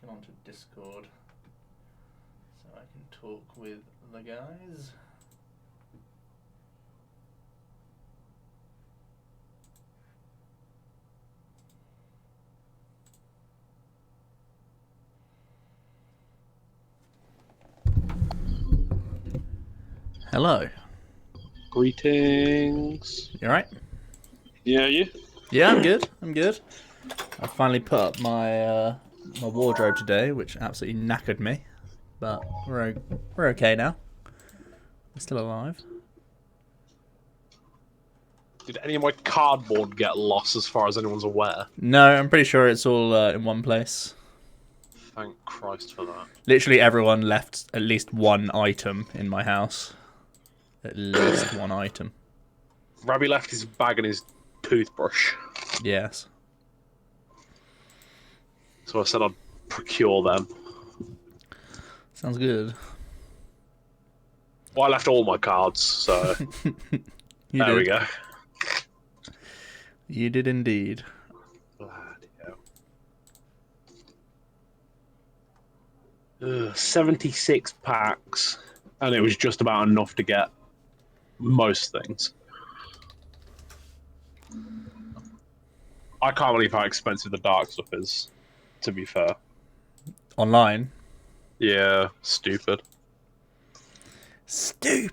get onto Discord so I can talk with the guys. Hello. Greetings. You alright? Yeah, you? Yeah, I'm good. I finally put up my my wardrobe today, which absolutely knackered me. But we're okay now. We're still alive. Did any of my cardboard get lost as far as anyone's aware? No, I'm pretty sure it's all in one place. Thank Christ for that. Literally everyone left at least one item in my house. At least one item. Rabbi left his bag and his toothbrush. Yes. So I said I'd procure them. Sounds good. Well, I left all my cards, so there we go. You did indeed. Bloody hell. 76 packs, and it was just about enough to get most things. I can't believe how expensive the dark stuff is, to be fair. Online? Yeah, stupid. 13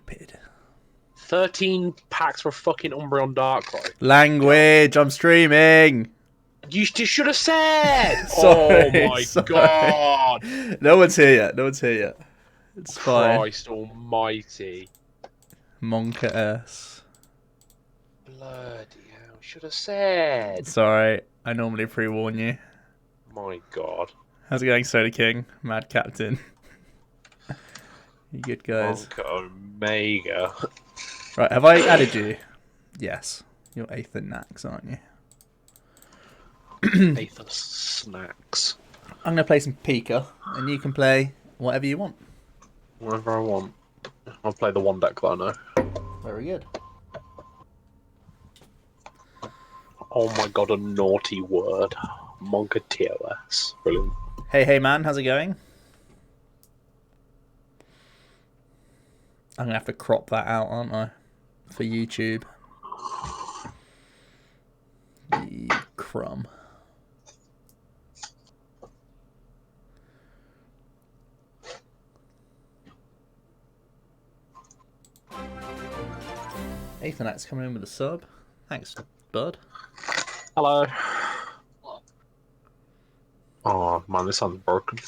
packs for fucking Umbreon Darkrai. Language, I'm streaming! You should have said! Sorry, oh my god! No one's here yet. It's fine. Christ almighty. Monka S. Bloody hell, should have said. Sorry, I normally pre-warn you. My god. How's it going, Soda King? Mad Captain. You good guys? Monka Omega. Right, have I added you? Yes. You're Aether Nax, aren't you? Aether Snacks. I'm going to play some Pika, and you can play whatever you want. Whatever I want. I'll play the one deck that I know. Very good. Oh my god, a naughty word. Monka TOS. Brilliant. Hey man, how's it going? I'm going to have to crop that out, aren't I? For YouTube. The crumb. Aethernax coming in with a sub. Thanks, bud. Hello. Oh man, this sounds broken.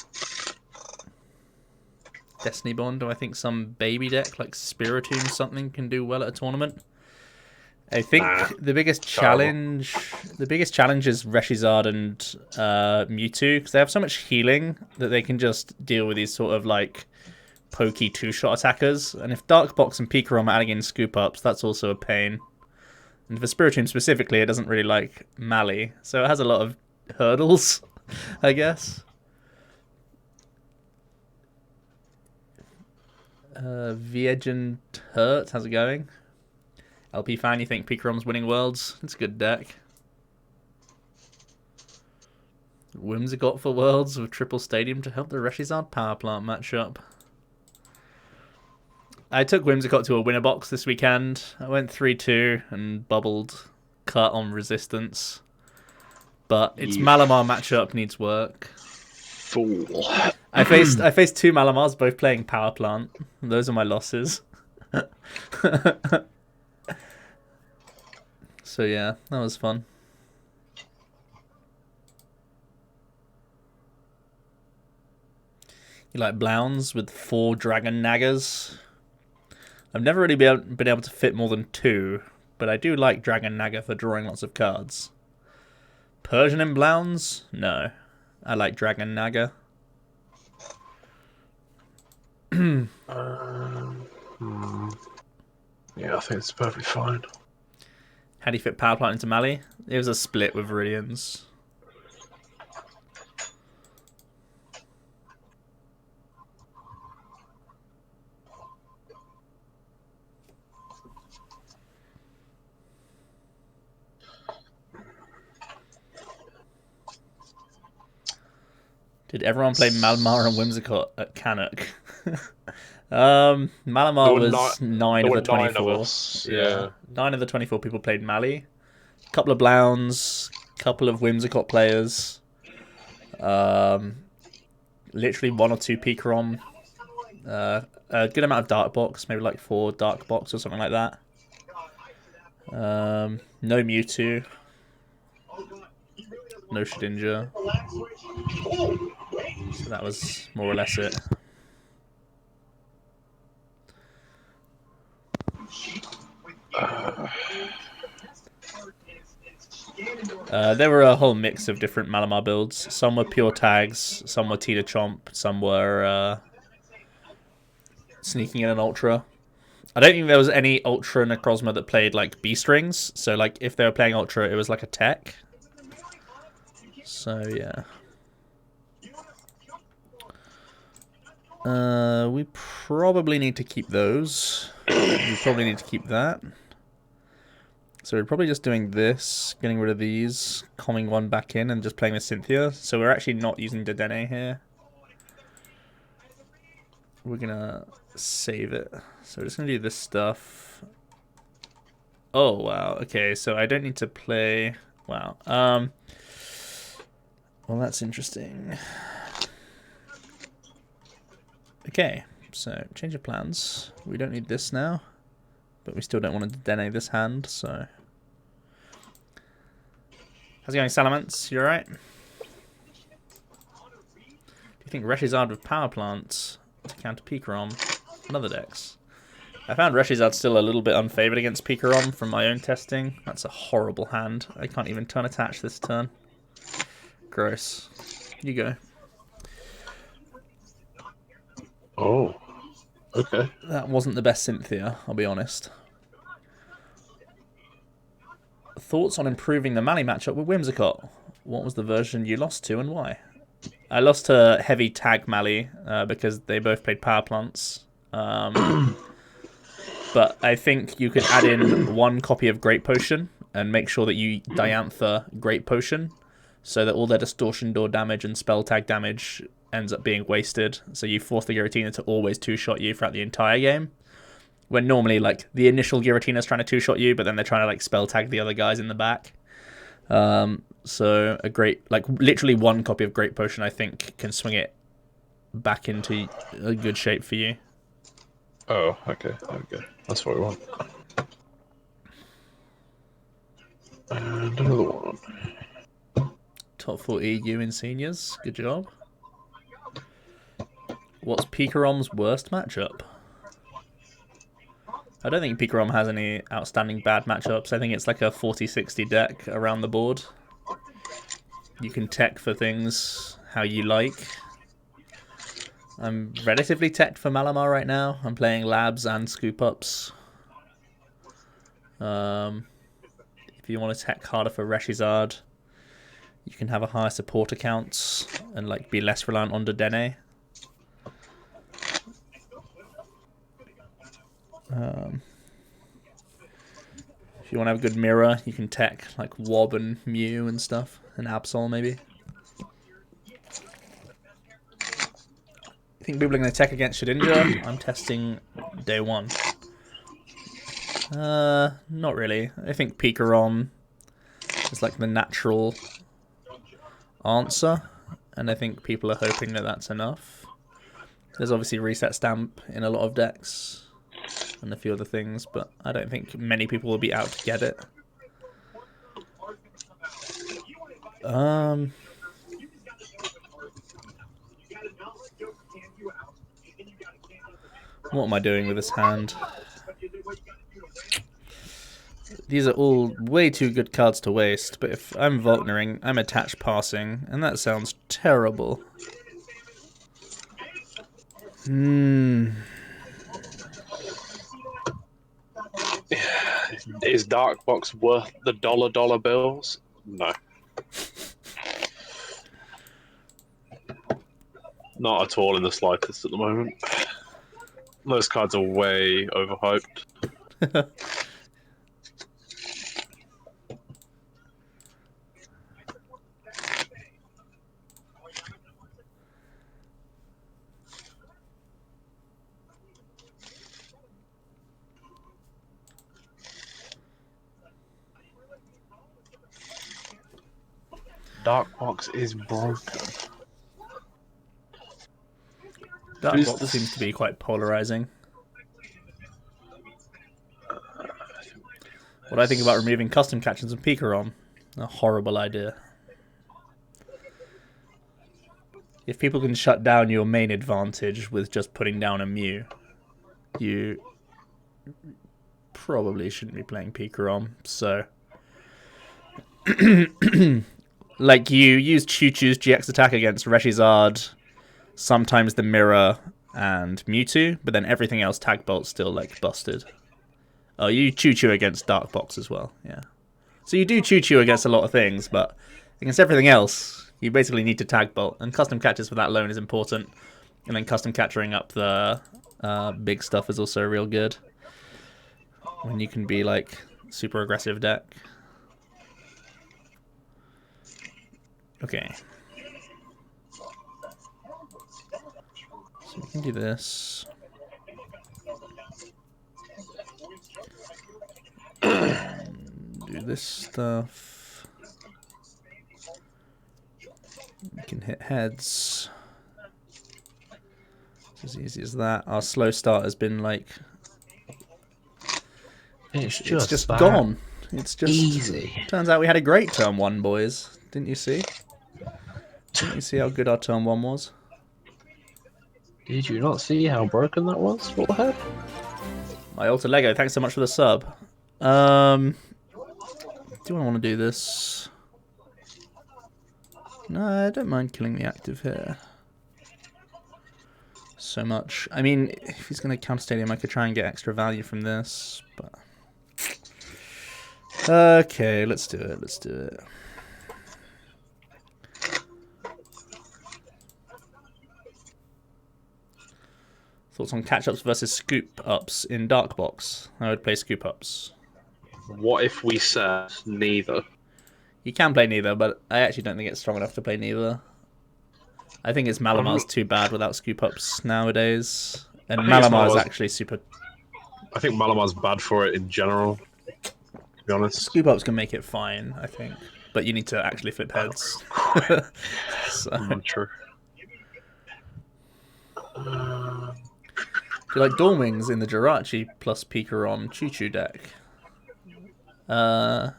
Destiny Bond, do I think some baby deck like Spiritomb something can do well at a tournament? I think the biggest challenge is Reshizard and Mewtwo, because they have so much healing that they can just deal with these sort of like pokey two-shot attackers. And if Dark Box and PikaRom are adding in scoop ups, that's also a pain. And for Spiritomb specifically, it doesn't really like Mally, so it has a lot of hurdles, I guess. Viegent Hurt, how's it going? LP fan, you think PikaRom's winning Worlds? It's a good deck. Whimsicott for Worlds with Triple Stadium to help the Reshizard Power Plant matchup. I took Whimsicott to a winner box this weekend. I went 3-2 and bubbled cut on resistance. But its Malamar matchup needs work. Fool. I faced two Malamars, both playing Power Plant. Those are my losses. So yeah, that was fun. You like Blounds with 4 Dragon Naggers? I've never really been able to fit more than 2, but I do like Dragon Nagger for drawing lots of cards. Persian and Blounds? No. I like Dragon Nagger. Yeah, I think it's perfectly fine. How do you fit Power Plant into Mally? It was a split with Viridians. Did everyone play Malamar and Whimsicott at Canuck? There Malamar were was 9 there of were the 9 of 24. us. Yeah, 9 of the 24 people played Mally. A couple of Blounds, couple of Whimsicott players. Literally 1 or 2 PikaRom. A good amount of Dark Box, maybe like 4 Dark Box or something like that. No Mewtwo. No Shedinja. So that was more or less it. There were a whole mix of different Malamar builds. Some were pure tags, some were Tita Chomp, some were sneaking in an Ultra. I don't think there was any Ultra Necrozma that played like B strings. So like if they were playing Ultra, it was like a tech. So yeah. We probably need to keep those. We probably need to keep that. So we're probably just doing this, getting rid of these, calming one back in, and just playing with Cynthia. So we're actually not using Dedenne here. We're gonna save it. So we're just gonna do this stuff. Oh wow, okay, so I don't need to play. Wow. Well, that's interesting. Okay, so change of plans. We don't need this now, but we still don't want to Dedenne this hand, so. How's it going, Salamence? You alright? Do you think Reshizard with Power Plant to counter PikaRom and other decks? I found Reshizard still a little bit unfavored against PikaRom from my own testing. That's a horrible hand. I can't even turn attach this turn. Gross. You go. Oh, okay. That wasn't the best Cynthia, I'll be honest. Thoughts on improving the Mally matchup with Whimsicott? What was the version you lost to and why? I lost to Heavy Tag Mally because they both played Power Plants. But I think you could add in 1 copy of Great Potion and make sure that you Diantha Great Potion so that all their Distortion Door damage and Spell Tag damage ends up being wasted. So you force the Giratina to always 2-shot you throughout the entire game. When normally, like, the initial Giratina's trying to 2-shot you, but then they're trying to, like, spell tag the other guys in the back. So a great, like, literally 1 copy of Great Potion, I think, can swing it back into a good shape for you. Oh, okay. Okay. That's what we want. And another one. Top 40 EU in seniors. Good job. What's PikaRom's worst matchup? I don't think PikaRom has any outstanding bad matchups. I think it's like a 40-60 deck around the board. You can tech for things how you like. I'm relatively teched for Malamar right now. I'm playing Labs and Scoop Ups. If you want to tech harder for Reshizard, you can have a higher support accounts and like be less reliant on Dedenne. If you want to have a good mirror, you can tech like Wob and Mew and stuff, and Absol maybe. I think people are going to tech against Shedinja. I'm testing day 1. Not really. I think PikaRom is like the natural answer, and I think people are hoping that that's enough. There's obviously Reset Stamp in a lot of decks and a few other things, but I don't think many people will be out to get it. What am I doing with this hand? These are all way too good cards to waste, but if I'm Volknering, I'm attached passing, and that sounds terrible. Is Dark Box worth the dollar bills? No. Not at all in the slightest at the moment. Those cards are way overhyped. Dark Box is broken. Dark Box seems to be quite polarizing. What do I think about removing custom catchers and PikaRom? A horrible idea. If people can shut down your main advantage with just putting down a Mew, you probably shouldn't be playing PikaRom. So, like, you use Choo-Choo's GX attack against Reshizard, sometimes the Mirror and Mewtwo, but then everything else Tag Bolt's still like busted. Oh, you Choo-Choo against Dark Box as well, yeah. So you do Choo-Choo against a lot of things, but against everything else, you basically need to Tag Bolt. And custom catches for that alone is important. And then custom catchering up the big stuff is also real good. When you can be like super aggressive deck. Okay. So we can do this. Do this stuff. We can hit heads. It's as easy as that. Our slow start has been like... It's just gone. It's just easy. Turns out we had a great turn 1, boys. Didn't you see? Didn't you see how good our turn 1 was? Did you not see how broken that was? What the heck? My Alter Lego, thanks so much for the sub. Do I want to do this? No, I don't mind killing the active here. So much. I mean, if he's going to counter stadium, I could try and get extra value from this, but... Okay, let's do it, let's do it. Thoughts on catch-ups versus scoop-ups in Dark Box? I would play scoop-ups. What if we said neither? You can play neither, but I actually don't think it's strong enough to play neither. I think it's Malamar's too bad without scoop-ups nowadays. And Malamar is actually super... I think Malamar's bad for it in general, to be honest. Scoop-ups can make it fine, I think. But you need to actually flip heads. So. True. Do you like Dawn Wings in the Jirachi plus PikaRom Choo-Choo deck? I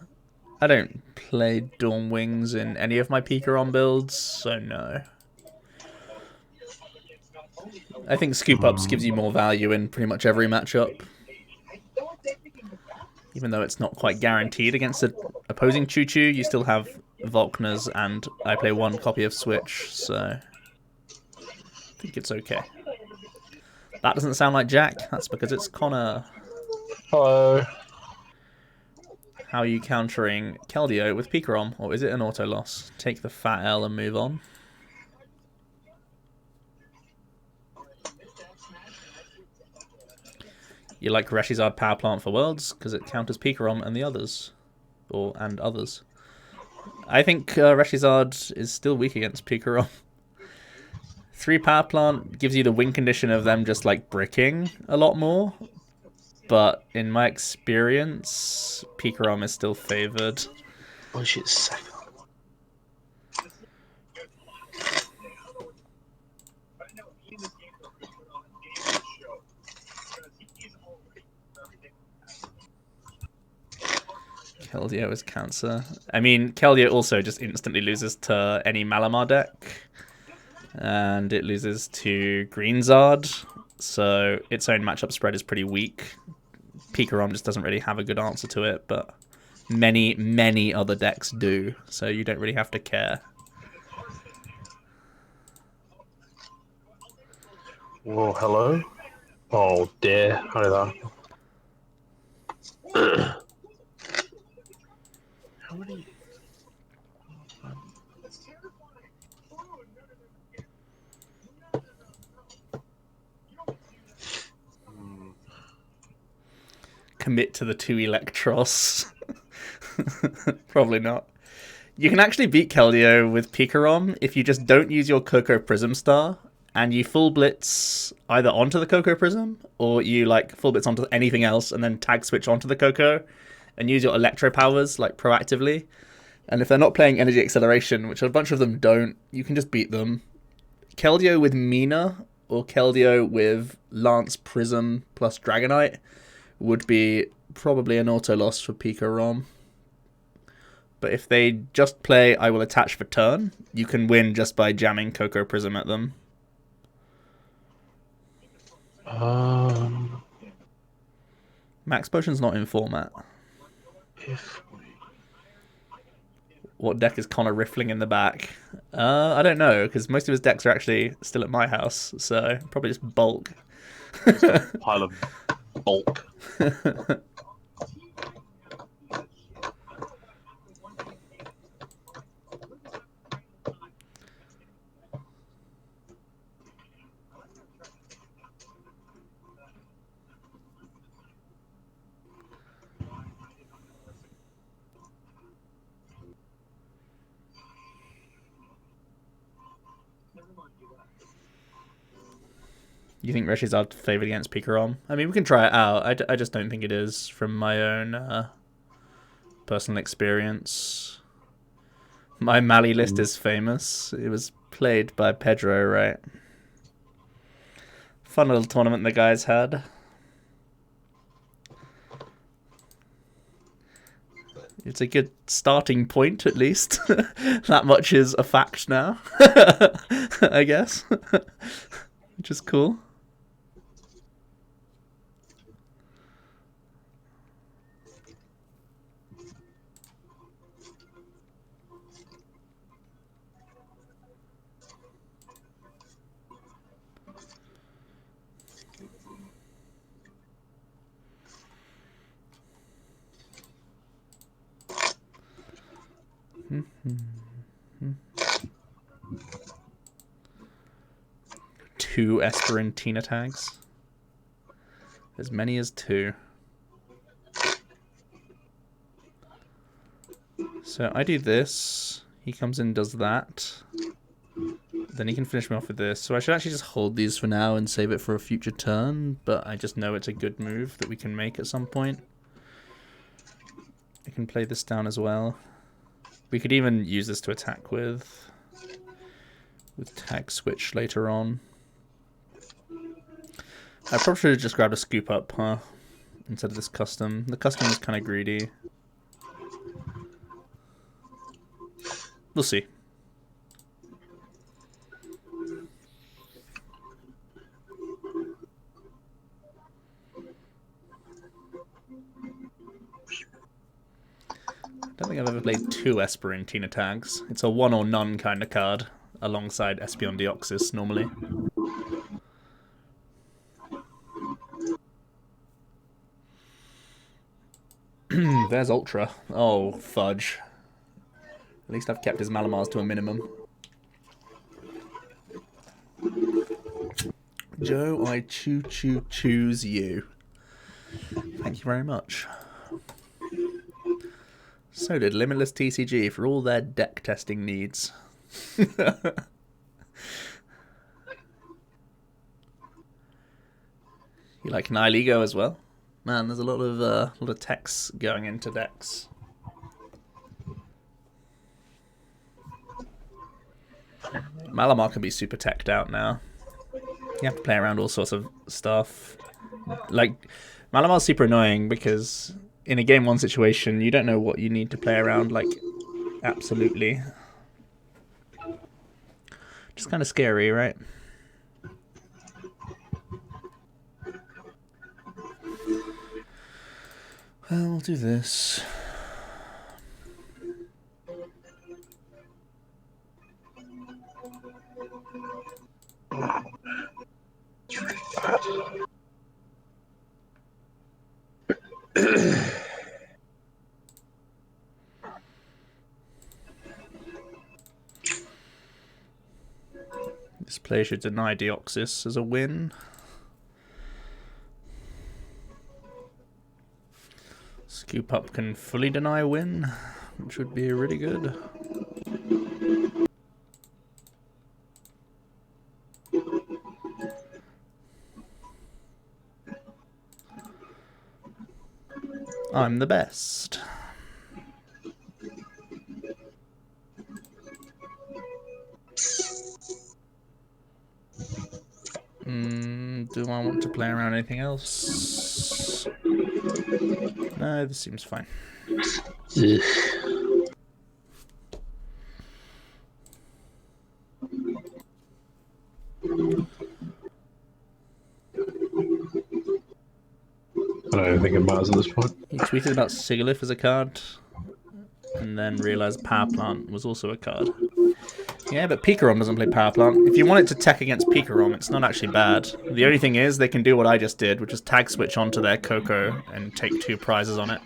don't play Dawn Wings in any of my PikaRom builds, so no. I think Scoop Ups gives you more value in pretty much every matchup. Even though it's not quite guaranteed against an opposing Choo-Choo, you still have Volkners, and I play one copy of Switch, so I think it's okay. That doesn't sound like Jack. That's because it's Connor. Hello. How are you countering Keldeo with PikaRom? Or is it an auto loss? Take the fat L and move on. You like Reshizard Power Plant for Worlds because it counters PikaRom and the others. And others. I think Reshizard is still weak against PikaRom. 3 Power Plant gives you the win condition of them just like bricking a lot more. But in my experience, PikaRom is still favored. Oh shit, second. Keldeo is Cancer. I mean, Keldeo also just instantly loses to any Malamar deck. And it loses to Greenzard. So its own matchup spread is pretty weak. PikaRom just doesn't really have a good answer to it, but many, many other decks do. So you don't really have to care. Whoa, hello? Oh dear, how did that happen? How many? Commit to the 2 Electros. Probably not. You can actually beat Keldeo with PikaRom if you just don't use your Coco Prism Star and you full blitz either onto the Coco Prism or you like full blitz onto anything else and then tag switch onto the Coco and use your Electro powers like proactively. And if they're not playing Energy Acceleration, which a bunch of them don't, you can just beat them. Keldeo with Mina or Keldeo with Lance Prism plus Dragonite would be probably an auto loss for PikaRom. But if they just play I will attach for turn, you can win just by jamming Coco Prism at them. Max Potion's not in format. What deck is Connor riffling in the back? I don't know, because most of his decks are actually still at my house, so probably just bulk. Just a pile of bulk. You think Reshizard's favored against PikaRom? I mean, we can try it out. I just don't think it is from my own personal experience. My Mali list is famous. It was played by Pedro, right? Fun little tournament the guys had. It's a good starting point, at least. That much is a fact now, I guess. Which is cool. Two Esperantina tags. As many as two. So I do this. He comes in and does that. Then he can finish me off with this. So I should actually just hold these for now and save it for a future turn. But I just know it's a good move that we can make at some point. I can play this down as well. We could even use this to attack with tag switch later on. I probably should have just grabbed a scoop up, huh? Instead of this custom. The custom is kind of greedy. We'll see. I don't think I've ever played two Esperantina tags. It's a one or none kind of card, alongside Espeon Deoxys normally. There's Ultra. Oh, fudge. At least I've kept his Malamars to a minimum. Joe, I choose you. Thank you very much. So did Limitless TCG for all their deck testing needs. You like Nihilego as well? Man, there's a lot of techs going into decks. Malamar can be super teched out now. You have to play around all sorts of stuff. Like, Malamar's super annoying because in a game one situation, you don't know what you need to play around, like, absolutely. Just kind of scary, right? Well, we'll do this. This player should deny Deoxys as a win. Scoop Up can fully deny a win, which would be really good. I'm the best. do I want to play around anything else? No, this seems fine. I don't even think it matters at this point. He tweeted about Sigalith as a card, and then realised Power Plant was also a card. Yeah, but PikaRom doesn't play Power Plant. If you want it to tech against PikaRom, it's not actually bad. The only thing is, they can do what I just did, which is tag switch onto their Coco and take 2 prizes on it.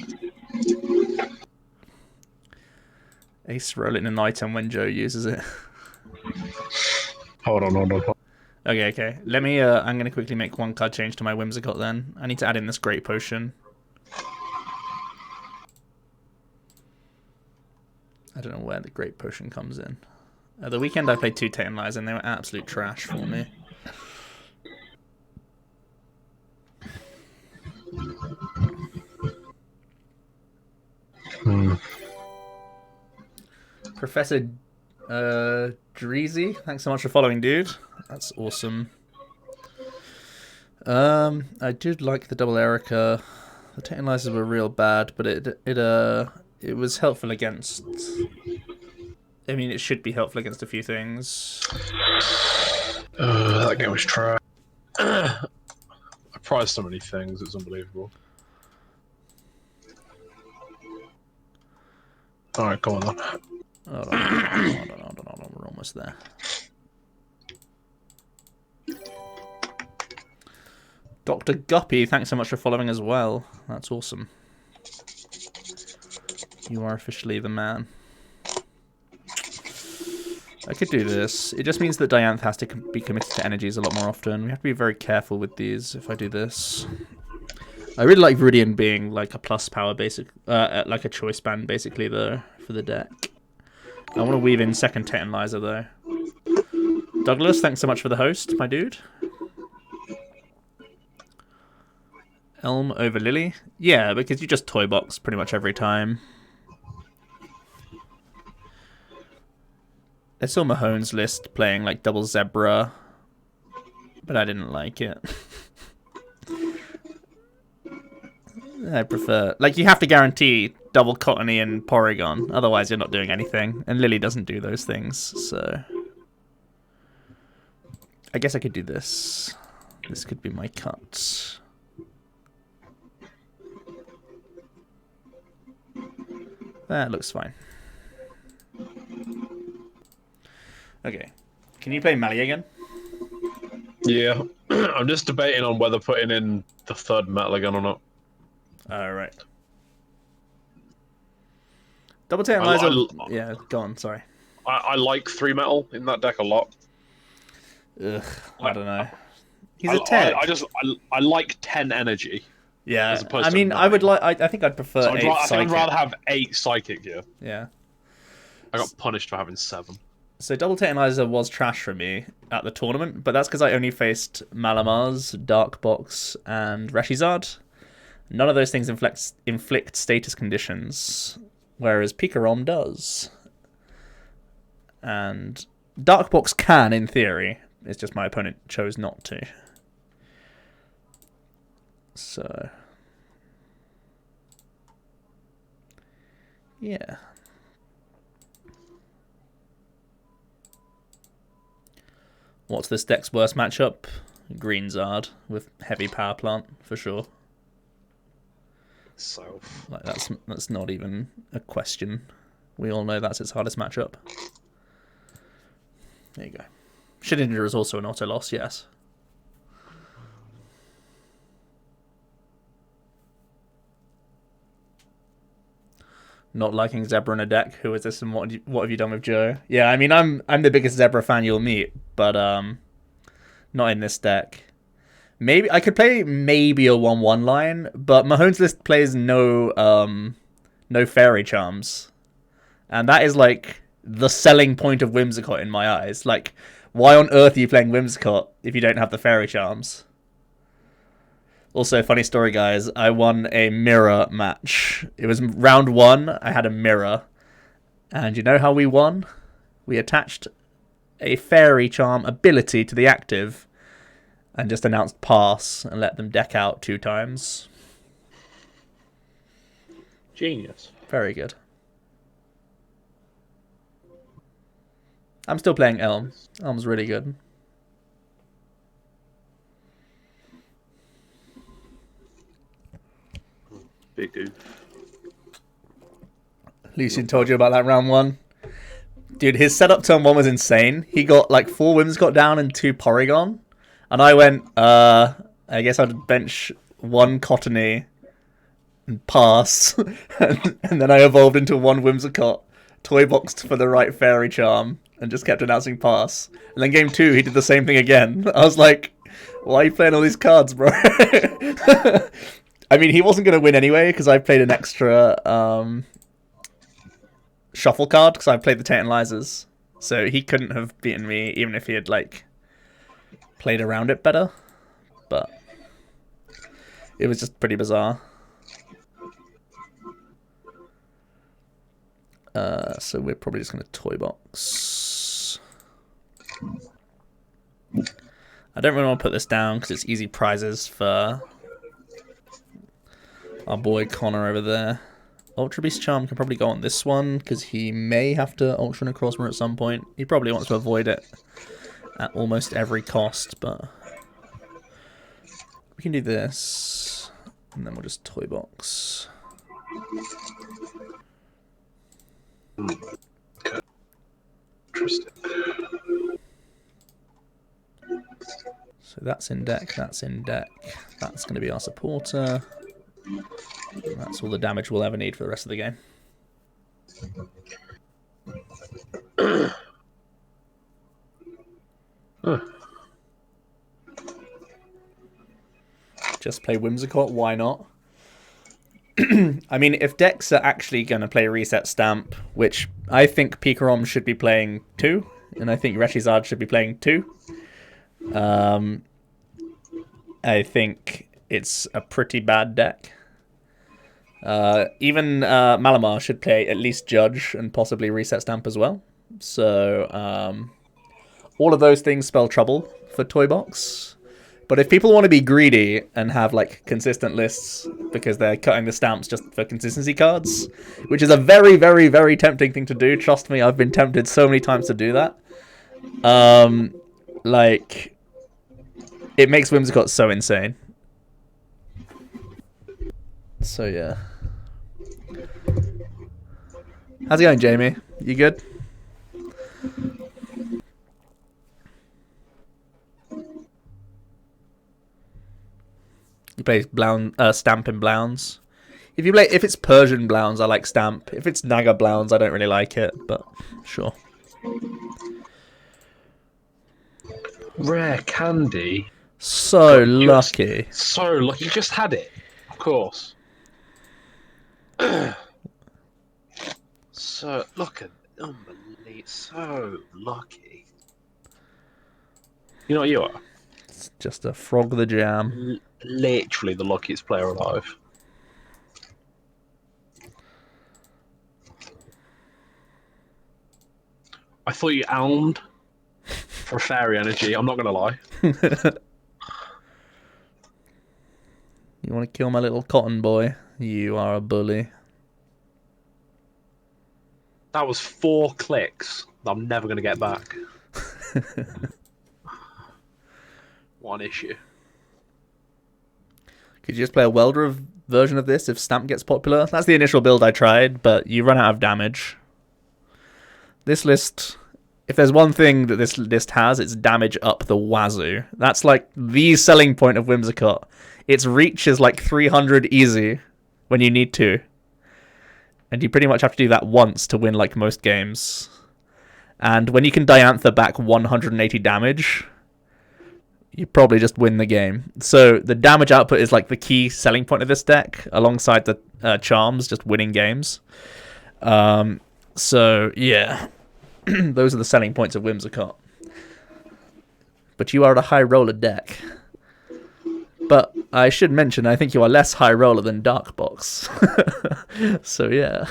Ace roll it in an item when Joe uses it. Hold on. Okay. Let me, I'm going to quickly make 1 card change to my Whimsicott then. I need to add in this Great Potion. I don't know where the Great Potion comes in. The weekend I played 2 Titanize and they were absolute trash for me. Professor Dreezy, thanks so much for following, dude. That's awesome. I did like the double Erica. The Titanizers were real bad, but it was helpful against... I mean, it should be helpful against a few things. That game was trash. I prized so many things, it's unbelievable. Alright, come on then. Hold on, we're almost there. Dr. Guppy, thanks so much for following as well. That's awesome. You are officially the man. I could do this. It just means that Dianthe has to be committed to energies a lot more often. We have to be very careful with these if I do this. I really like Viridian being like a plus power basic, like a choice band basically though, for the deck. I want to weave in second Titanizer though. Douglas, thanks so much for the host, my dude. Elm over Lily? Yeah, because you just toy box pretty much every time. I saw Mahone's list playing like double Zebra, but I didn't like it. I prefer... Like, you have to guarantee double Cottony and Porygon, otherwise you're not doing anything. And Lily doesn't do those things, so... I guess I could do this. This could be my cut. That looks fine. Okay. Can you play Mally again? Yeah. I'm just debating on whether putting in the 3rd metal again or not. Alright. Double Titanizer... Yeah, go on, sorry. I like 3 metal in that deck a lot. Ugh, I don't know. He's a tech. I like 10 energy. Yeah, as opposed I to mean, 9. I would like. I think I'd prefer So 8 I think Psychic. I'd rather have 8 psychic here. Yeah. I got punished for having 7. So Double Titanizer was trash for me at the tournament, but that's because I only faced Malamars, Darkbox, and Reshizard. None of those things inflict status conditions, whereas PikaRom does. And Darkbox can, in theory. It's just my opponent chose not to. So... yeah. What's this deck's worst matchup? Greenzard with heavy power plant for sure. So like that's not even a question. We all know that's its hardest matchup. There you go. Shedinja is also an auto loss, yes. Not liking Zebra in a deck. Who is this and what have you done with Joe? Yeah, I mean I'm the biggest Zebra fan you'll meet, but not in this deck. Maybe I could play maybe a 1/1 line, but Mahone's list plays no fairy charms. And that is like the selling point of Whimsicott in my eyes. Like, why on earth are you playing Whimsicott if you don't have the fairy charms? Also, funny story, guys. I won a mirror match. It was round 1. I had a mirror. And you know how we won? We attached a fairy charm ability to the active. and just announced pass and let them deck out 2 times. Genius. Very good. I'm still playing Elm. Elm's really good. Big dude. Lucian told you about that round 1. Dude, his setup turn 1 was insane. He got like 4 Whimsicott down and 2 Porygon. And I went, I guess I'd bench 1 Cottony and pass. and then I evolved into 1 Whimsicott, toy boxed for the right Fairy Charm, and just kept announcing pass. And then game 2, he did the same thing again. I was like, why are you playing all these cards, bro? I mean, he wasn't going to win anyway, because I played an extra shuffle card, because I played the Tantalizers. So he couldn't have beaten me, even if he had, like, played around it better. But it was just pretty bizarre. So we're probably just going to toy box. I don't really want to put this down, because it's easy prizes for our boy Connor over there. Ultra Beast Charm can probably go on this one, because he may have to Ultra Necrozma at some point. He probably wants to avoid it at almost every cost, but we can do this, and then we'll just toy box. Interesting. So that's in deck, that's in deck. That's going to be our supporter. And that's all the damage we'll ever need for the rest of the game. Just play Whimsicott, why not? I mean, if decks are actually going to play Reset Stamp, which I think PikaRom should be playing 2, and I think Reshizard should be playing 2, I think it's a pretty bad deck. Even Malamar should play at least Judge and possibly Reset Stamp as well. So all of those things spell trouble for Toybox. But if people want to be greedy and have like consistent lists because they're cutting the stamps just for consistency cards, which is a very, very, very tempting thing to do. Trust me, I've been tempted so many times to do that. Like, it makes Whimsicott so insane. So yeah. How's it going, Jamie? You good? You play Stamp in Blounds. If it's Persian Blounds, I like Stamp. If it's Naga Blounds, I don't really like it, but sure. Rare candy. So lucky. So lucky. You just had it. Of course. So, look at... Unbelievable. So lucky. You know what you are? It's just a frog the jam. Literally the luckiest player alive. I thought you almed for fairy energy, I'm not going to lie. You want to kill my little cotton boy? You are a bully. That was 4 clicks that I'm never going to get back. One issue. Could you just play a welder version of this if Stamp gets popular? That's the initial build I tried, but you run out of damage. This list, if there's one thing that this list has, it's damage up the wazoo. That's like the selling point of Whimsicott. Its reach is like 300 easy when you need to. And you pretty much have to do that once to win like most games. And when you can Diantha back 180 damage, you probably just win the game. So the damage output is like the key selling point of this deck, alongside the charms, just winning games. So yeah, those are the selling points of Whimsicott. But you are a high roller deck. But I should mention, I think you are less high roller than Dark Box. So yeah.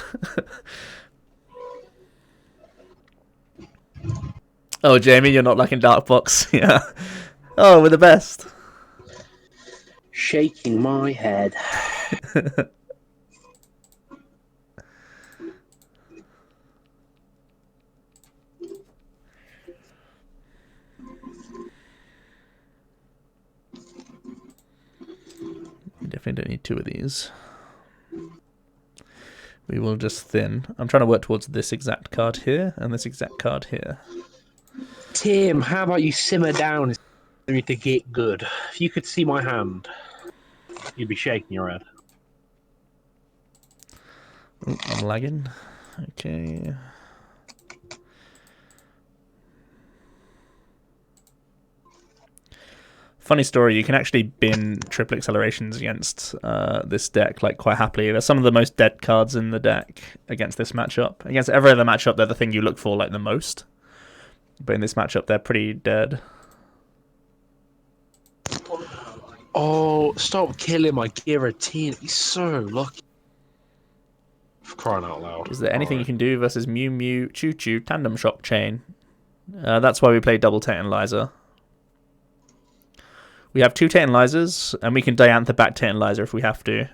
Oh, Jamie, you're not liking Dark Box. Yeah. Oh, we're the best. Shaking my head. We definitely don't need 2 of these. We will just thin. I'm trying to work towards this exact card here and this exact card here. Tim, how about you simmer down to get good? If you could see my hand, you'd be shaking your head. Ooh, I'm lagging. Okay. Funny story, you can actually bin triple accelerations against this deck like quite happily. They're some of the most dead cards in the deck against this matchup. Against every other matchup, they're the thing you look for like the most. But in this matchup, they're pretty dead. Oh, stop killing my Giratina. He's so lucky. For crying out loud. Is there anything you can do versus Mew Mew, Choo Choo, Tandem Shock Chain? That's why we play double Tantalizer. We have 2 Tantalizers, and we can Diantha back Tantalizer if we have to.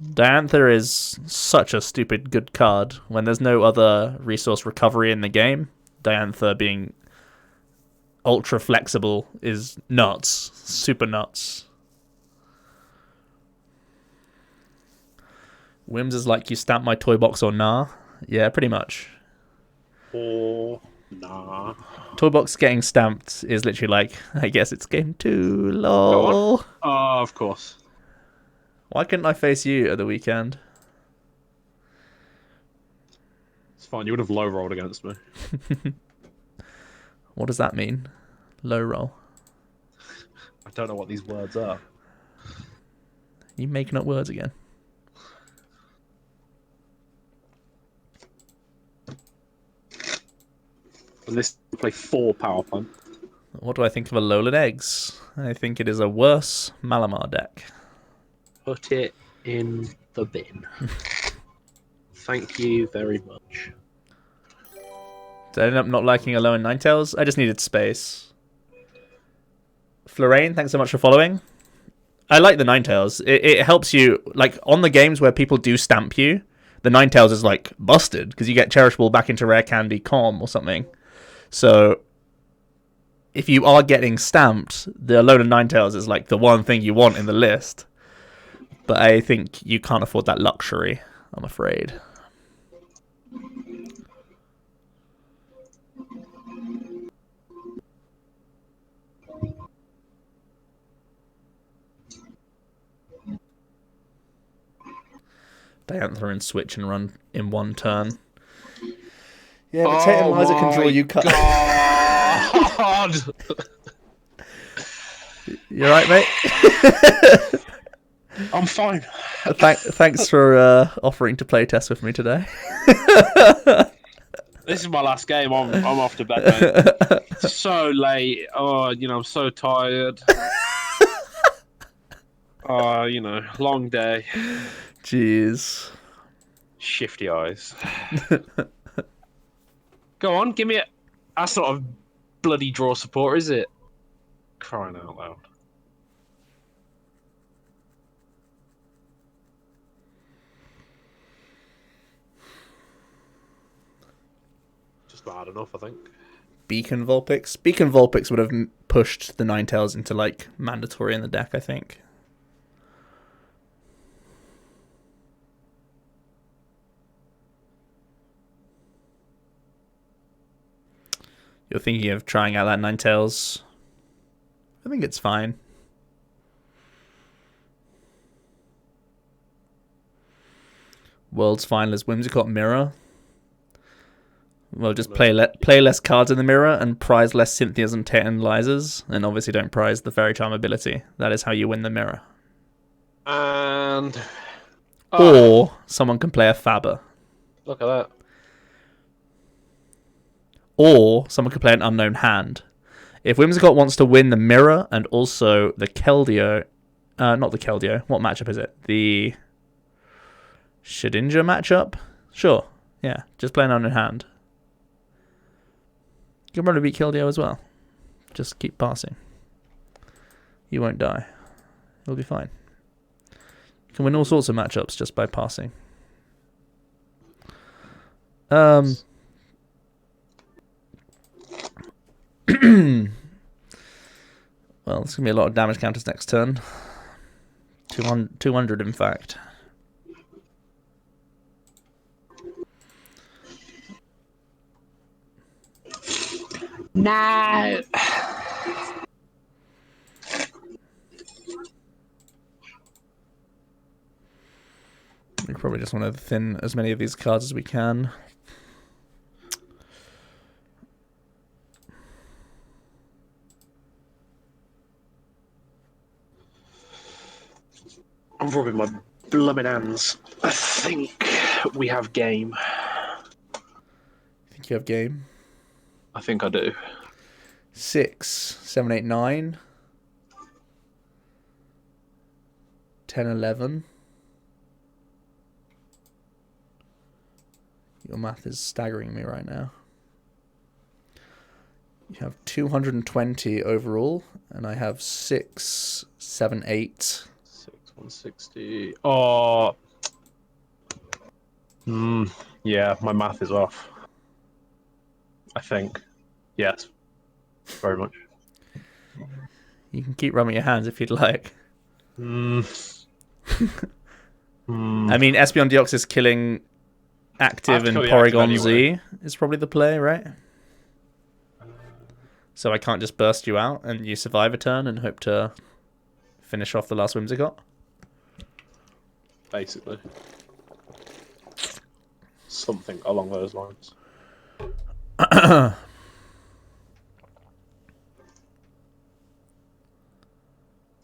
Diantha is such a stupid good card when there's no other resource recovery in the game. Diantha being ultra flexible is nuts. Super nuts. Whims is like, you stamp my toy box or nah? Yeah, pretty much. Or nah. Toy box getting stamped is literally like, I guess it's game 2, lol. Oh, of course. Why couldn't I face you at the weekend? It's fine, you would have low rolled against me. What does that mean? Low roll. I don't know what these words are. You making up words again? And this play 4 power plant. What do I think of a Alolan Eggs? I think it is a worse Malamar deck. Put it in the bin. Thank you very much. Did I end up not liking Alolan Ninetales? I just needed space. Florane, thanks so much for following. I like the Ninetales. It helps you, like, on the games where people do stamp you, the Ninetales is, like, busted, because you get Cherishable back into Rare Candy Calm or something. So, if you are getting stamped, the Alolan Ninetales is, like, the one thing you want in the list. But I think you can't afford that luxury, I'm afraid. Diantha and switch and run in one turn. Yeah, but Tantalizer can draw you cut. God! You alright, mate? I'm fine. Thanks for offering to play test with me today. This is my last game. I'm off to bed, mate. It's so late. Oh, I'm so tired. Oh, long day. Jeez. Shifty eyes. Go on, give me a... That's not a bloody draw support, is it? Crying out loud. Just bad enough, I think. Beacon Vulpix. Beacon Vulpix would have pushed the Ninetales into, like, mandatory in the deck, I think. You're thinking of trying out that Ninetales. I think it's fine. World's Finalist Whimsicott Mirror. Well, just play less cards in the mirror and prize less Cynthias and Tantalizers, and obviously don't prize the Fairy Charm ability. That is how you win the mirror. And... Or someone can play a Faber. Look at that. Or someone could play an Unknown Hand. If Whimsicott wants to win the mirror and also the Keldeo... not the Keldeo. What matchup is it? The Shedinja matchup? Sure. Yeah, just play an Unknown Hand. You can probably beat Keldeo as well. Just keep passing. You won't die. You'll be fine. You can win all sorts of matchups just by passing. Well, there's going to be a lot of damage counters next turn. 200 in fact. No! We probably just want to thin as many of these cards as we can. I'm rubbing my blooming hands. I think we have game. Think you have game? I think I do. 6, 7, 8, 9. 10, 11. Your math is staggering me right now. You have 220 overall, and I have 6, 7, 8. 6, 160. Oh. Yeah, my math is off. I think. Yes. Very much. You can keep rubbing your hands if you'd like. I mean, Espeon Deoxys killing Active and Porygon Z is probably the play, right? So I can't just burst you out and you survive a turn and hope to finish off the last Whimsicott? Basically. Something along those lines.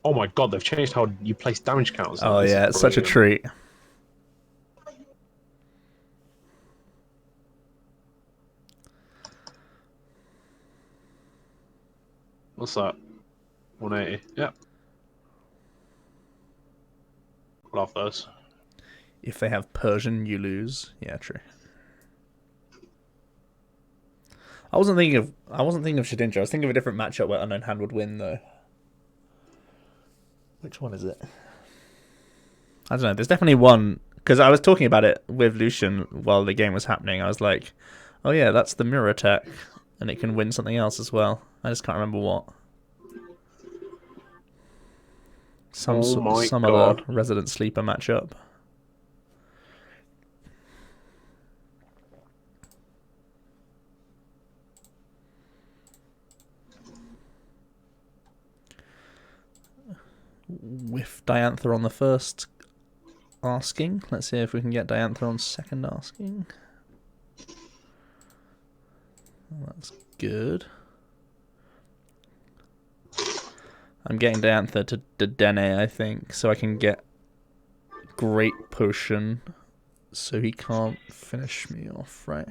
Oh my god, they've changed how you place damage counters. Oh yeah, it's such a treat. What's that? 180. Yep. Love those. If they have Persian, you lose. Yeah, true. I wasn't thinking of Shedinja. I was thinking of a different matchup where Unknown Hand would win though. Which one is it? I don't know. There's definitely one, because I was talking about it with Lucian while the game was happening. I was like, oh yeah, that's the mirror attack, and it can win something else as well. I just can't remember what. Some other Resident Sleeper matchup. With Diantha on the first asking. Let's see if we can get Diantha on second asking. Well, that's good. I'm getting Diantha to Dedenne, I think, so I can get Great Potion so he can't finish me off, right?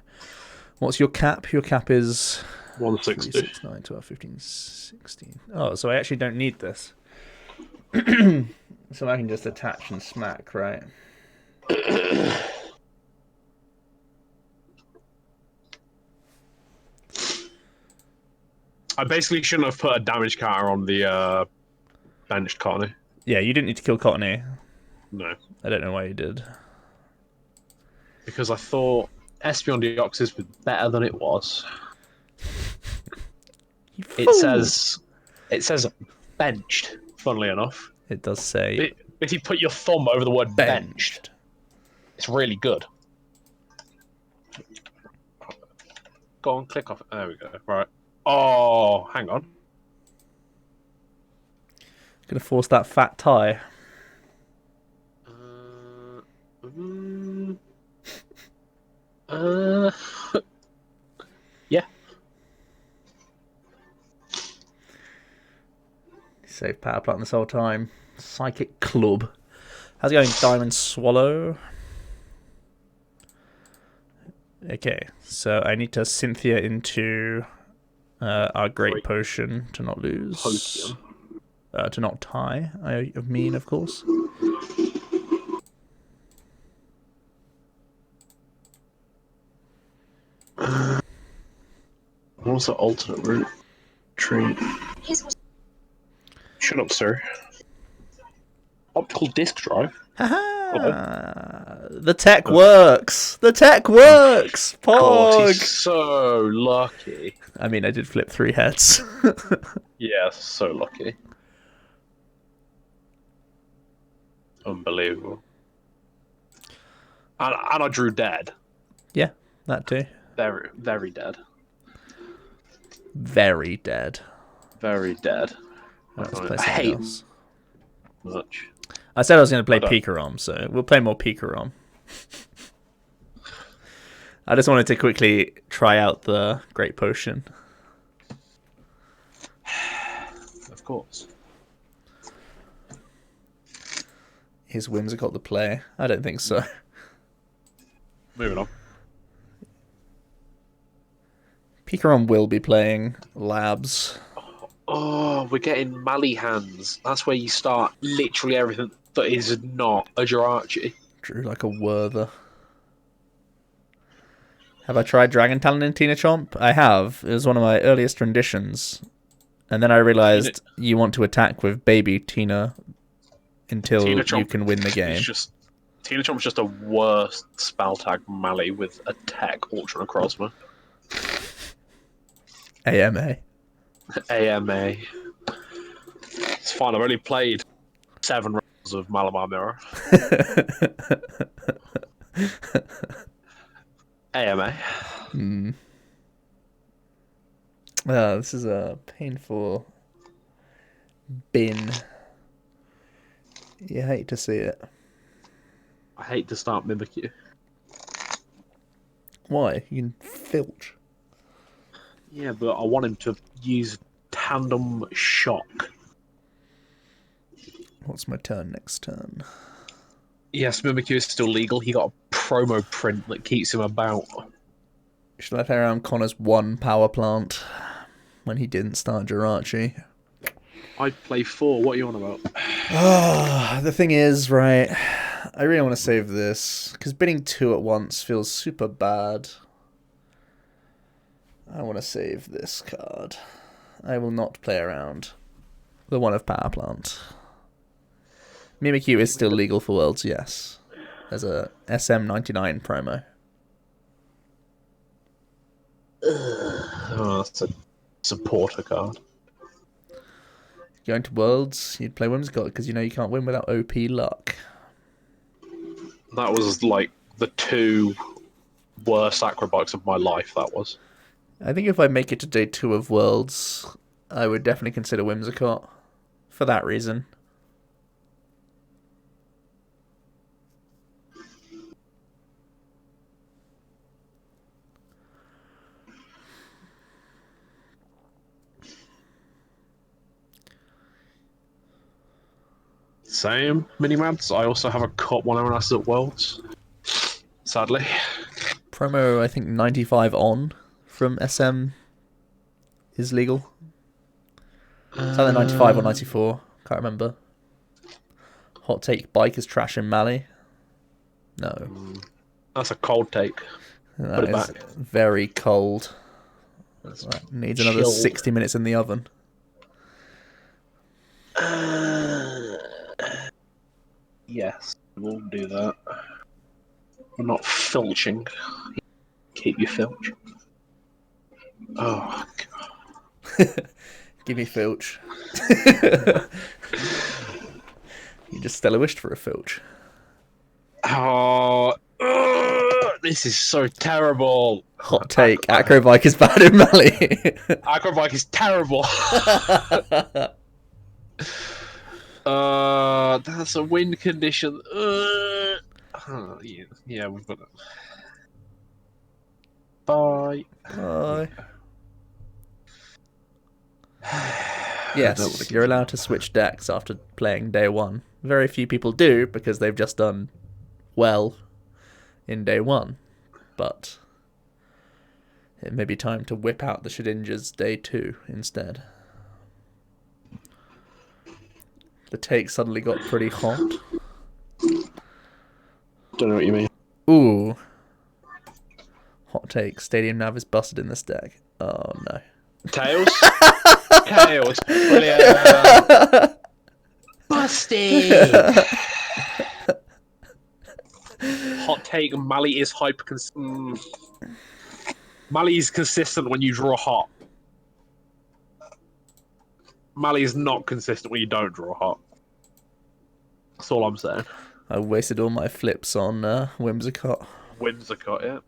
What's your cap? Your cap is 160. 3, 6, 9, 12, 15, 16. Oh, so I actually don't need this. So I can just attach and smack, right? I basically shouldn't have put a damage counter on the benched Cottony. Yeah, you didn't need to kill Cottony. No. I don't know why you did. Because I thought Espeon Deoxys was better than it was. It says benched, funnily enough. It does say... If you put your thumb over the word benched, it's really good. Go on, click off. There we go. Right. Oh, hang on. Gonna force that fat tie. Yeah. Save power plant this whole time. Psychic Club. How's it going, Diamond Swallow? Okay, so I need to Cynthia into our Great Potion to not lose. To not tie, I mean, of course. What's the alternate route? Tree. Shut up, sir. Optical disc drive? Haha! The tech works! The tech works! God, he's Pog! so lucky. I mean, I did flip 3 heads. Yeah, so lucky. Unbelievable. And I drew dead. Yeah, that too. Very, very dead. Very dead. Very dead. Right, let's play I something hate else. much. I said I was going to play I don't. PikaRom, so we'll play more PikaRom. I just wanted to quickly try out the Great Potion. Of course. Is Whimsicott the play? I don't think so. Moving on. PikaRom will be playing Labs. Oh, we're getting Mally hands. That's where you start literally everything that is not a Jirachi. Drew like a Werther. Have I tried Dragon Talon in Tina Chomp? I have. It was one of my earliest renditions. And then I realised you want to attack with baby Tina until you can win the game. Tina Chomp's just a worse spell tag Mally with a tech Ultra Necrozma. AMA. AMA. It's fine, I've only played 7 rounds of Malamar Mirror. AMA. This is a painful bin. You hate to see it. I hate to start Mimikyu. Why? You can filch. Yeah, but I want him to use Tandem Shock. What's my turn next turn? Yes, Mimikyu is still legal. He got a promo print that keeps him about. Should I play around Connor's 1 power plant when he didn't start Jirachi? I'd play 4. What are you on about? The thing is, right, I really want to save this, because bidding 2 at once feels super bad. I want to save this card. I will not play around the 1 of Power Plant. Mimikyu is still legal for Worlds, yes. As a SM99 promo. Oh, that's a supporter card. Going to Worlds, you'd play Whimsicott because you know you can't win without OP luck. That was like the 2 worst acrobatics of my life, that was. I think if I make it to day 2 of Worlds, I would definitely consider Whimsicott for that reason. Same, Minimads. I also have a cut one when I at Worlds. Sadly. Promo, I think 95 on from SM is legal. It's either 95 or 94. Can't remember. Hot take, bike is trash in Mali. No. That's a cold take. That Put it is back. very cold. That's That needs another chilled. 60 minutes in the oven. Yes, we'll do that. We're not filching. Keep your filch. Oh, God. Give me filch. You just stellar wished for a filch. Oh, this is so terrible. Hot take, Acrobike is bad in Mali. Acrobike is terrible. That's a win condition. Yeah, we've got it. Bye. Bye. Yes, you're allowed to switch decks after playing day 1. Very few people do because they've just done well in day 1. But it may be time to whip out the Shedinjas day 2 instead. The take suddenly got pretty hot. Don't know what you mean. Ooh. Hot take. Stadium Nav is busted in this deck. Oh no. Tails? KO is brilliant. Busted. Hot take: Mally is Mally is consistent when you draw hot. Mally is not consistent when you don't draw hot. That's all I'm saying. I wasted all my flips on Whimsicott. Whimsicott, yeah.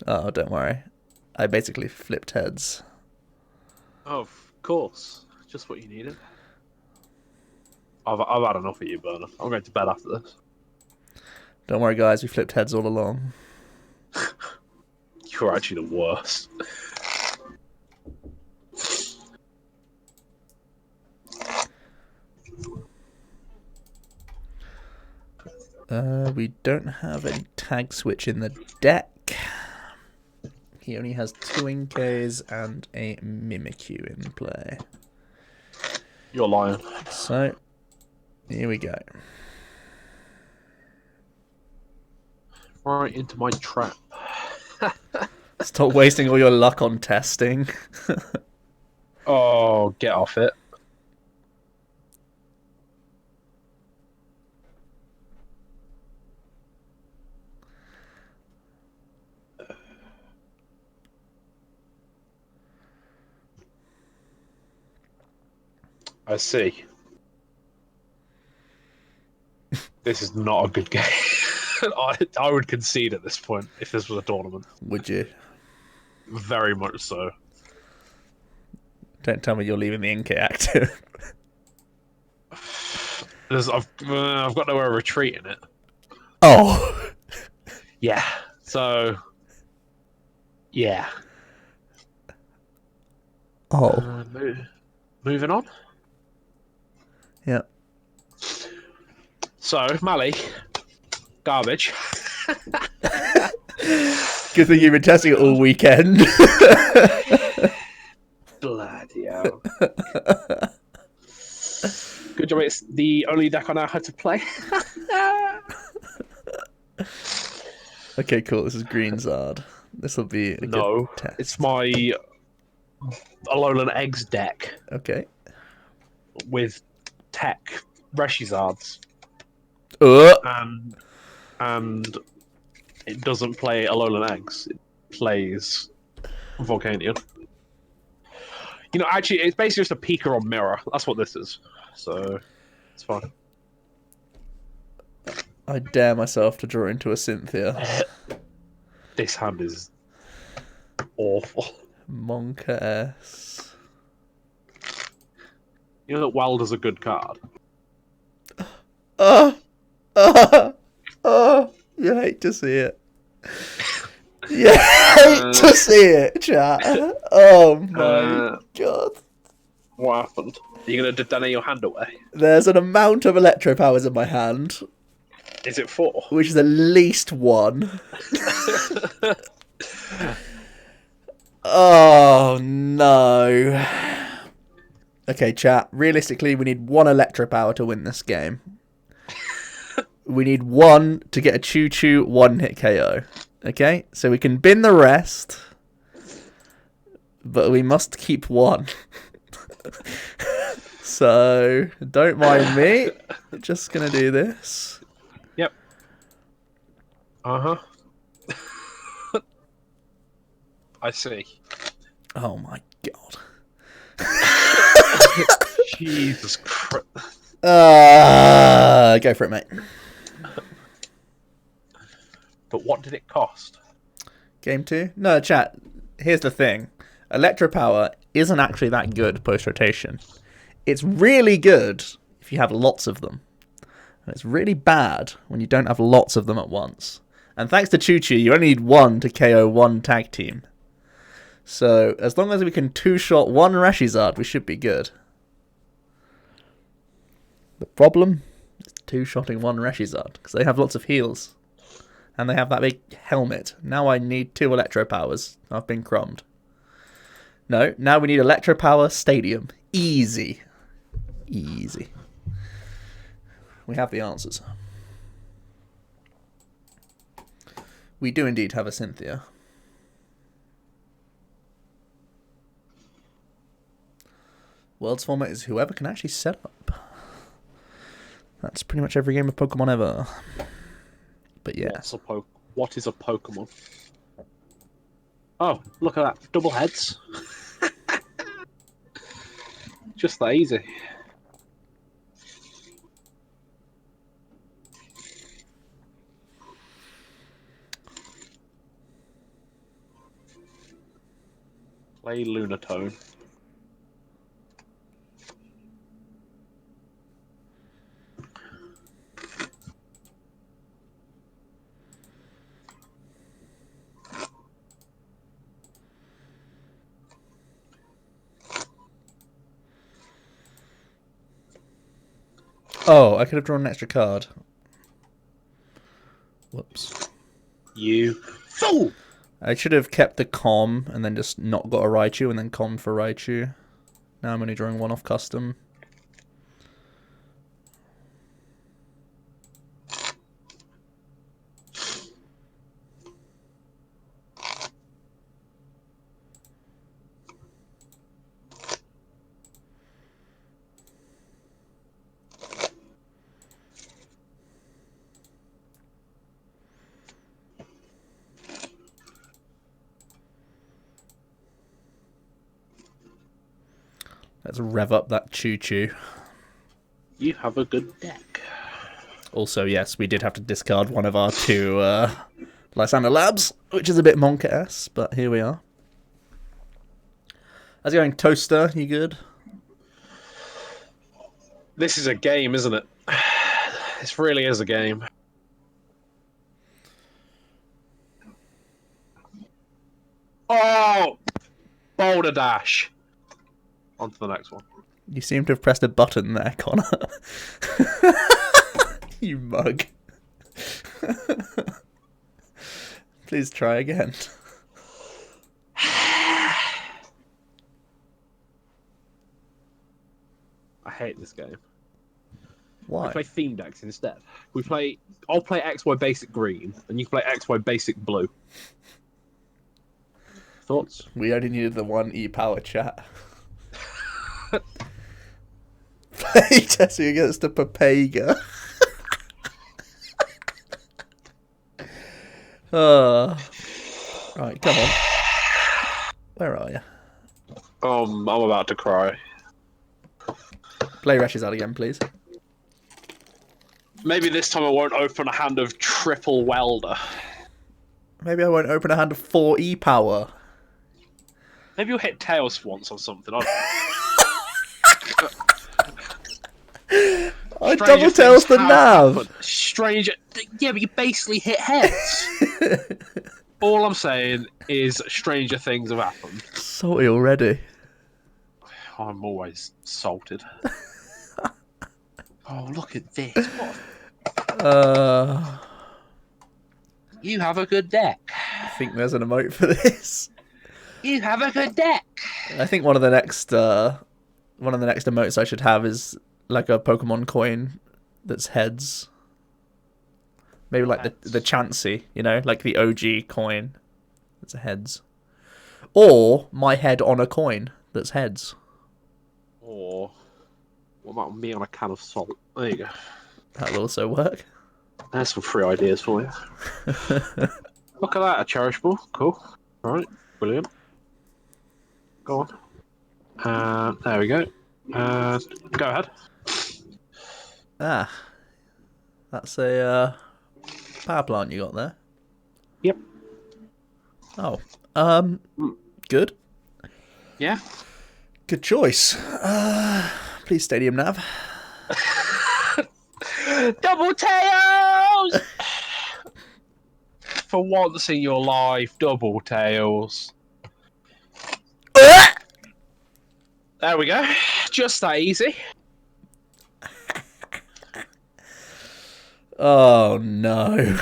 Oh, don't worry. I basically flipped heads. Oh, of course. Just what you needed. I've had enough of you, Burner. I'm going to bed after this. Don't worry, guys. We flipped heads all along. You're actually the worst. We don't have any tag switch in the deck. He only has 2 Inkays and a Mimikyu in play. You're lying. So, here we go. Right into my trap. Stop wasting all your luck on testing. Oh, get off it. I see. This is not a good game. I would concede at this point if this was a tournament. Would you? Very much so. Don't tell me you're leaving the Inkay active. I've got nowhere to retreat in it. Oh! Yeah. So. Yeah. Oh. Moving on. Yeah. So, Mally. Garbage. Good thing you've been testing it all weekend. Bloody hell. Good job, it's the only deck I know how to play. Okay, cool. This is Green Zard. This will be a good test. It's my Alolan Eggs deck. Okay. With tech Reshizards. And it doesn't play Alolan Eggs. It plays Volcanion. You know, actually, it's basically just a PikaRom mirror. That's what this is. So, it's fine. I dare myself to draw into a Cynthia. This hand is awful. Monka S. You know that Wilder's a good card? You hate to see it. You hate to see it, chat. Oh my god. What happened? Are you going to donate your hand away? There's an amount of electro powers in my hand. Is it 4? Which is at least 1. Oh no. Okay, chat. Realistically, we need 1 electro power to win this game. We need 1 to get a choo-choo 1-hit KO. Okay? So we can bin the rest. But we must keep 1. So, don't mind me. Just gonna do this. Yep. Uh-huh. I see. Oh my god. Jesus Christ. Go for it, mate. But what did it cost? Game 2? No, chat. Here's the thing. Electropower isn't actually that good post-rotation. It's really good if you have lots of them. And it's really bad when you don't have lots of them at once. And thanks to Choo Choo, you only need 1 to KO 1 tag team. So, as long as we can 2-shot 1 Reshizard, we should be good. The problem is 2-shotting 1 Reshizard, because they have lots of heals. And they have that big helmet. Now I need 2 electro powers. I've been crumbed. No, now we need electro power stadium. Easy. Easy. We have the answers. We do indeed have a Cynthia. World's format is whoever can actually set up. That's pretty much every game of Pokemon ever. But yeah. What is a Pokemon? Oh, look at that. Double heads. Just that easy. Play Lunatone. Oh, I could have drawn an extra card. Whoops. You fool! I should have kept the Com and then just not got a Raichu and then Com for Raichu. Now I'm only drawing one off custom. Let's rev up that choo-choo. You have a good deck. Also, yes, we did have to discard one of our two Lysander Labs, which is a bit Monka-esque, but here we are. How's it going, Toaster? You good? This is a game, isn't it? This really is a game. Oh! Boulder Dash. On to the next one. You seem to have pressed a button there, Connor. You mug. Please try again. I hate this game. Why? We play theme decks instead. I'll play XY basic green, and you can play XY basic blue. Thoughts? We only needed the one E-power chat. Playtesting against a Papega. Right, come on. Where are you? I'm about to cry. Play Rashes out again, please. Maybe this time I won't open a hand of triple welder. Maybe I won't open a hand of 4 E-power. Maybe you'll hit Tails once or something. I double tails the nav. Stranger, yeah, but you basically hit heads. All I'm saying is stranger things have happened. Salty already. I'm always salted. Oh, look at this! You have a good deck. I think there's an emote for this. You have a good deck. I think one of the next emotes I should have is like a Pokemon coin that's heads. Maybe like the Chansey, you know, like the OG coin that's a heads. Or my head on a coin that's heads. Or what about me on a can of salt? There you go. That'll also work. There's some free ideas for you. Look at that, a cherishable. Cool. Alright, brilliant. Go on. There we go. Go ahead. Ah. That's a power plant you got there. Yep. Oh. Good. Yeah. Good choice. Please, Stadium Nav. Double tails! For once in your life, double tails. There we go. Just that easy. Oh no.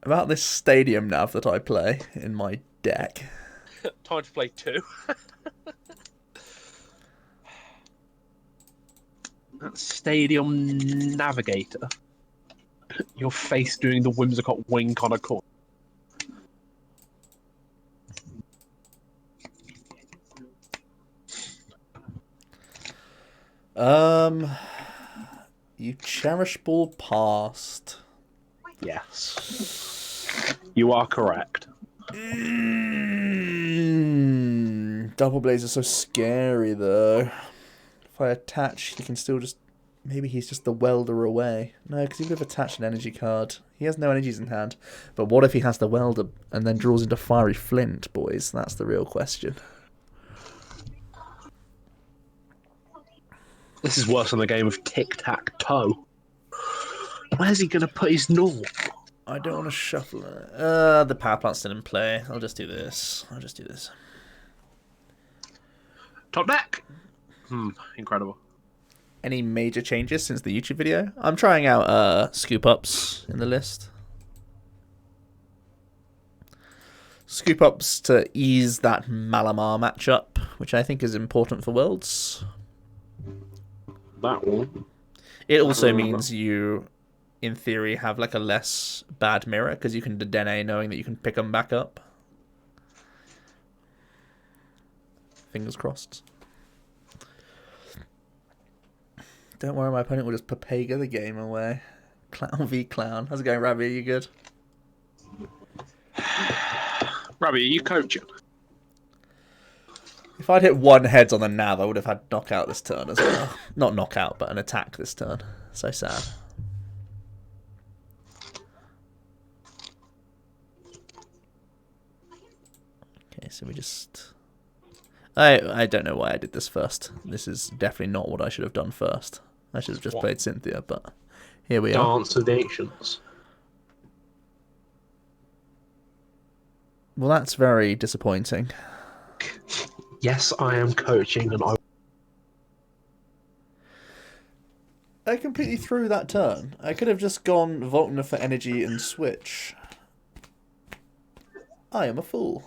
About this Stadium Nav that I play in my deck. Time to play 2. That Stadium Navigator. Your face doing the Whimsicott wink on a coin. You cherish ball past. Yes. You are correct. Double Blaze is so scary, though. If I attach, he can still just... Maybe he's just the welder away. No, because he would have attached an energy card. He has no energies in hand. But what if he has the welder and then draws into Fiery Flint, boys? That's the real question. This is worse than the game of tic-tac-toe. Where's he going to put his Gnaw? I don't want to shuffle it. The power plant's still in play. I'll just do this. Top deck! Incredible. Any major changes since the YouTube video? I'm trying out scoop ups in the list. Scoop ups to ease that Malamar matchup, which I think is important for Worlds. That one. It also means you, in theory, have like a less bad mirror because you can Dedenne knowing that you can pick them back up. Fingers crossed. Don't worry, my opponent will just Papega the game away. Clown v Clown. How's it going, Rabbi? Are you good? Rabbi, are you coaching? If I'd hit one heads on the nav, I would have had knockout this turn as well. Not knockout, but an attack this turn. So sad. Okay, so we just... I don't know why I did this first. This is definitely not what I should have done first. I should have just played Cynthia, but here we are. Dance of the Ancients. Well, that's very disappointing. Yes, I am coaching, and I completely threw that turn. I could have just gone Volkner for energy and switch. I am a fool.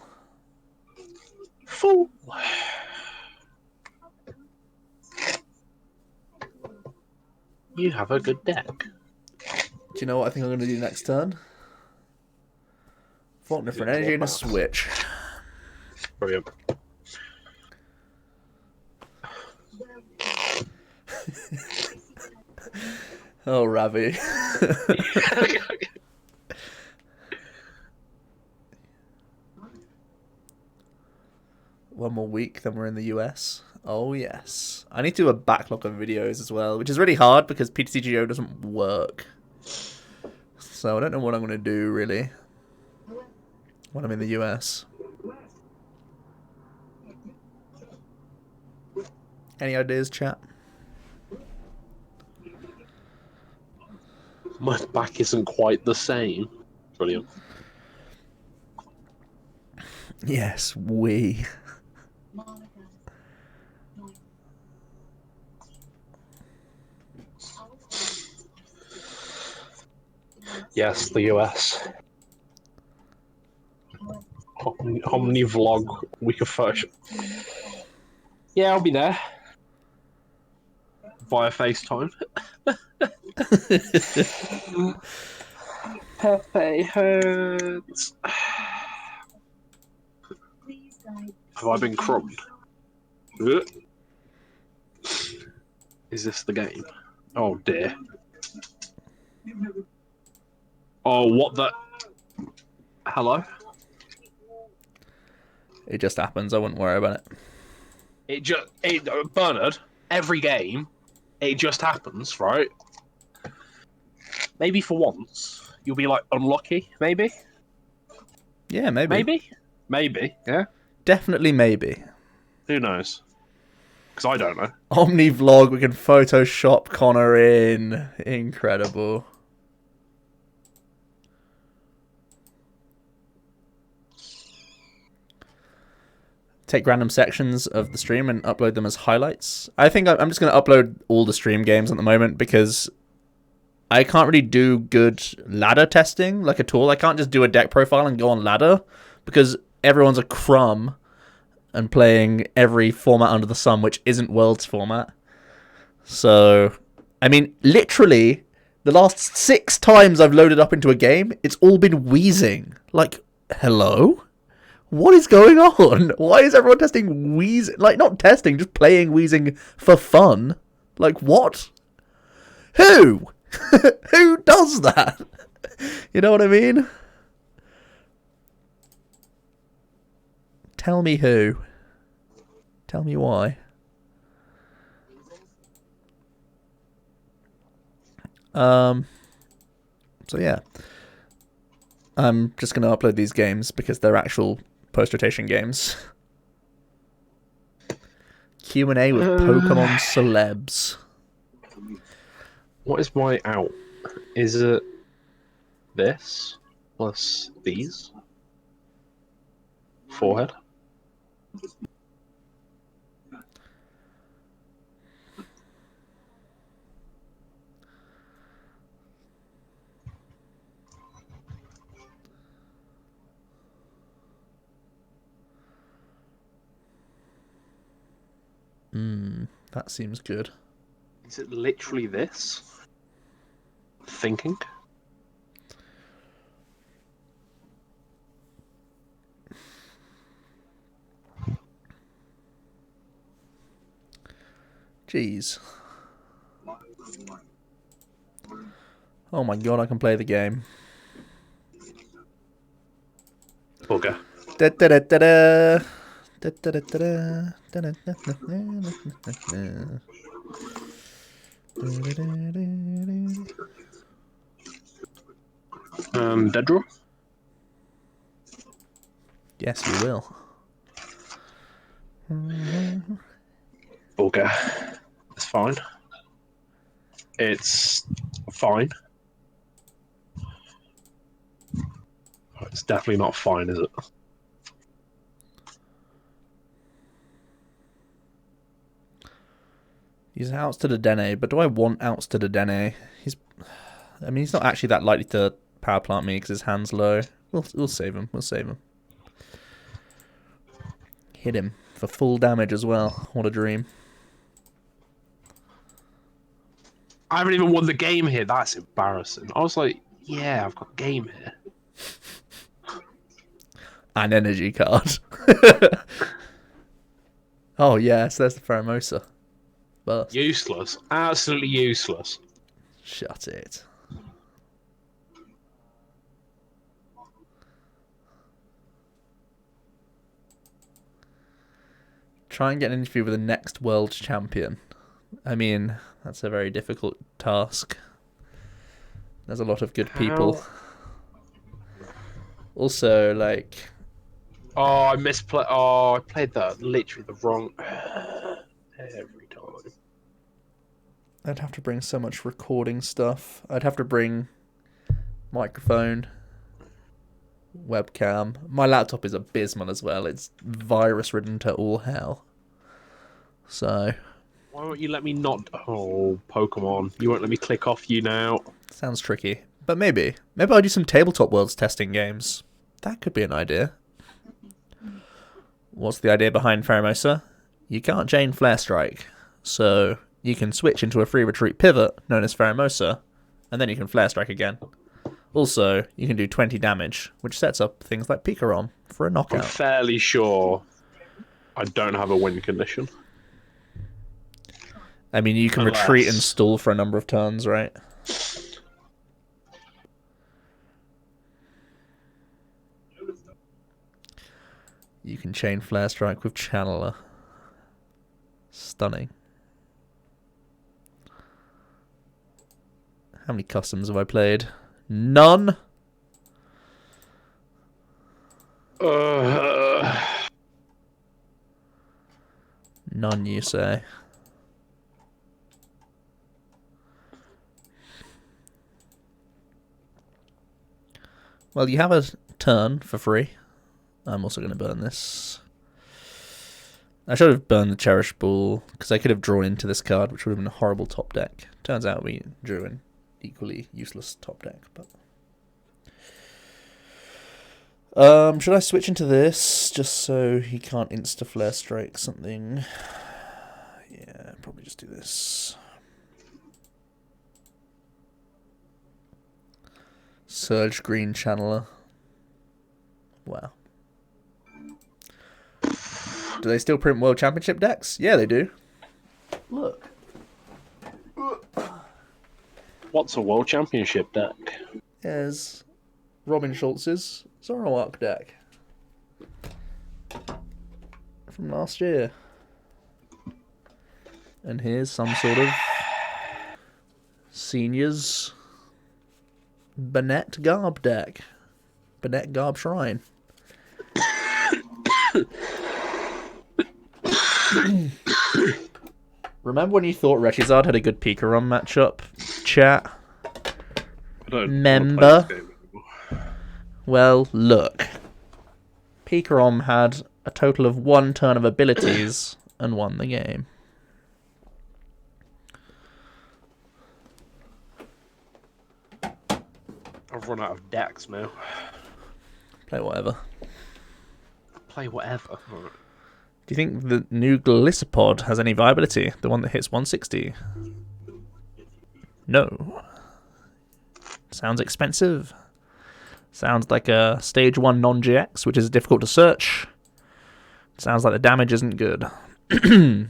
Fool. You have a good deck. Do you know what I think I'm going to do next turn? Volkner for an energy and a switch. Brilliant. Oh, Ravi. One more week, then we're in the US. Oh, yes. I need to do a backlog of videos as well, which is really hard because PTCGO doesn't work. So I don't know what I'm going to do, really, when I'm in the US. Any ideas, chat? My back isn't quite the same. Brilliant. Yes, we. Yes, the US. Omni vlog week of first. Yeah, I'll be there. Via FaceTime. Pepe hurts. Have I been crumbed? Is this the game? Oh dear. Oh, what the... Hello? It just happens. I wouldn't worry about it. Bernard, every game, it just happens, right? Maybe for once, you'll be, like, unlucky, maybe? Yeah, maybe. Maybe? Maybe, yeah? Definitely maybe. Who knows? Because I don't know. Omni vlog, we can Photoshop Connor in. Incredible. Take random sections of the stream and upload them as highlights. I think I'm just going to upload all the stream games at the moment because I can't really do good ladder testing like at all. I can't just do a deck profile and go on ladder because everyone's a crumb and playing every format under the sun, which isn't Worlds format. So, I mean, literally, the last 6 times I've loaded up into a game, it's all been wheezing. Like, hello? What is going on? Why is everyone testing wheezing? Like, not testing, just playing wheezing for fun. Like, what? Who? Who does that? You know what I mean? Tell me who. Tell me why. So yeah. I'm just going to upload these games because they're actual post-rotation games. Q&A with Pokemon celebs. What is my out? Is it this plus these? Forehead? That seems good. Is it literally this? Thinking? Jeez. Oh my god, I can play the game. Bugger. Da da da da da. Dead draw? Yes, you will. Bugger. It's fine. It's fine. It's definitely not fine, is it? He's outs to the Dene, but do I want outs to the Dene? I mean, he's not actually that likely to power plant me because his hand's low. We'll save him. We'll save him. Hit him for full damage as well. What a dream. I haven't even won the game here. That's embarrassing. I was like, yeah, I've got a game here. An energy card. Oh, yes, there's the Pheromosa. Burst. Useless. Absolutely useless. Shut it. Try and get an interview with the next world champion. I mean, that's a very difficult task. There's a lot of good people. Also, like... Oh, I misplayed. Oh, I played that literally the wrong... Every time. I'd have to bring so much recording stuff. I'd have to bring microphone, webcam. My laptop is abysmal as well. It's virus-ridden to all hell. So... Why won't you let me not... Oh, Pokemon. You won't let me click off you now. Sounds tricky. But maybe. Maybe I'll do some Tabletop Worlds testing games. That could be an idea. What's the idea behind Pheromosa? You can't chain Flare Strike. So you can switch into a free retreat pivot, known as Pheromosa, and then you can Flare Strike again. Also, you can do 20 damage, which sets up things like PikaRom for a knockout. I'm fairly sure I don't have a win condition. I mean, you can retreat and stall for a number of turns, right? You can chain Flare Strike with Channeler. Stunning. How many customs have I played? None? None, you say? Well, you have a turn for free. I'm also going to burn this. I should have burned the Cherish Ball, because I could have drawn into this card, which would have been a horrible top deck. Turns out we drew an equally useless top deck. But should I switch into this, just so he can't insta-flare strike something? Yeah, probably just do this. Surge Green Channeler. Wow. Do they still print World Championship decks? Yeah, they do. Look. What's a World Championship deck? There's Robin Schultz's Zoroark deck from last year. And here's some sort of seniors Bennett Garb deck. Bennett Garb Shrine. Remember when you thought Rechizard had a good PikaRom matchup? Chat. I don't Member. play this game anymore. Well, look. PikaRom had a total of 1 turn of abilities and won the game. I've run out of decks now. Play whatever. Play whatever. Do you think the new Gliscopod has any viability? The one that hits 160? No. Sounds expensive. Sounds like a stage 1 non-GX, which is difficult to search. Sounds like the damage isn't good. No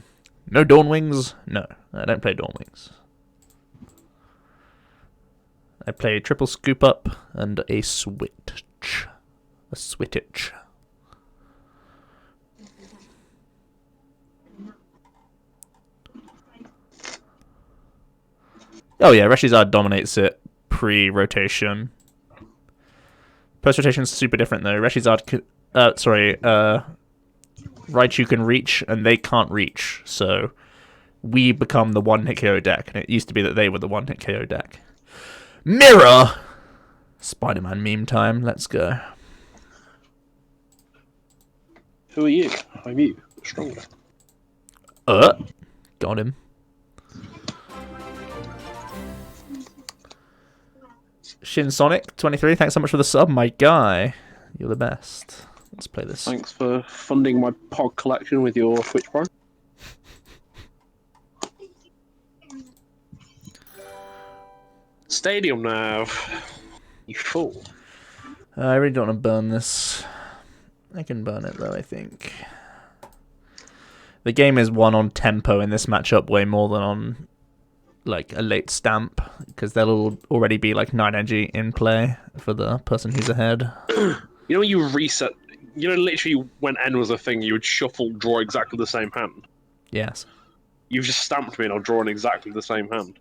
Dawnwings? No, I don't play Dawnwings. I play triple scoop up and a switch. A Swittich. Oh yeah, Reshizard dominates it pre-rotation. Post-rotation is super different though. Reshizard, Raichu can reach and they can't reach, so we become the one-hit KO deck, and it used to be that they were the one-hit KO deck. Mirror! Spider-Man meme time, let's go. Who are you? I'm you. Stronger. Got him. Shinsonic23, thanks so much for the sub, my guy. You're the best. Let's play this. Thanks for funding my pod collection with your Twitch Prime. Stadium Nav. You fool. I really don't want to burn this. I can burn it though, I think. The game is won on tempo in this matchup way more than on like a late stamp, because there'll already be like 9 energy in play for the person who's ahead. You know when you reset, you know literally when N was a thing, you would shuffle, draw exactly the same hand? Yes. You've just stamped me and I'll draw in exactly the same hand.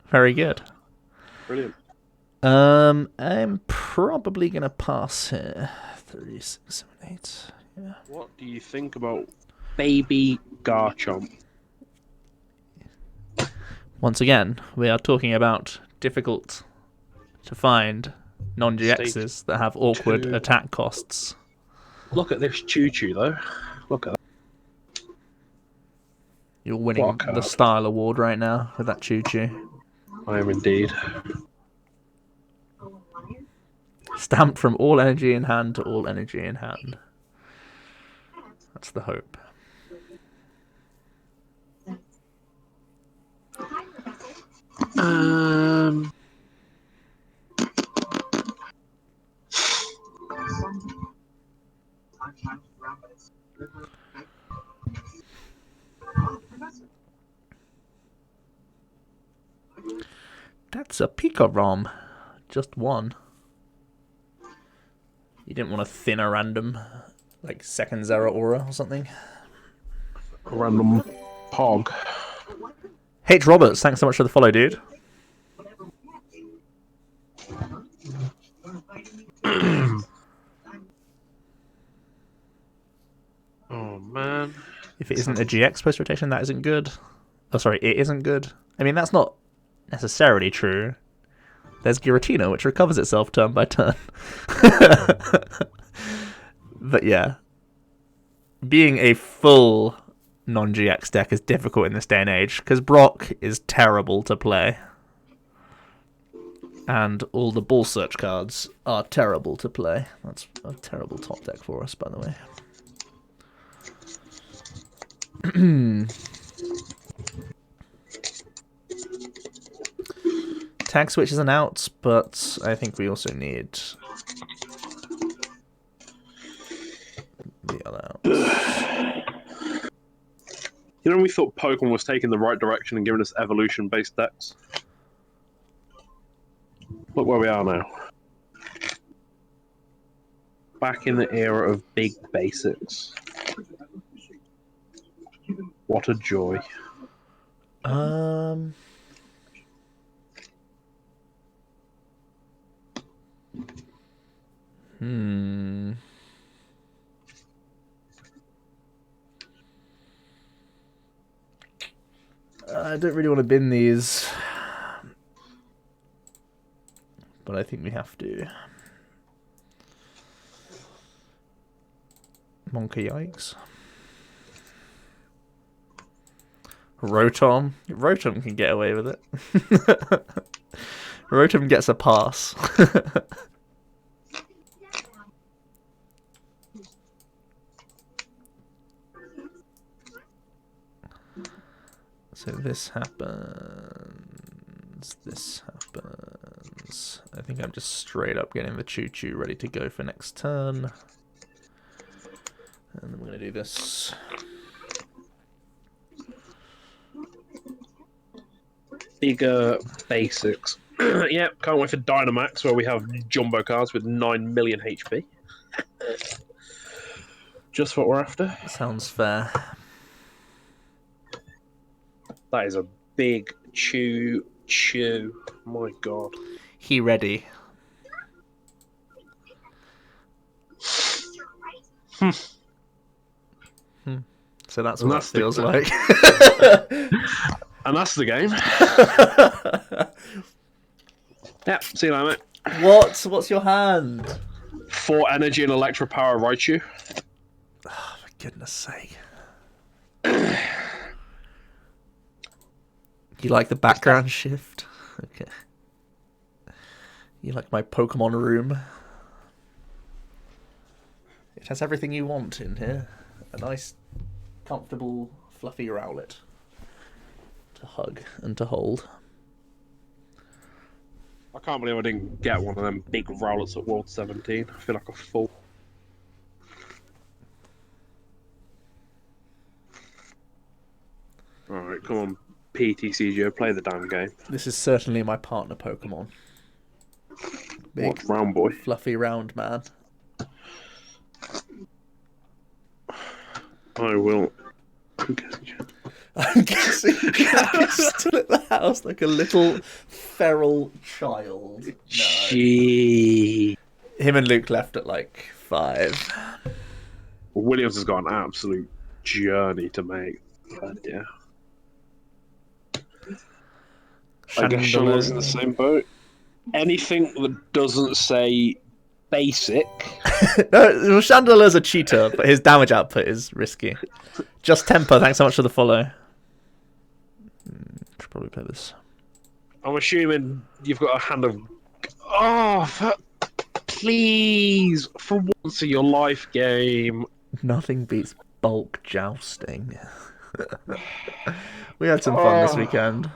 Very good. Brilliant. I'm probably gonna pass here. 3, 6, 7, 8. Yeah. What do you think about Baby Garchomp? Once again, we are talking about difficult to find non-GXs that have awkward attack costs. Look at this Choo-Choo though. Look at that. You're winning the style award right now with that Choo-Choo. I am indeed. Stamped from all energy in hand to all energy in hand. That's the hope. That's a PikaRom. Just one. You didn't want to thin a random, like second Zera Aura or something? A random Pog. H. Roberts, thanks so much for the follow, dude. Oh man. If it isn't a GX post rotation, that isn't good. Oh, sorry, it isn't good. I mean, that's not necessarily true. There's Giratina, which recovers itself turn by turn. But yeah, being a full non-GX deck is difficult in this day and age, because Brock is terrible to play. And all the ball search cards are terrible to play. That's a terrible top deck for us, by the way. Tag switch is an out, but I think we also need the other outs. You know, we thought Pokemon was taking the right direction and giving us evolution-based decks. Look where we are now. Back in the era of big basics. What a joy. I don't really want to bin these, but I think we have to. Monkey yikes. Rotom. Rotom can get away with it. Rotom gets a pass. So this happens. This happens. I think I'm just straight up getting the choo-choo ready to go for next turn. And then we're going to do this. Bigger basics. Yep, can't wait for Dynamax, where we have jumbo cards with 9 million HP. Just what we're after. Sounds fair. That is a big choo-choo. My god. He ready. So that's what that feels like. And that's the game. Yep, see you later, mate. What's your hand? 4 energy and electro power Raichu. Oh, for goodness sake. You like the background shift? Okay. You like my Pokemon room? It has everything you want in here. A nice, comfortable, fluffy Rowlet to hug and to hold. I can't believe I didn't get one of them big Rowlets at World 17. I feel like a fool. Alright, come on, PTCGO, play the damn game. This is certainly my partner Pokemon. Big, what, round boy? Fluffy round man. I will. I'm guessing he's still at the house like a little feral child. No. Gee. Him and Luke left at like 5. Williams has got an absolute journey to make. Yeah. I guess Chandler's in the same boat. Anything that doesn't say basic. No, well, Chandeler's a cheater, but his damage output is risky. Just Temper, thanks so much for the follow. Should probably play this. I'm assuming you've got a hand of. Oh, please, for once in your life, game. Nothing beats bulk jousting. We had some fun this weekend.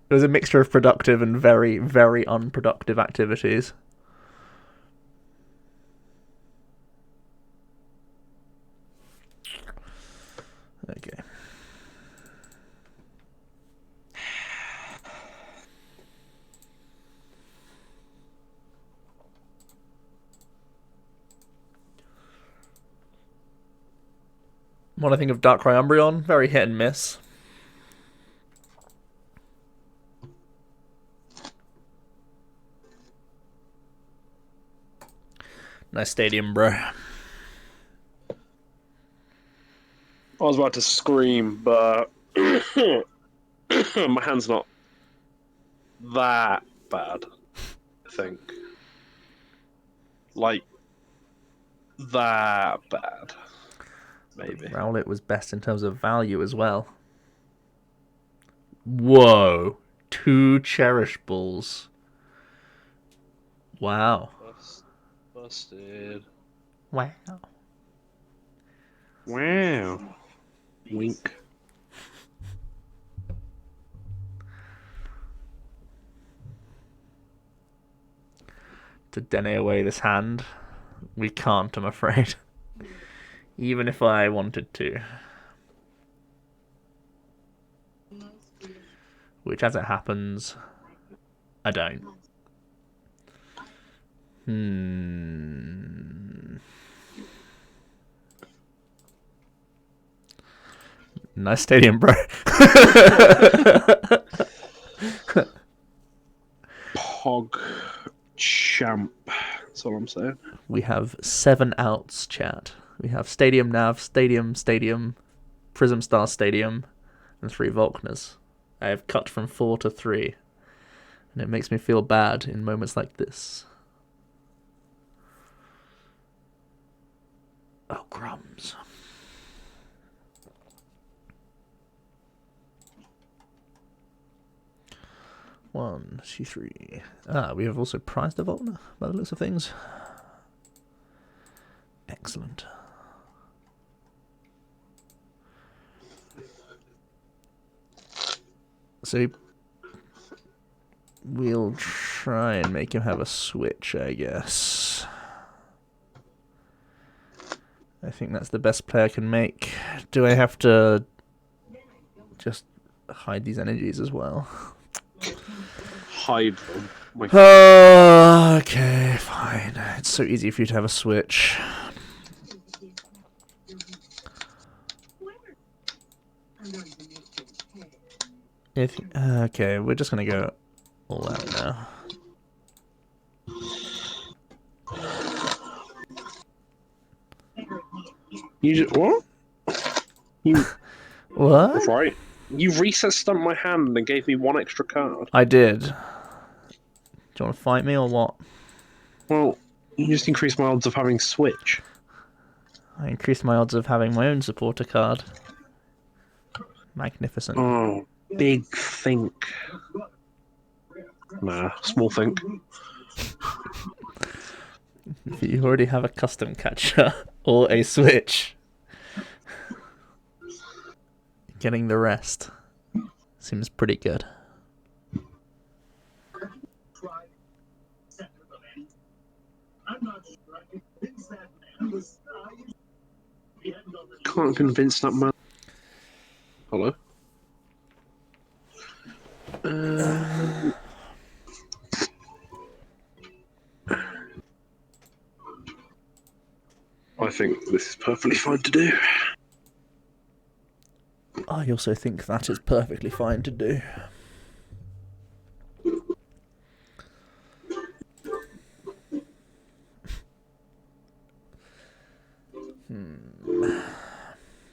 It was a mixture of productive and very, very unproductive activities. Okay. What I think of Darkrai Umbreon, very hit and miss. Nice stadium, bro. I was about to scream, but my hand's not that bad, I think. Like, that bad. Maybe. Rowlet was best in terms of value as well. Whoa. 2 Cherish Balls. Wow. Busted. Wow. Wow. Wink. To dene away this hand, we can't, I'm afraid. Even if I wanted to. Which, as it happens, I don't. Nice stadium, bro. Pog champ. That's all I'm saying. We have 7 outs, chat. We have Stadium Nav, Stadium, Prism Star Stadium, and 3 Volkners. I have cut from 4 to 3. And it makes me feel bad in moments like this. Oh, crumbs. One, two, three. We have also prized a Volkner, by the looks of things. Excellent. So we'll try and make him have a switch, I guess. I think that's the best play I can make. Do I have to just hide these energies as well? Hide them. Oh, okay, fine. It's so easy for you to have a switch. Okay, we're just gonna go all out now. You just, what? You What? right? You reset stumped my hand and gave me 1 extra card. I did. Do you want to fight me or what? Well, you just increased my odds of having switch. I increased my odds of having my own supporter card. Magnificent. Oh, big think. Nah, small think. You already have a custom catcher or a switch. Getting the rest seems pretty good. Can't convince that man. Hello? I think this is perfectly fine to do. I also think that is perfectly fine to do.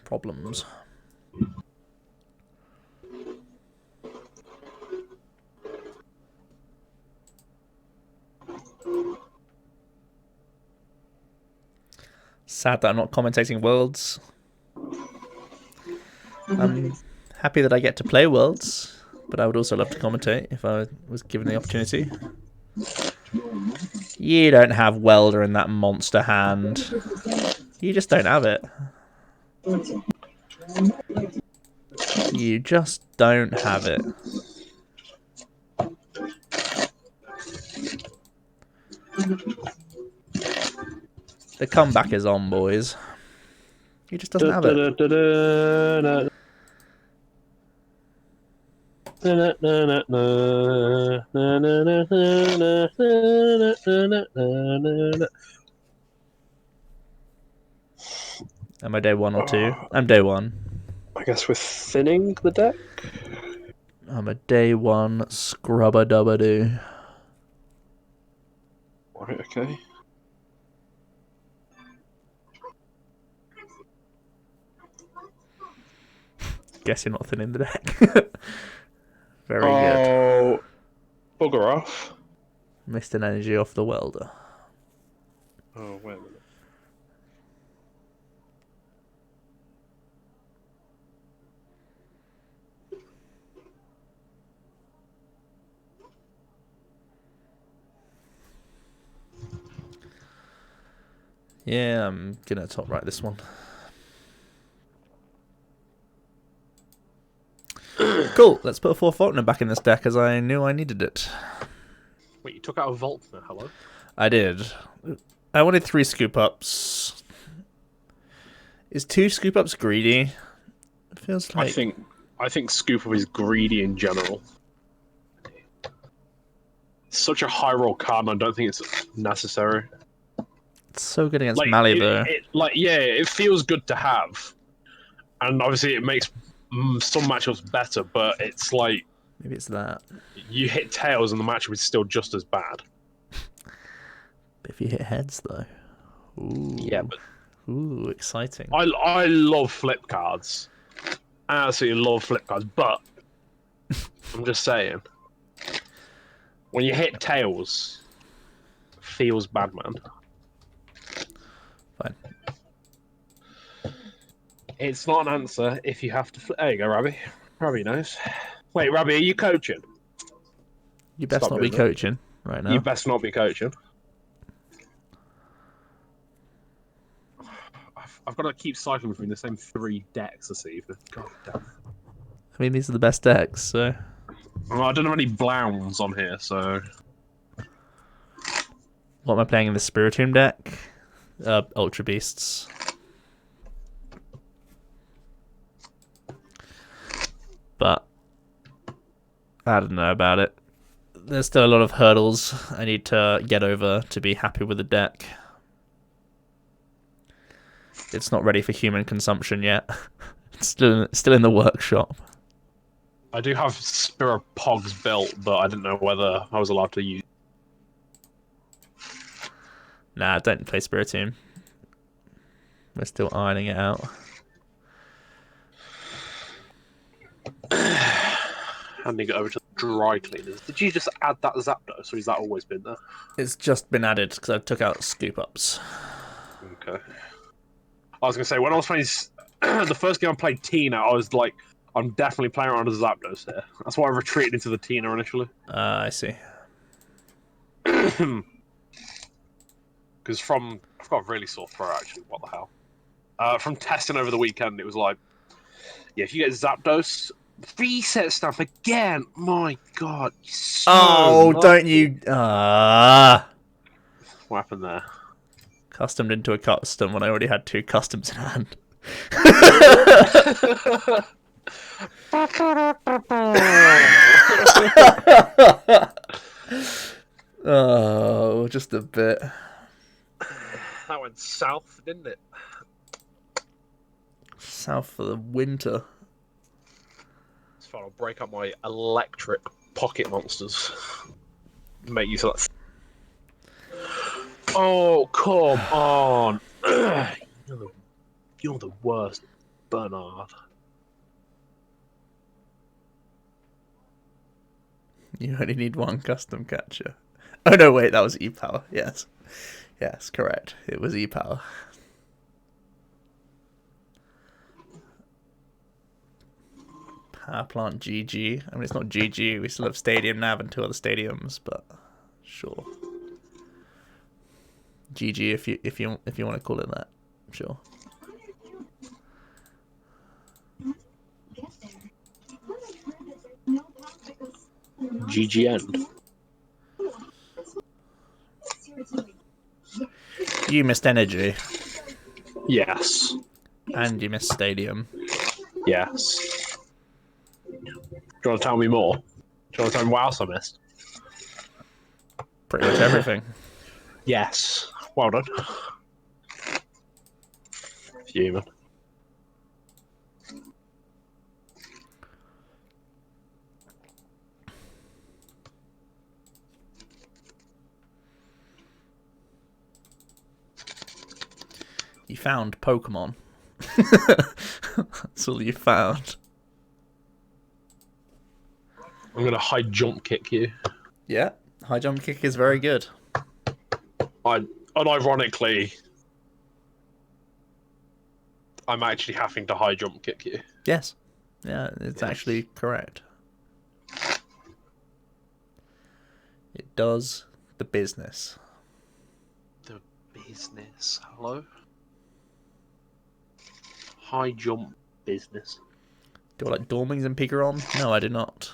Problems. Sad that I'm not commentating Worlds. I'm happy that I get to play Worlds, but I would also love to commentate if I was given the opportunity. You don't have Welder in that monster hand. You just don't have it. You just don't have it. The comeback is on, boys. He just doesn't have it. Am I day 1 or 2? I'm day 1. I guess we're thinning the deck. I'm a day 1 scrubber-dubber-doo. Right, okay. Guess you're not thinning the deck. Very good. Oh, bugger off. Missed an energy off the welder. Oh, wait a minute. Yeah, I'm gonna top right this one. Cool, let's put a 4th Faulkner back in this deck as I knew I needed it. Wait, you took out a Volkner, hello? I did. I wanted 3 scoop ups. Is 2 scoop ups greedy? It feels like... I think scoop up is greedy in general. such a high roll card, and I don't think it's necessary. It's so good against Like, Mally, though. It feels good to have, and obviously it makes some matchups better. But it's like Maybe it's that. you hit tails, and the matchup is still just as bad. But if you hit heads, though, ooh, Yeah, but ooh, exciting. I love flip cards. I absolutely love flip cards, but I'm just saying, when you hit tails, it feels bad, man. Fine. It's not an answer if you have to. There you go, Rabbi. Rabbi knows. Wait, Rabbi, are you coaching? You best Stop not be doing that. coaching right now. You best not be coaching. I've got to keep cycling between the same 3 decks this evening. God damn. I mean, these are the best decks, so. Well, I don't have any Blowns on here, so. What am I playing in the Spiritomb deck? Ultra Beasts. But I don't know about it. There's still a lot of hurdles I need to get over to be happy with the deck. It's not ready for human consumption yet. It's still in the workshop. I do have Spiripogs built, but I didn't know whether I was allowed to use. Nah, don't play Spiritomb. We're still ironing it out. Handing it over to the dry cleaners. Did you just add that Zapdos, or has that always been there? It's just been added because I took out scoop ups. Okay. I was going to say, when I was playing the first game I played Tina, I was like, I'm definitely playing around with Zapdos here. That's why I retreated into the Tina initially. I see. Because I've got a really sore throat actually, what the hell. From testing over the weekend, it was like, yeah, if you get Zapdos, reset stuff again. My God, so don't you? What happened there? Customed into a custom when I already had 2 customs in hand. Oh, just a bit. That went south, didn't it? South for the winter. It's fine, I'll break up my electric pocket monsters. Make use of that. Oh, come on. You're the worst, Bernard. You only need 1 custom catcher. Oh no, wait, that was E-Power. Yes. Yes, correct. It was E-Power. Power plant GG. I mean, it's not GG. We still have Stadium Nav and 2 other stadiums, but sure. GG if you want to call it that. Sure. GGN. You missed Energy. Yes. And you missed Stadium. Yes. Do you want to tell me more? Do you want to tell me what else I missed? Pretty much everything. Yes. Well done. Human. You found Pokemon. That's all you found. I'm going to high jump kick you. Yeah, high jump kick is very good. Unironically, I'm actually having to high jump kick you. Yes. Yeah, it's actually correct. It does the business. The business. Hello? High jump business. Do I like Dormings and PikaRom? No, I do not.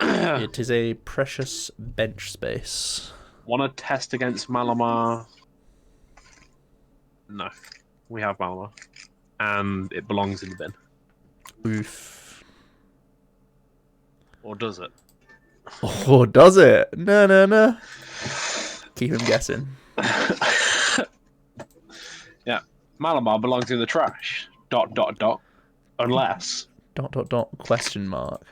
It is a precious bench space. Want to test against Malamar? No. We have Malamar. And it belongs in the bin. Oof. Or does it? Oh, does it? No, no, no. Keep him guessing. Yeah, Malamar belongs in the trash. ... Unless. ... Question mark.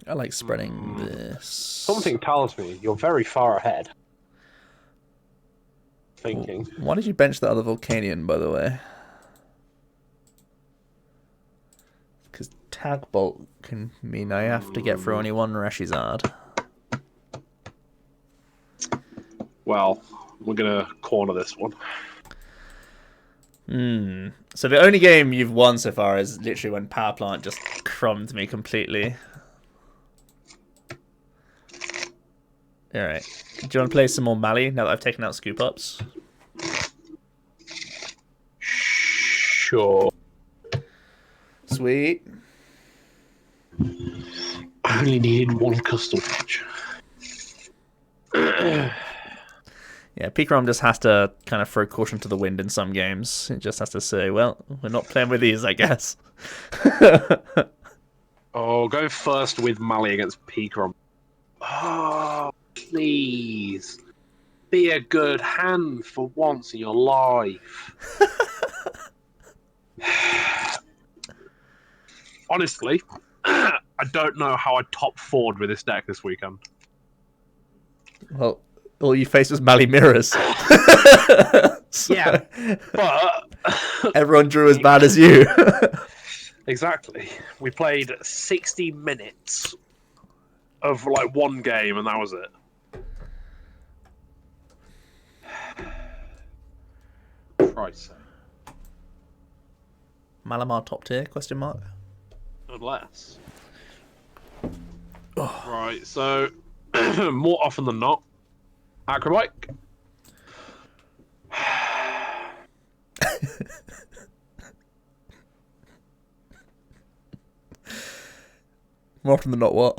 I like spreading this. Something tells me you're very far ahead. Thinking. Why did you bench the other Volcanion, by the way? Because Tag Bolt can mean I have to get through only one Reshizard. Well, we're gonna corner this one. So the only game you've won so far is literally when Power Plant just crumbed me completely. Alright. Do you want to play some more Mali now that I've taken out Scoop Ups? Sure. Sweet. I only needed one custom pitch. Yeah, PikaRom just has to kind of throw caution to the wind in some games. It just has to say, well, we're not playing with these, I guess. Oh, go first with Mali against PikaRom. Oh, please. Be a good hand for once in your life. Honestly, I don't know how I top forward with this deck this weekend. Well, all you faced was Mali Mirrors. So yeah, but... everyone drew as bad as you. Exactly. We played 60 minutes of like one game, and that was it. Christ's sake. Malamar top tier? Question mark. Unless. Oh. Right. So more often than not, Acrobike. More often than not, what?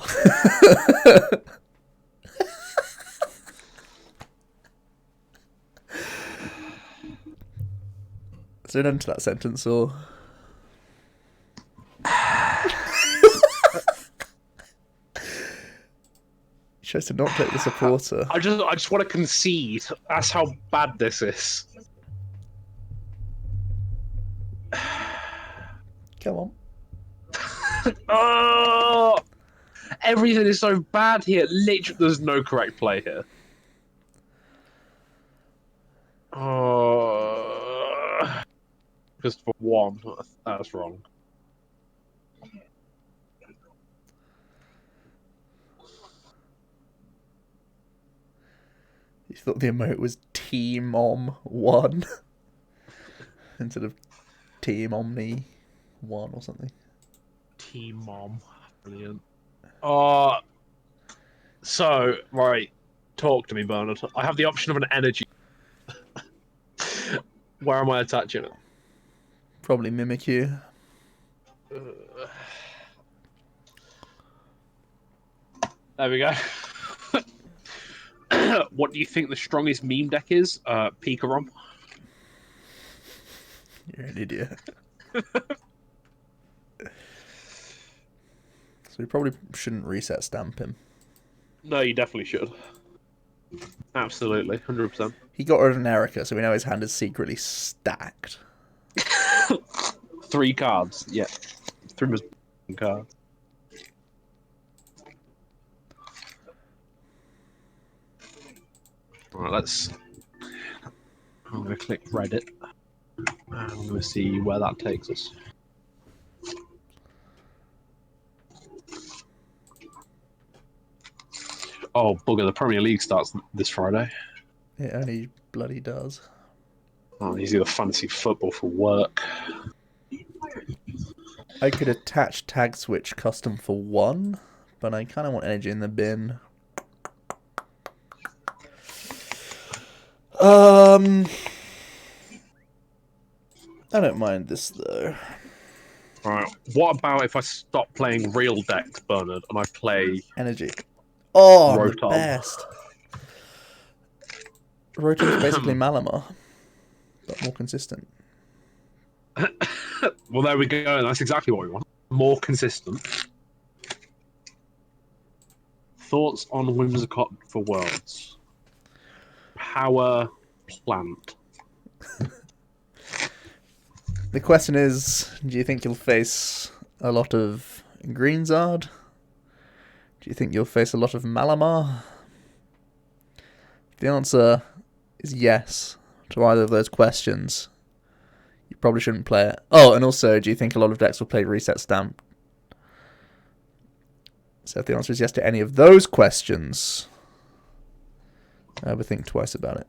Is there an end to that sentence, or? He chose to not take the supporter. I just want to concede. That's how bad this is. Come on. Oh, everything is so bad here. Literally, there's no correct play here. Oh, just for one, that's wrong. You thought the emote was Team Om 1 instead of Team Omni 1 or something. Team Mom. Brilliant. So, right. Talk to me, Bernard. I have the option of an energy. Where am I attaching it? Probably Mimikyu. There we go. What do you think the strongest meme deck is? PikaRom. You're an idiot. So we probably shouldn't reset stamp him. No, you definitely should. Absolutely, 100%. He got rid of an Erica, so we know his hand is secretly stacked. 3 cards, yeah. 3 cards. Alright, let's... I'm going to click Reddit. I'm going to see where that takes us. Oh, bugger, the Premier League starts this Friday. It only bloody does. Oh, he's either fantasy football for work. I could attach Tag Switch custom for 1, but I kind of want energy in the bin. I don't mind this though. Alright, what about if I stop playing real decks, Bernard, and I play... Energy. Oh, Rotom. The best. Rotom's basically Malamar, but more consistent. Well, there we go. That's exactly what we want. More consistent. Thoughts on Whimsicott for Worlds? Power plant. The question is, do you think you'll face a lot of Greenzard? Do you think you'll face a lot of Malamar? If the answer is yes to either of those questions, you probably shouldn't play it. Oh, and also, do you think a lot of decks will play Reset Stamp? So if the answer is yes to any of those questions, I would think twice about it.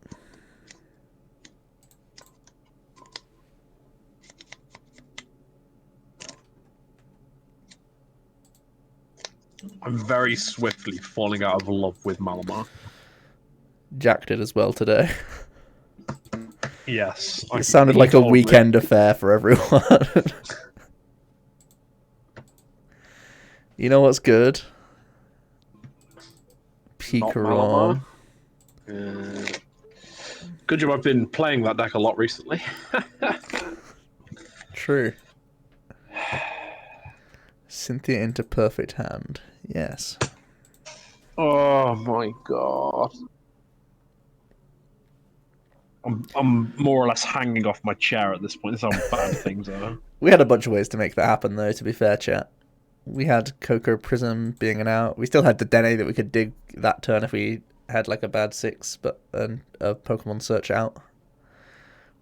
I'm very swiftly falling out of love with Malamar. Jack did as well today. Yes. It sounded like a weekend affair for everyone. You know what's good? PikaRom. Good job, I've been playing that deck a lot recently. True. Cynthia into perfect hand. Yes. Oh my god. I'm more or less hanging off my chair at this point. This is how bad things are. We had a bunch of ways to make that happen, though, to be fair, chat. We had Coco Prism being an out. We still had the Dene that we could dig that turn if we had like a bad 6, but a Pokemon search out. We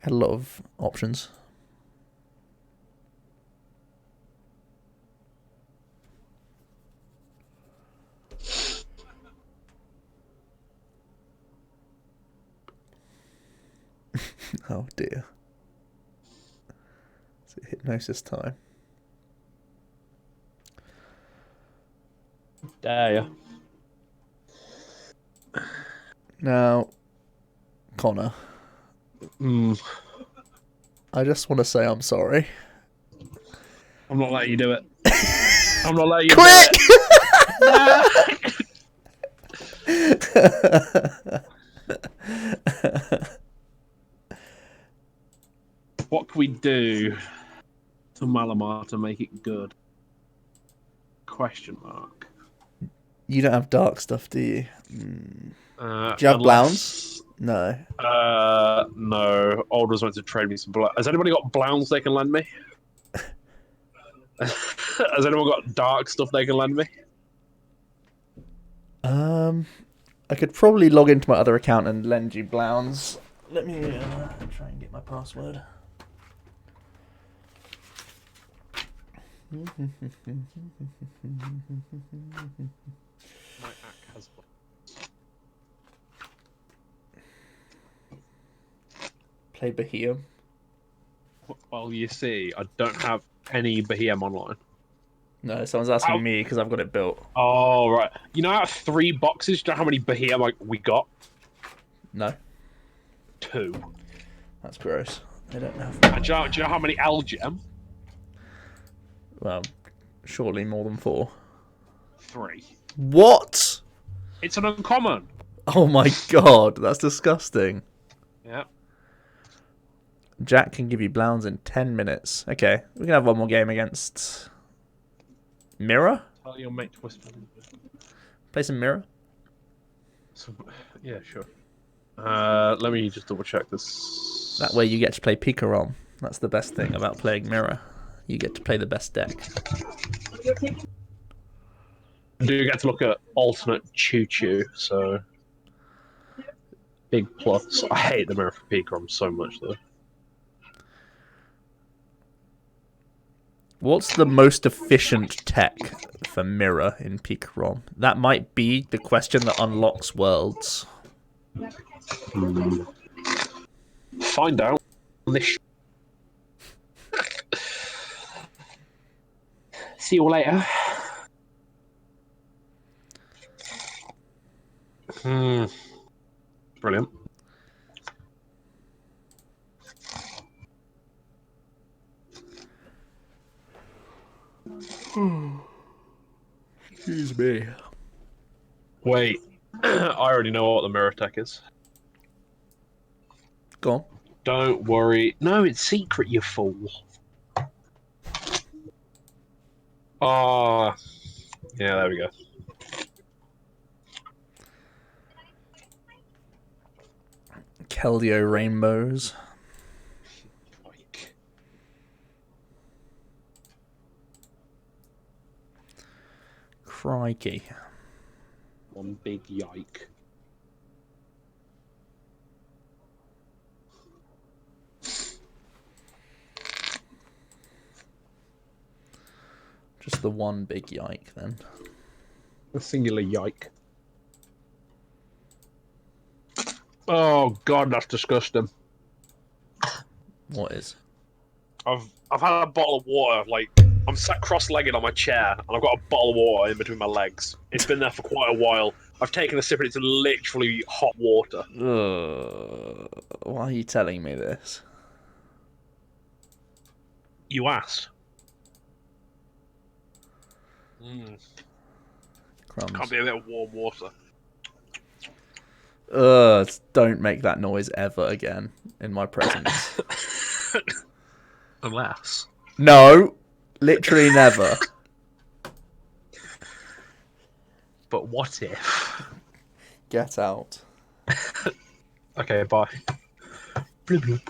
had a lot of options. Oh dear. Is it hypnosis time? Dare ya. Now, Connor. I just want to say I'm sorry. I'm not letting you do it. I'm not letting you Quick! do it. What can we do to Malamar to make it good? Question mark. You don't have dark stuff, do you? Do you have Blounds? No. No. Alders went to trade me some Blounds. Has anybody got Blounds they can lend me? Has anyone got dark stuff they can lend me? I could probably log into my other account and lend you Blounds. Let me try and get my password. My act has. Play Behem. Well, you see, I don't have any Behem online. No, someone's asking me because I've got it built. Oh, right. You know, out of 3 boxes, do you know how many Behem we got? No. 2. That's gross. I don't know. And do you know how many Algem? Well, surely more than 4. 3. What? It's an uncommon. Oh my god, that's disgusting. Yeah. Jack can give you Blounds in 10 minutes. Okay, we can have one more game against Mirror. Tell your mate to whisper. Play some Mirror. Yeah, sure. Let me just double check this. That way you get to play PikaRom. That's the best thing about playing Mirror. You get to play the best deck. Do you get to look at alternate Choo Choo, so big plus. I hate the Mirror for PikaRom so much, though. What's the most efficient tech for Mirror in PikaRom? That might be the question that unlocks worlds. Find out on this. See you later. Brilliant. Excuse me. Wait, I already know what the mirror tech is. Go on. Don't worry. No, it's secret, you fool. Oh, yeah, there we go. Keldeo rainbows. Like, Crikey. one big yike. Just the one big yike then. A singular yike. Oh god, that's disgusting. What is? I've had a bottle of water, like I'm sat cross-legged on my chair, and I've got a bottle of water in between my legs. It's been there for quite a while. I've taken a sip and it's literally hot water. Why are you telling me this? You asked. Crumbs. Can't be a bit of warm water. Don't make that noise ever again in my presence. Unless. No, literally never. But what if? Get out. Okay, bye. Bloop, bloop.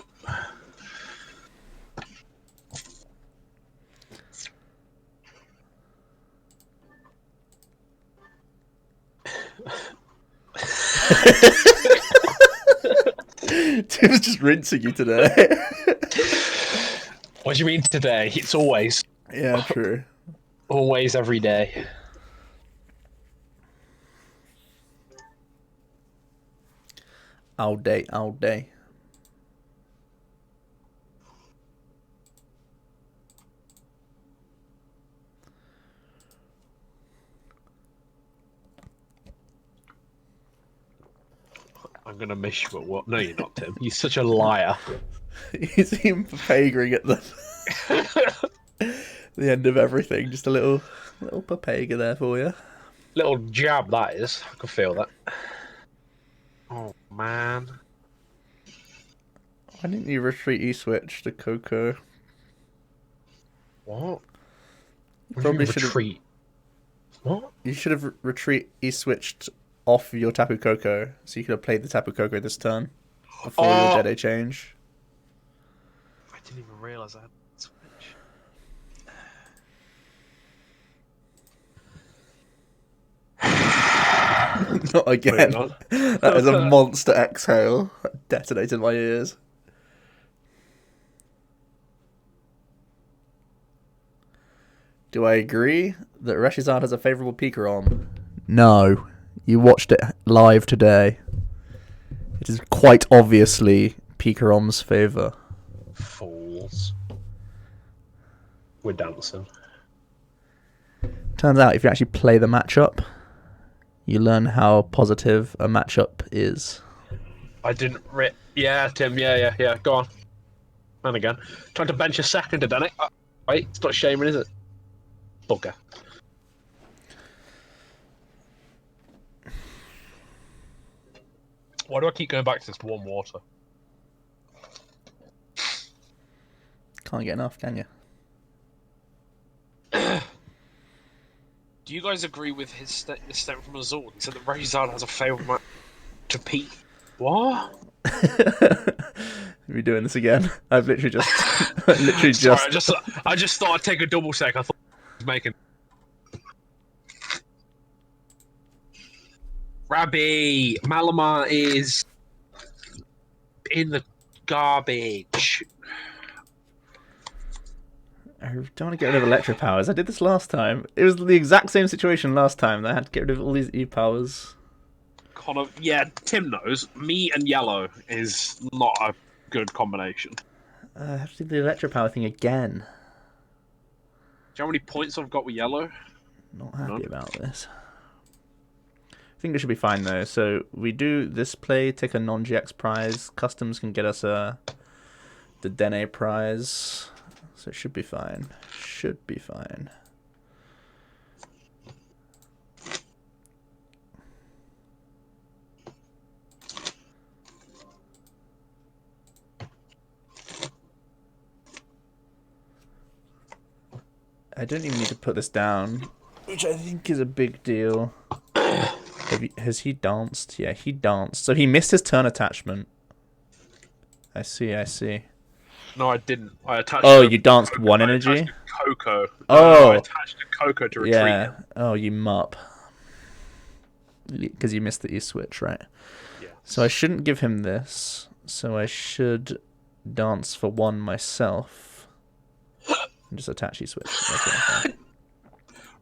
Tim's just rinsing you today. What do you mean today? It's always. Yeah, true. Always, every day. All day, all day. I'm gonna miss you at what? No, you're not, Tim. You're such a liar. You seem papagering at the end of everything. Just a little papega there for you. Little jab, that is. I can feel that. Oh, man. Why didn't you retreat E-switch to Coco? What? Probably should have. What? You should have retreat E-switched off your Tapu Koko, so you could have played the Tapu Koko this turn before your Dede change. I didn't even realise I had to switch. Not again. That is a monster exhale. That detonated my ears. Do I agree that Reshizard has a favourable PikaRom? No. You watched it live today. It is quite obviously PikaRom's favour. Fools. We're dancing. Turns out if you actually play the matchup, you learn how positive a matchup is. I didn't Yeah, Tim, yeah. Go on. And again. Trying to bench a second, didn't it? Wait, it's not shaming, is it? Bugger. Why do I keep going back to this warm water? Can't get enough, can you? Do you guys agree with his statement from Azul? He said that Reshizard has a favourite match to Pete. What? Are we doing this again? I've literally just... Sorry, I just thought I'd take a double sec. I thought I was making... Rabbi, Malamar is in the garbage. I don't want to get rid of electro powers. I did this last time. It was the exact same situation last time. I had to get rid of all these E-powers. Connor, yeah, Tim knows. Me and yellow is not a good combination. I have to do the electro power thing again. Do you know how many points I've got with yellow? Not happy about this. I think this should be fine though. So we do this play, take a non-GX prize. Customs can get us the Dene prize. So it should be fine. Should be fine. I don't even need to put this down, which I think is a big deal. Has he danced? Yeah, he danced. So he missed his turn attachment. I see. No, I didn't. I attached. Oh, you danced one energy? I attached a Coco. Oh, I attached a Coco to retreat him. Oh, you mup. Because you missed the E-switch, right? Yeah. So I shouldn't give him this. So I should dance for one myself. And just attach E-switch. Okay, fine.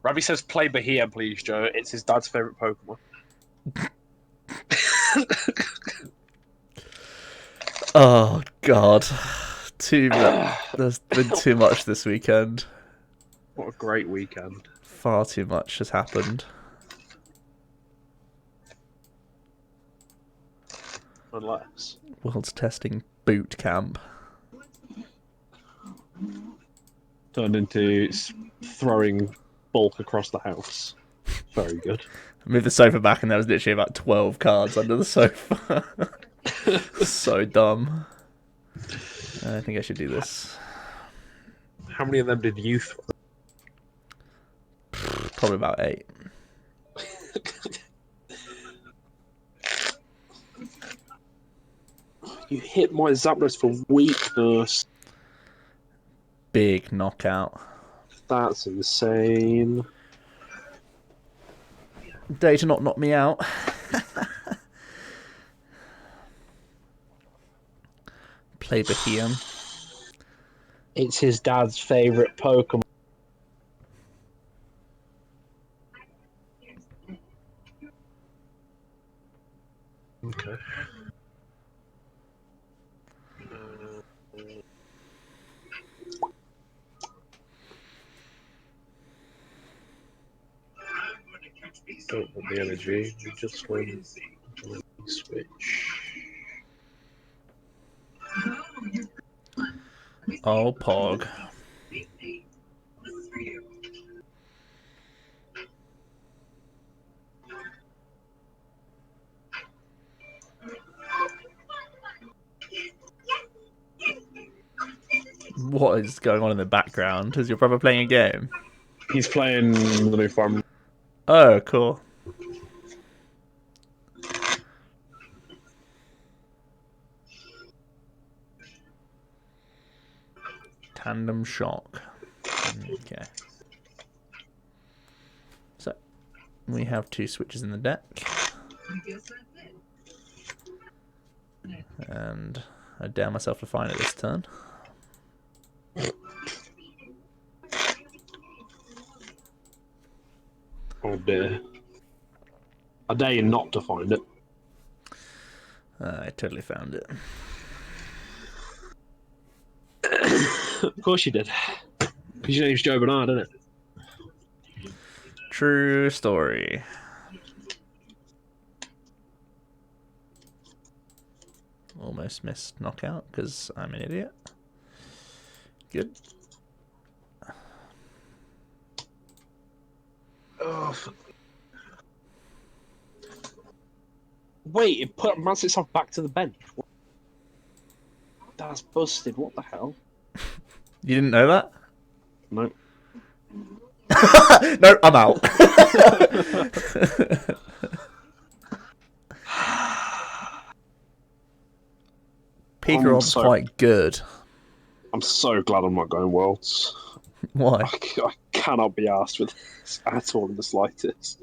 Ravi says, "Play Bahia, please, Joe. It's his dad's favorite Pokemon." Oh God, there's been too much this weekend. What a great weekend! Far too much has happened. Unless World's testing boot camp turned into throwing bulk across the house. Very good. I moved the sofa back and there was literally about 12 cards under the sofa. So dumb. I think I should do this. How many of them did you throw? Probably about 8. You hit my Zapdos for weakness. Big knockout. That's insane. Day to not knock me out. Play Bahia. It's his dad's favorite Pokemon. Okay. Don't want the energy. We just win. Switch. Oh, Pog. What is going on in the background? Is your brother playing a game? He's playing the new farm. Oh, cool. Tandem shock. Okay. So, we have 2 switches in the deck. And I dare myself to find it this turn. Oh dear. I dare you not to find it. I totally found it. Of course you did. Because your name's Joe Bernard, isn't it? True story. Almost missed knockout because I'm an idiot. Good. Oh. Wait, it mounts itself back to the bench. That's busted. What the hell? You didn't know that? No. No, I'm out. PikaRom's quite good. I'm so glad I'm not going Worlds. Why? I cannot be asked with this at all in the slightest.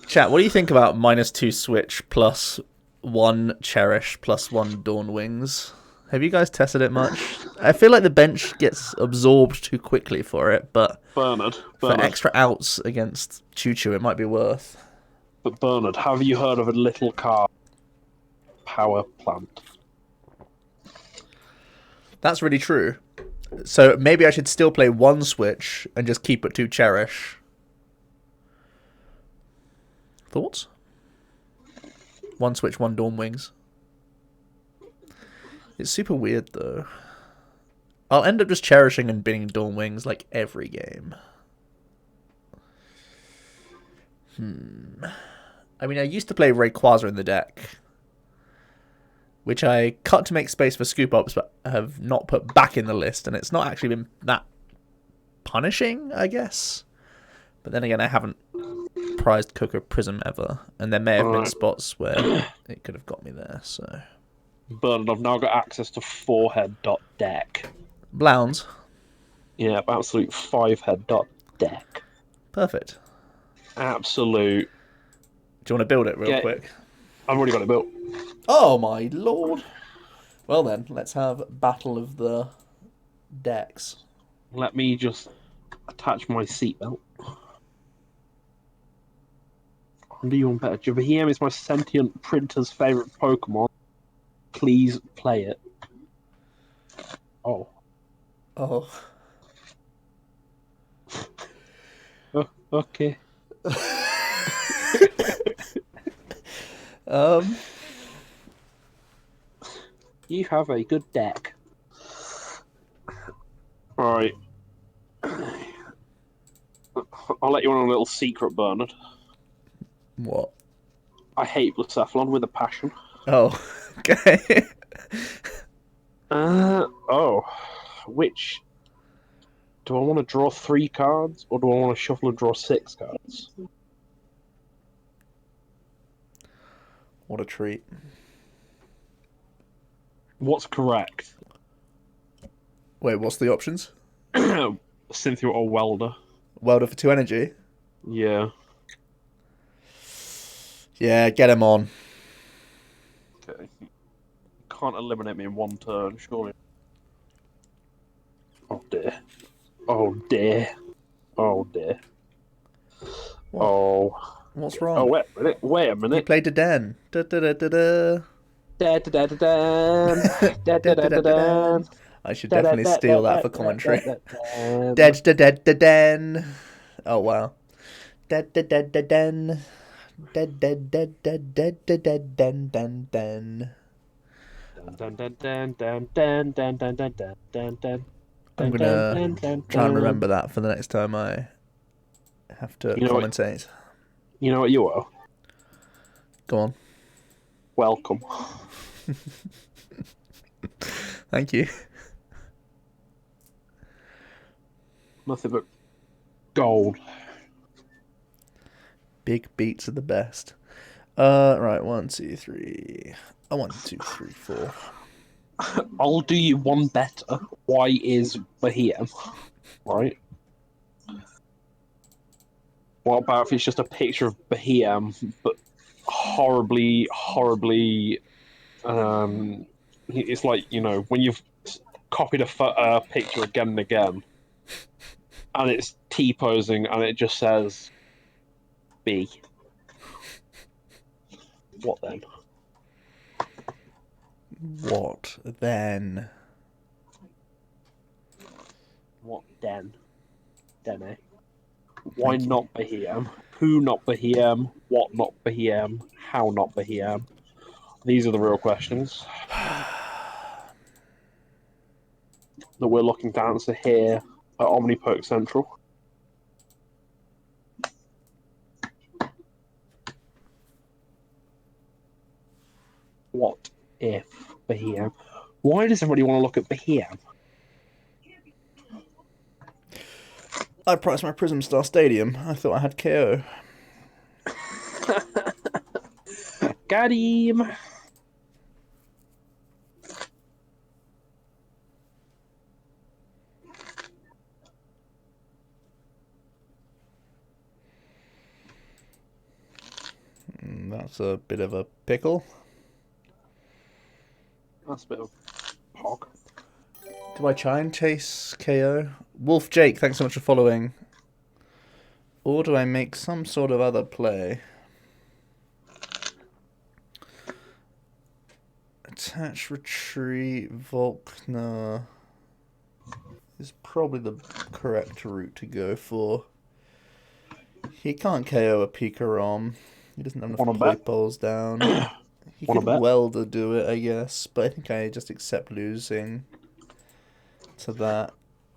Chat, what do you think about -2 switch plus 1 cherish plus 1 dawn wings? Have you guys tested it much? I feel like the bench gets absorbed too quickly for it, but Bernard. for extra outs against Choo Choo, it might be worth. But Bernard, have you heard of a little car power plant? That's really true. So maybe I should still play 1 switch and just keep it 2 cherish. Thoughts? 1 switch, 1 dawn wings. It's super weird though. I'll end up just cherishing and binning dawn wings like every game. I mean, I used to play Rayquaza in the deck, which I cut to make space for scoop ups, but have not put back in the list, and it's not actually been that punishing, I guess. But then again, I haven't prized Cook or Prism ever, and there may have been spots where it could have got me there. So, Bernard, I've now got access to 4-head deck. Blounds. Yeah, absolute 5-head deck. Perfect. Absolute. Do you want to build it real quick? I've already got it built. Oh my lord. Well then, let's have Battle of the Decks. Let me just attach my seatbelt. I'll do you one better. Javahiam is my sentient printer's favourite Pokemon. Please play it. Oh. Oh. Oh, okay. You have a good deck. Alright. I'll let you on a little secret, Bernard. What? I hate Blacephalon with a passion. Oh, okay. Which? Do I want to draw 3 cards, or do I want to shuffle and draw 6 cards? What a treat. What's correct? Wait, what's the options? Cynthia or Welder? Welder for 2 energy? Yeah. Yeah, get him on. Okay. Can't eliminate me in 1 turn, surely. Oh dear. Oh dear. Oh dear. What? Oh. What's wrong? Oh, wait a minute. Wait a minute. You played Den. Da da da da da. I should definitely steal that for commentary. Dead da dead da den. Oh wow. Dead da dead da den. Dead dead dead dead dead dead dead den den den. I'm gonna try and remember that for the next time I have to commentate. You know what you are? Go on. Welcome. Thank you. Nothing but gold. Big beats are the best. Right, 1, 2, 3. 1, 2, 3, 4. I'll do you one better. Why is Bahia? Right? What about if it's just a picture of Bahia, but horribly, it's like, you know, when you've copied a picture again and again, and it's T-posing, and it just says B. What then? What then? What then? Eh? Why not Bahia? Who not Bahia? What not Bahia? How not Bahia? These are the real questions that we're looking to answer here at OmniPoke Central. What if Bahia? Why does everybody want to look at Bahia? I priced my Prism Star Stadium. I thought I had KO. Got him! That's a bit of a pickle. That's a bit of hog. Do I try and chase KO? Wolf Jake, thanks so much for following. Or do I make some sort of other play? Attach, retreat, Volkner is probably the correct route to go for. He can't KO a PikaRom. He doesn't have enough play poles down. He could Welder do it, I guess, but I think I just accept losing to that.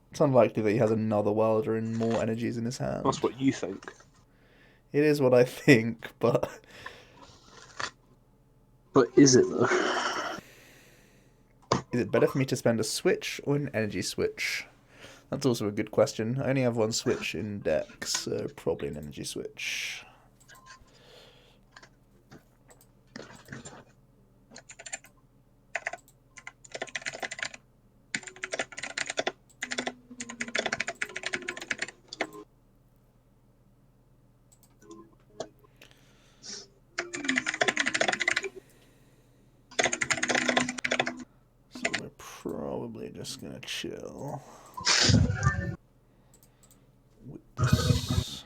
It's unlikely that he has another Welder and more energies in his hand. That's what you think. It is what I think, but... But is it, though? Is it better for me to spend a switch or an energy switch? That's also a good question. I only have one switch in deck, so probably an energy switch. So we're probably just gonna chill with this.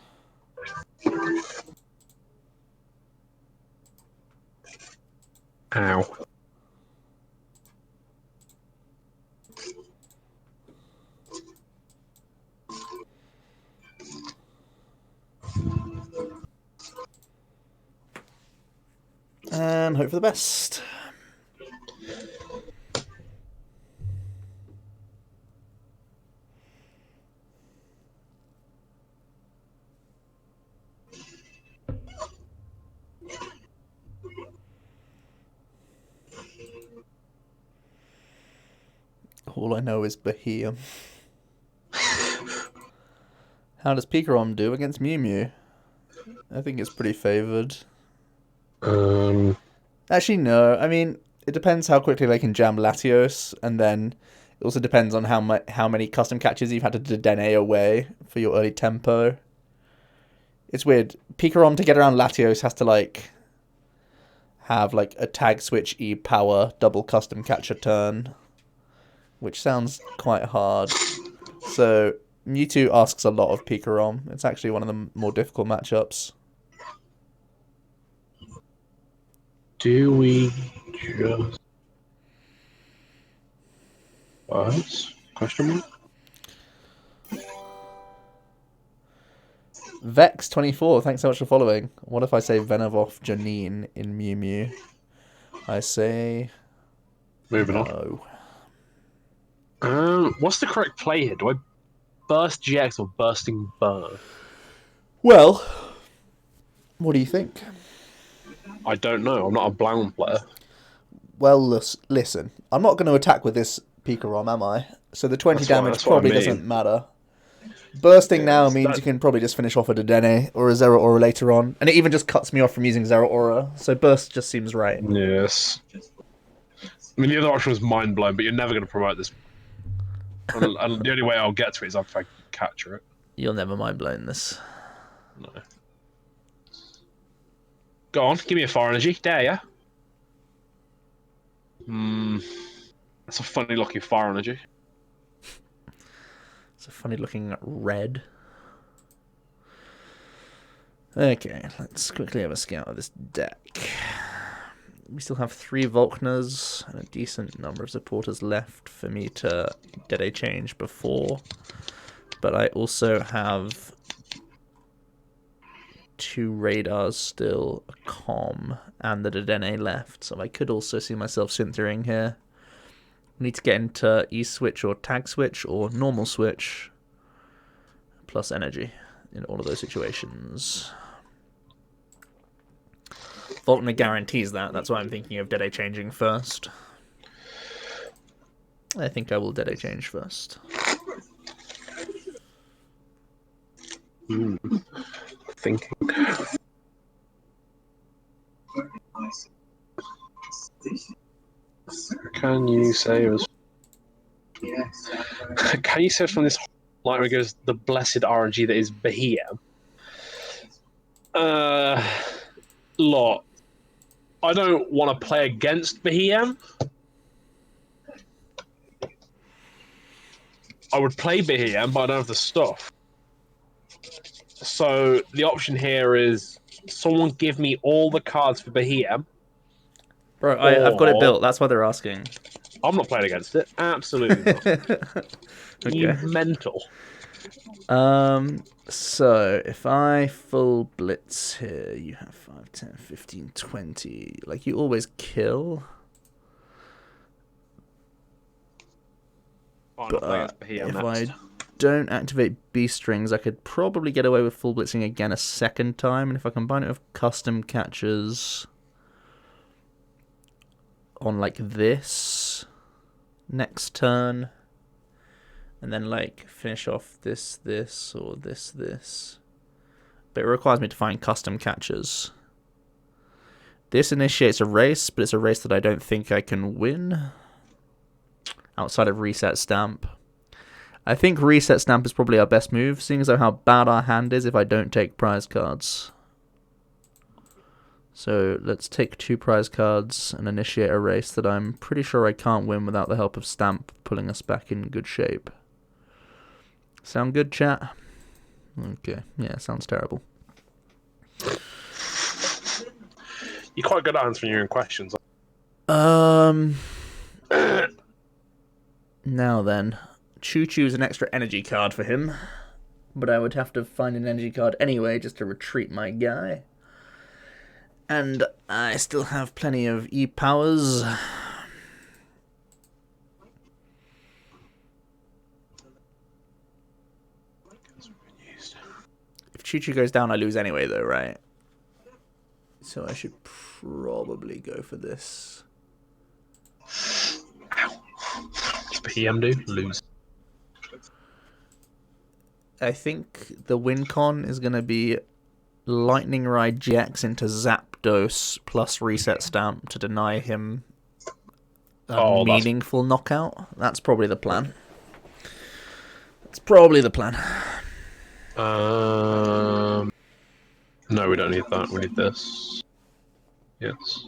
Ow. And hope for the best. All I know is Bahia. How does PikaRom do against Mew Mew? I think it's pretty favoured. Actually, no. I mean, it depends how quickly they can jam Latios, and then it also depends on how many custom catches you've had to Dedenne away for your early tempo. It's weird. PikaRom to get around Latios has to like have like a tag switch E power double custom catcher turn, which sounds quite hard. So Mewtwo asks a lot of PikaRom. It's actually one of the more difficult matchups. Do we just... What? Question mark? Vex24, thanks so much for following. What if I say Venomoth Janine in Mew Mew? I say... Moving no. on. What's the correct play here? Do I burst GX or bursting burn? Well, what do you think? I don't know. I'm not a Blown player. Well, listen. I'm not going to attack with this PikaRom, am I? So the 20 damage probably doesn't matter. Bursting now means you can probably just finish off a Dedenne or a Zero Aura later on. And it even just cuts me off from using Zero Aura. So Burst just seems right. Yes. I mean, the other option was Mind Blown, but you're never going to promote this. And the only way I'll get to it is if I capture it. You'll never Mind Blown this. No. Go on, give me a Fire Energy. Dare ya? That's a funny looking Fire Energy. It's a funny looking red. Okay, let's quickly have a scout of this deck. We still have 3 Volkners and a decent number of supporters left for me to get a change before. But I also have 2 radars still, a comm, and the Dedenne left. So I could also see myself synthering here. Need to get into E-switch or tag switch or normal switch plus energy in all of those situations. Volkner guarantees that. That's why I'm thinking of Dede changing first. I think I will Dede change first. Thinking. Can you save us? Can you save us from this line where it goes the blessed RNG that is Bahia? Lot. I don't want to play against Bahia. I would play Bahia, but I don't have the stuff. So the option here is someone give me all the cards for Bahia. Bro, I've got it built. That's why they're asking. I'm not playing against it. Absolutely not. Okay. You mental. So if I full blitz here, you have 5, 10, 15, 20. Like, you always kill. But if I don't activate beast strings, I could probably get away with full blitzing again a second time. And if I combine it with custom catchers on like this next turn, and then like finish off this, or this. But it requires me to find custom catchers. This initiates a race, but it's a race that I don't think I can win. Outside of Reset Stamp. I think Reset Stamp is probably our best move, seeing as though how bad our hand is if I don't take prize cards. So let's take 2 prize cards and initiate a race that I'm pretty sure I can't win without the help of Stamp pulling us back in good shape. Sound good, chat? Okay, yeah, sounds terrible. You're quite good at answering your own questions. Now then, Choo Choo is an extra energy card for him, but I would have to find an energy card anyway just to retreat my guy. And I still have plenty of E-powers. If Choo Choo goes down, I lose anyway, though, right? So I should probably go for this. What's PM do? Lose. I think the win con is going to be Lightning Ride GX into Zapdos plus Reset Stamp to deny him a meaningful knockout. That's probably the plan. No, we don't need that. We need this. Yes.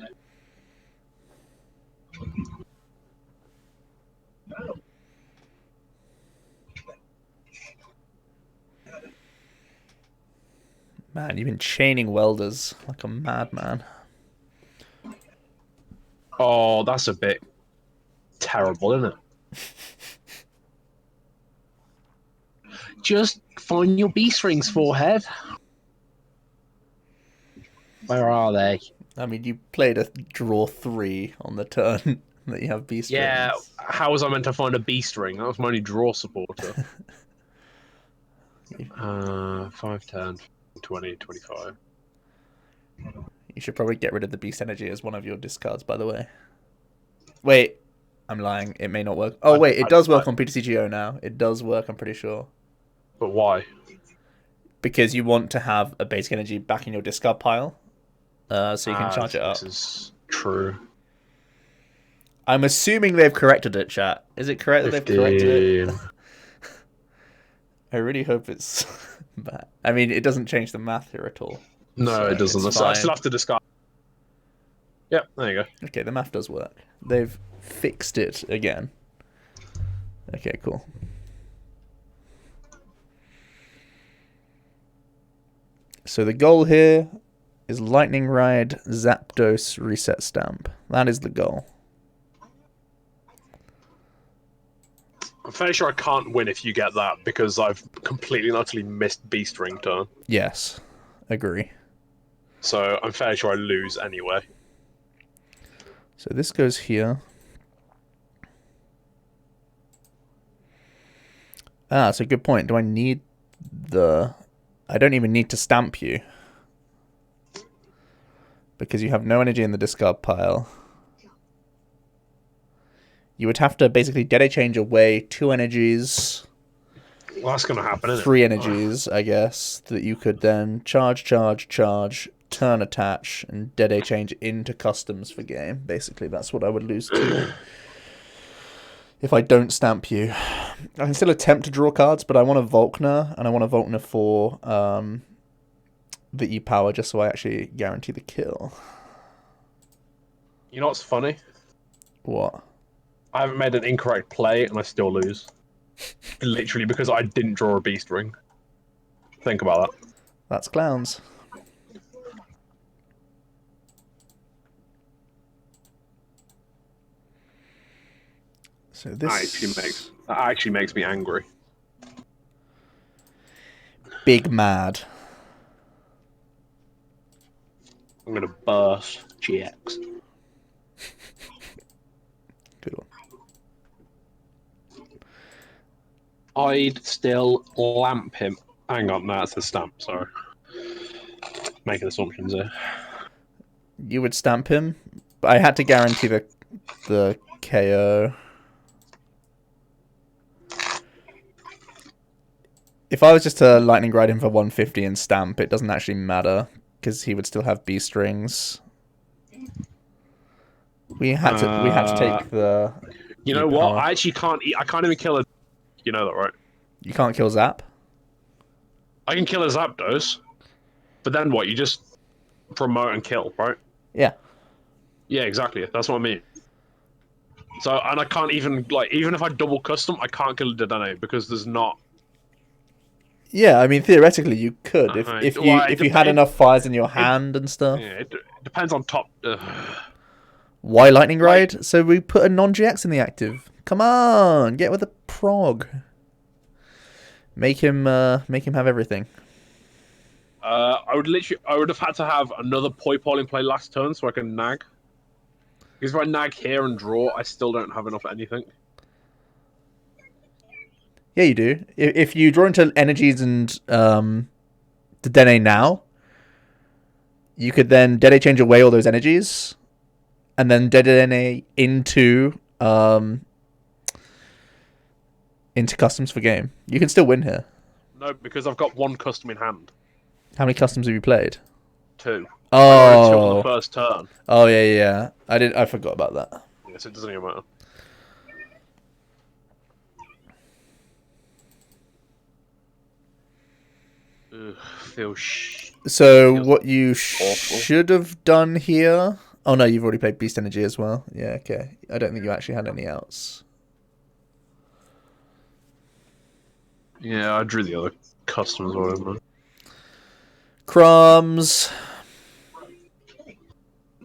Man, you've been chaining welders like a madman. Oh, that's a bit terrible, isn't it? Just find your beast rings, forehead. Where are they? I mean, you played a draw 3 on the turn that you have beast Yeah, rings. how was I meant to find a beast ring? That was my only draw supporter. 5, 10, 20, 25. You should probably get rid of the beast energy as one of your discards, by the way. Wait, I'm lying. It may not work. Oh, wait, it does work on PTCGO now. It does work, I'm pretty sure. But why? Because you want to have a basic energy back in your discard pile. So you can charge it up. This is true. I'm assuming they've corrected it, chat. Is it correct that they've corrected it? I really hope it's bad. I mean, it doesn't change the math here at all. No, so it doesn't. I still have to discard. Yep, there you go. Okay, the math does work. They've fixed it again. Okay, cool. So the goal here is Lightning Ride, Zapdos, Reset Stamp. That is the goal. I'm fairly sure I can't win if you get that because I've completely and utterly missed Beast Ring turn. Yes, agree. So I'm fairly sure I lose anyway. So this goes here. Ah, that's a good point. Do I need the... I don't even need to stamp you. Because you have no energy in the discard pile. You would have to basically Dede change away 2 energies. Well, that's going to happen, isn't it? 3 energies, I guess, that you could then charge, turn attach, and Dede change into customs for game. Basically, that's what I would lose to. If I don't stamp you. I can still attempt to draw cards, but I want a Volkner, and I want a Volkner for the E-power, just so I actually guarantee the kill. You know what's funny? What? I haven't made an incorrect play, and I still lose. Literally, because I didn't draw a Beast Ring. Think about that. That's clowns. So this that actually makes me angry. Big mad. I'm gonna burst GX. Good one. I'd still lamp him. Hang on, that's a stamp, sorry. Making assumptions here. You would stamp him? I had to guarantee the KO. If I was just to lightning ride him for 150 and stamp, it doesn't actually matter because he would still have B strings. We had to take the. You know what? I actually can't. I can't even kill a. You know that, right? You can't kill Zap. I can kill a Zapdos, but then what? You just promote and kill, right? Yeah. Yeah, exactly. That's what I mean. So, and I can't even even if I double custom, I can't kill a Dedenne because there's not. Yeah, I mean theoretically you could if you had enough fires in your hand and stuff. Yeah, it depends on top. Why lightning ride? So we put a non-GX in the active. Come on, get with the prog. Make him have everything. I would have had to have another Poipole in play last turn so I can nag. Because if I nag here and draw, I still don't have enough anything. Yeah, you do. If you draw into energies and the Dene now, you could then Dene change away all those energies, and then Dene into customs for game. You can still win here. No, because I've got one custom in hand. How many customs have you played? 2. Oh, I got 2 on the first turn. Oh yeah. I forgot about that. Yes, it doesn't even matter. Ugh, So what you should have done here? Oh no, you've already played Beast Energy as well. Yeah, okay. I don't think you actually had any outs. Yeah, I drew the other customs or whatever. Crumbs.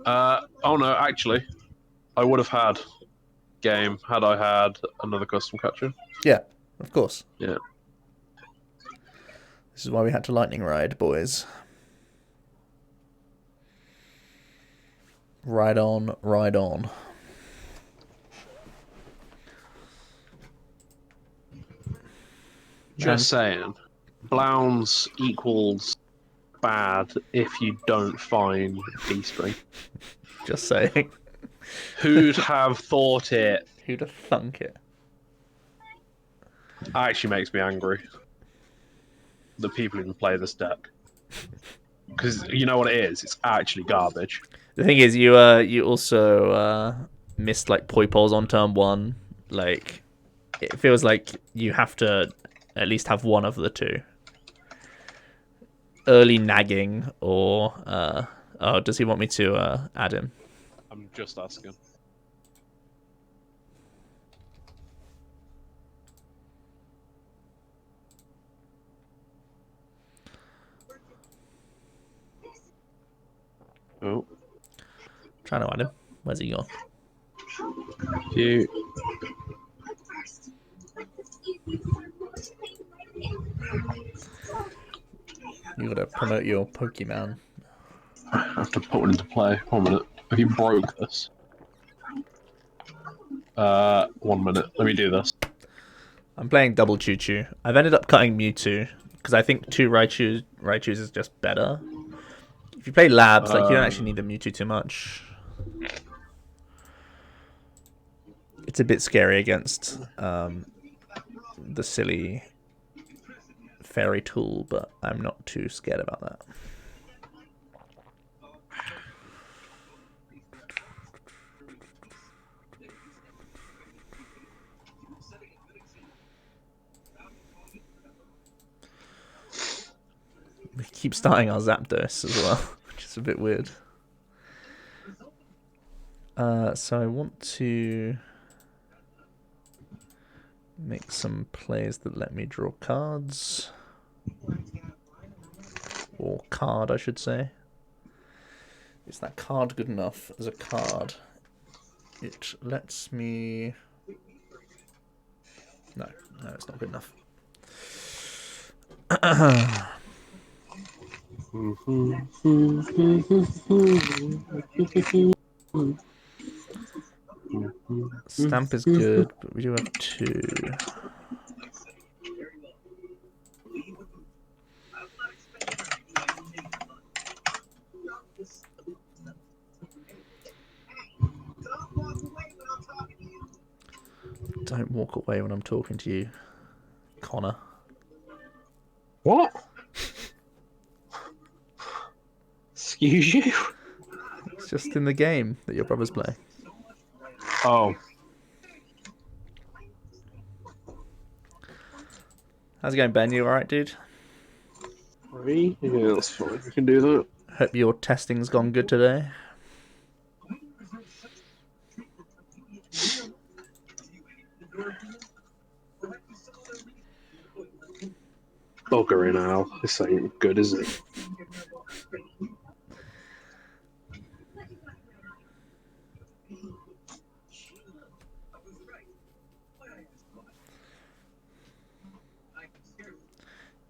Oh no, actually, I would have had game had I had another custom catcher. Yeah, of course. Yeah. This is why we had to lightning ride, boys. Ride on, ride on. Just saying, Blounds equals bad if you don't find D-string. Just saying. Who'd have thought it? Who'd have thunk it? Actually makes me angry. The people who play this deck. Because you know what it is? It's actually garbage. The thing is, you also missed like Poipoles on turn 1. Like, it feels like you have to at least have one of the two. Early nagging or oh, does he want me to add him? I'm just asking. Oh. Trying to add him. Where's he gone? You. You gotta promote your Pokemon. I have to put one into play. 1 minute. Have you broke this? 1 minute. Let me do this. I'm playing double Choo Choo. I've ended up cutting Mewtwo because I think 2 Raichus is just better. If you play Labs, like you don't actually need the Mewtwo too much. It's a bit scary against the silly fairy tool, but I'm not too scared about that. We keep starting our Zapdos as well, which is a bit weird. So I want to make some plays that let me draw cards. Or card, I should say. Is that card good enough as a card? It lets me... No, it's not good enough. Stamp is good, but we do have 2. Don't walk away when I'm talking to you, Connor. What? Excuse you? It's just in the game that your brothers play. Oh. How's it going, Ben? You alright, dude? Three? Yeah, that's fine. We can do that. Hope your testing's gone good today. Buggering out. This ain't good, is it?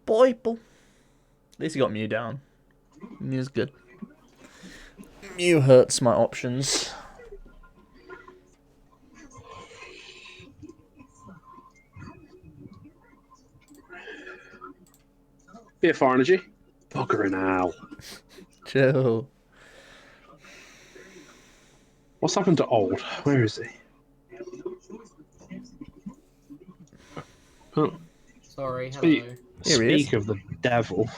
Boy, at least you got Mew down. Mew's good. Mew hurts my options. Bit of fire energy. Buggering out. Chill. What's happened to Old? Where is he? Oh. Sorry, hello. Speak of the devil.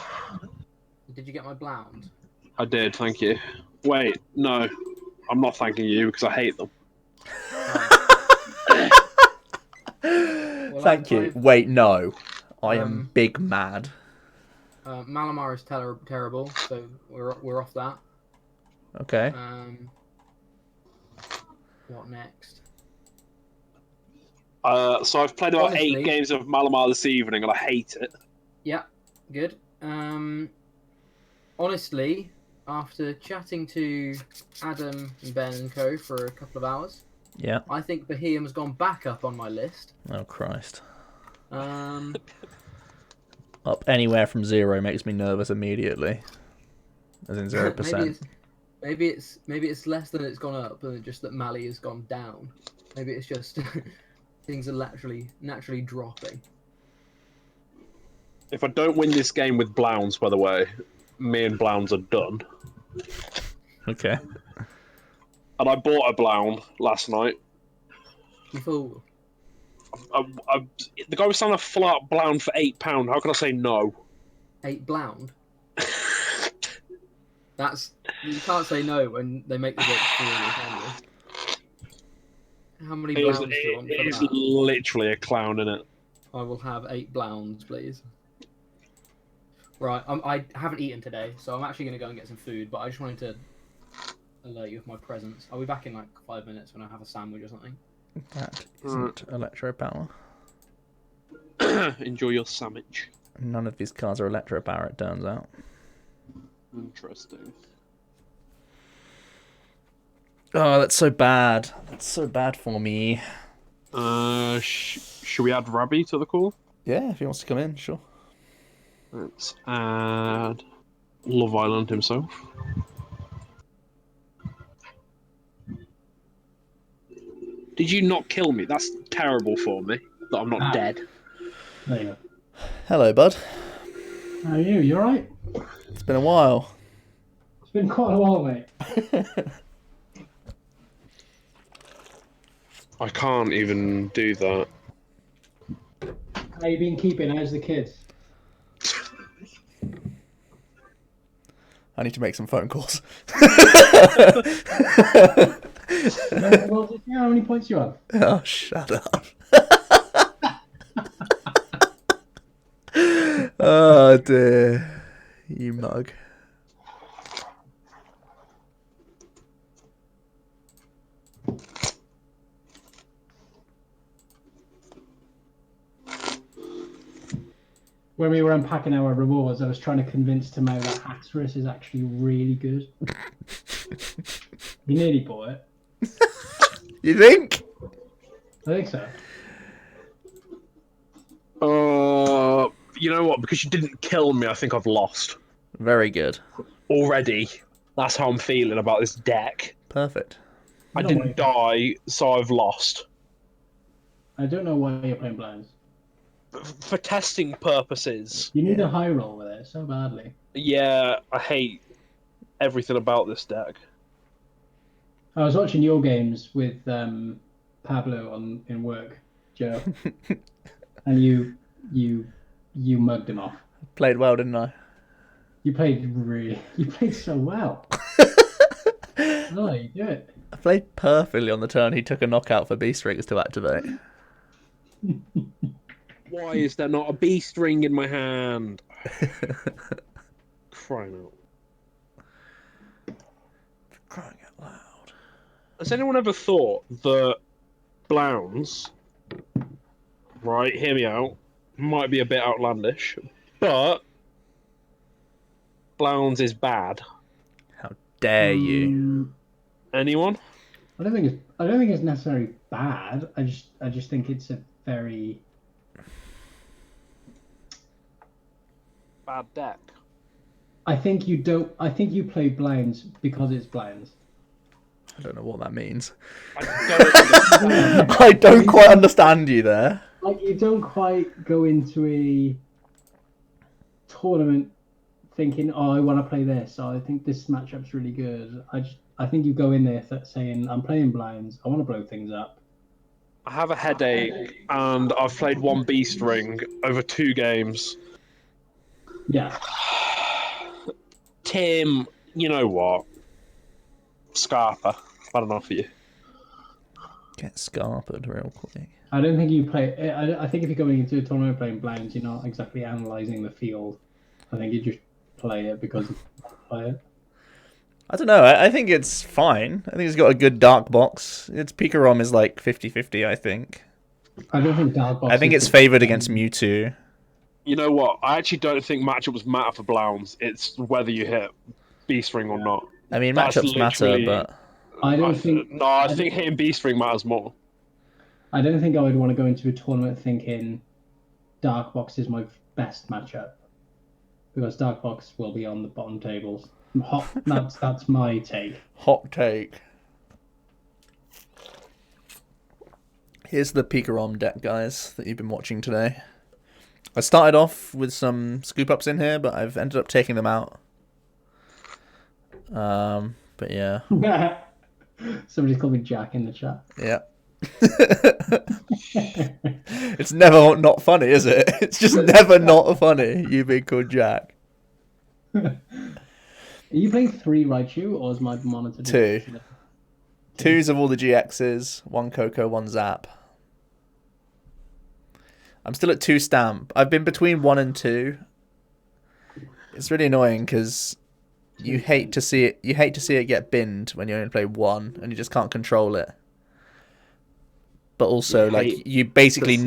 Did you get my blound? I did, thank you. Wait, no. I'm not thanking you because I hate them. Well, Thank you. Wait, no. I am big mad. Malamar is terrible, so we're off that. Okay. What next? So I've played about Honestly, 8 games of Malamar this evening and I hate it. Yeah, good. Honestly, after chatting to Adam and Ben and co for a couple of hours, Yeah. I think Behemoth's gone back up on my list. Oh, Christ. Up anywhere from 0 makes me nervous immediately. As in 0%. maybe it's less than it's gone up, than just that Mali has gone down. Maybe it's just things are naturally dropping. If I don't win this game with Blounds, by the way, me and Blounds are done. Okay. And I bought a Blound last night. You fool. The guy was selling a flat Blound for £8. How can I say no? 8 blound? You can't say no when they make the joke for you, can you? How many blounds do you want for It is that? literally a clown, innit? I will have 8 blounds, please. Right, I haven't eaten today, so I'm actually going to go and get some food, but I just wanted to alert you of my presence. I'll be back in like 5 minutes when I have a sandwich or something. That isn't electro power. Enjoy your sandwich. None of these cars are electro power, it turns out. Interesting. Oh, that's so bad. That's so bad for me. Should we add Rabby to the call? Yeah, if he wants to come in, sure. Let's add Love Island himself. Did you not kill me? That's terrible for me that I'm not dead. There you go. Hello, bud. How are you? You alright? It's been a while. It's been quite a while, mate. I can't even do that. How you been keeping? How's the kids? I need to make some phone calls. Well, just see how many points you have. Oh, shut up. Oh, dear. You mug. When we were unpacking our rewards, I was trying to convince Timo that Haxorus is actually really good. He nearly bought it. You think? I think so. You know what? Because you didn't kill me, I think I've lost. Very good. Already. That's how I'm feeling about this deck. Perfect. I didn't die, so I've lost. I don't know why you're playing blinds. For testing purposes. You need a high roll with it so badly. Yeah, I hate everything about this deck. I was watching your games with Pablo in work, Joe, and you mugged him off. Played well, didn't I? You played so well. Oh, you do it. I played perfectly on the turn. He took a knockout for Beast Rings to activate. Why is there not a beast ring in my hand? Crying out. Crying out loud. Has anyone ever thought that Blounds, right, hear me out, might be a bit outlandish, but Blounds is bad? How dare you? Anyone? I don't think it's necessarily bad. I just think it's a very Bad deck. I think you play blinds because it's blinds. I don't know what that means. I don't understand. I don't quite understand you there. Like, you don't quite go into a tournament thinking, "Oh, I want to play this. Oh, I think this matchup's really good." I think you go in there saying, "I'm playing blinds. I want to blow things up." I have a headache, and I've played one beast ring over 2 games. Yeah. Tim, you know what? Scarpa, I don't know for you. Get scarpered real quick. I don't think you play. I think if you're going into a tournament playing blinds, you're not exactly analysing the field. I think you just play it because you play it. I don't know. I think it's fine. I think it's got a good dark box. Its PikaRom is like 50-50, I think. I don't think dark box. I think it's favoured against Mewtwo. You know what? I actually don't think matchups matter for Blounds. It's whether you hit Beast Ring or not. I mean, That's matchups matter, literally- but I don't think. No, I think hitting Beast Ring matters more. I don't think I would want to go into a tournament thinking dark box is my best matchup, because dark box will be on the bottom tables. That's my take. hot take. Here's the PikaRom deck, guys, that you've been watching today. I started off with some scoop ups in here, but I've ended up taking them out. But yeah. Somebody's called me Jack in the chat. Yeah. It's never not funny, is it? It's just never not funny, you being called Jack. Are you playing 3 Raichu, or is my monitor? 2. 2s of all the GXs, 1 Coco, 1 Zap. I'm still at 2 Stamp. I've been between 1 and 2. It's really annoying because you hate to see it. You hate to see it get binned when you only play 1 and you just can't control it. But also, like, you basically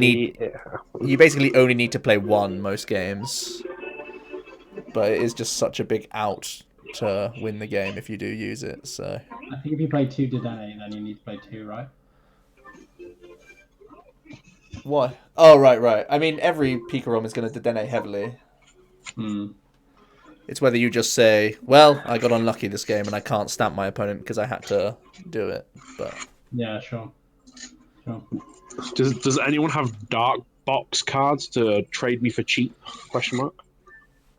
only need to play 1 most games. But it is just such a big out to win the game if you do use it. So I think if you play 2 Dedenne, then you need to play 2, right? what? Oh, right. I mean, every PikaRom is going to Dedenne heavily. It's whether you just say, well, I got unlucky this game and I can't stamp my opponent because I had to do it. But Yeah, sure. Does anyone have dark box cards to trade me for cheap? Question mark.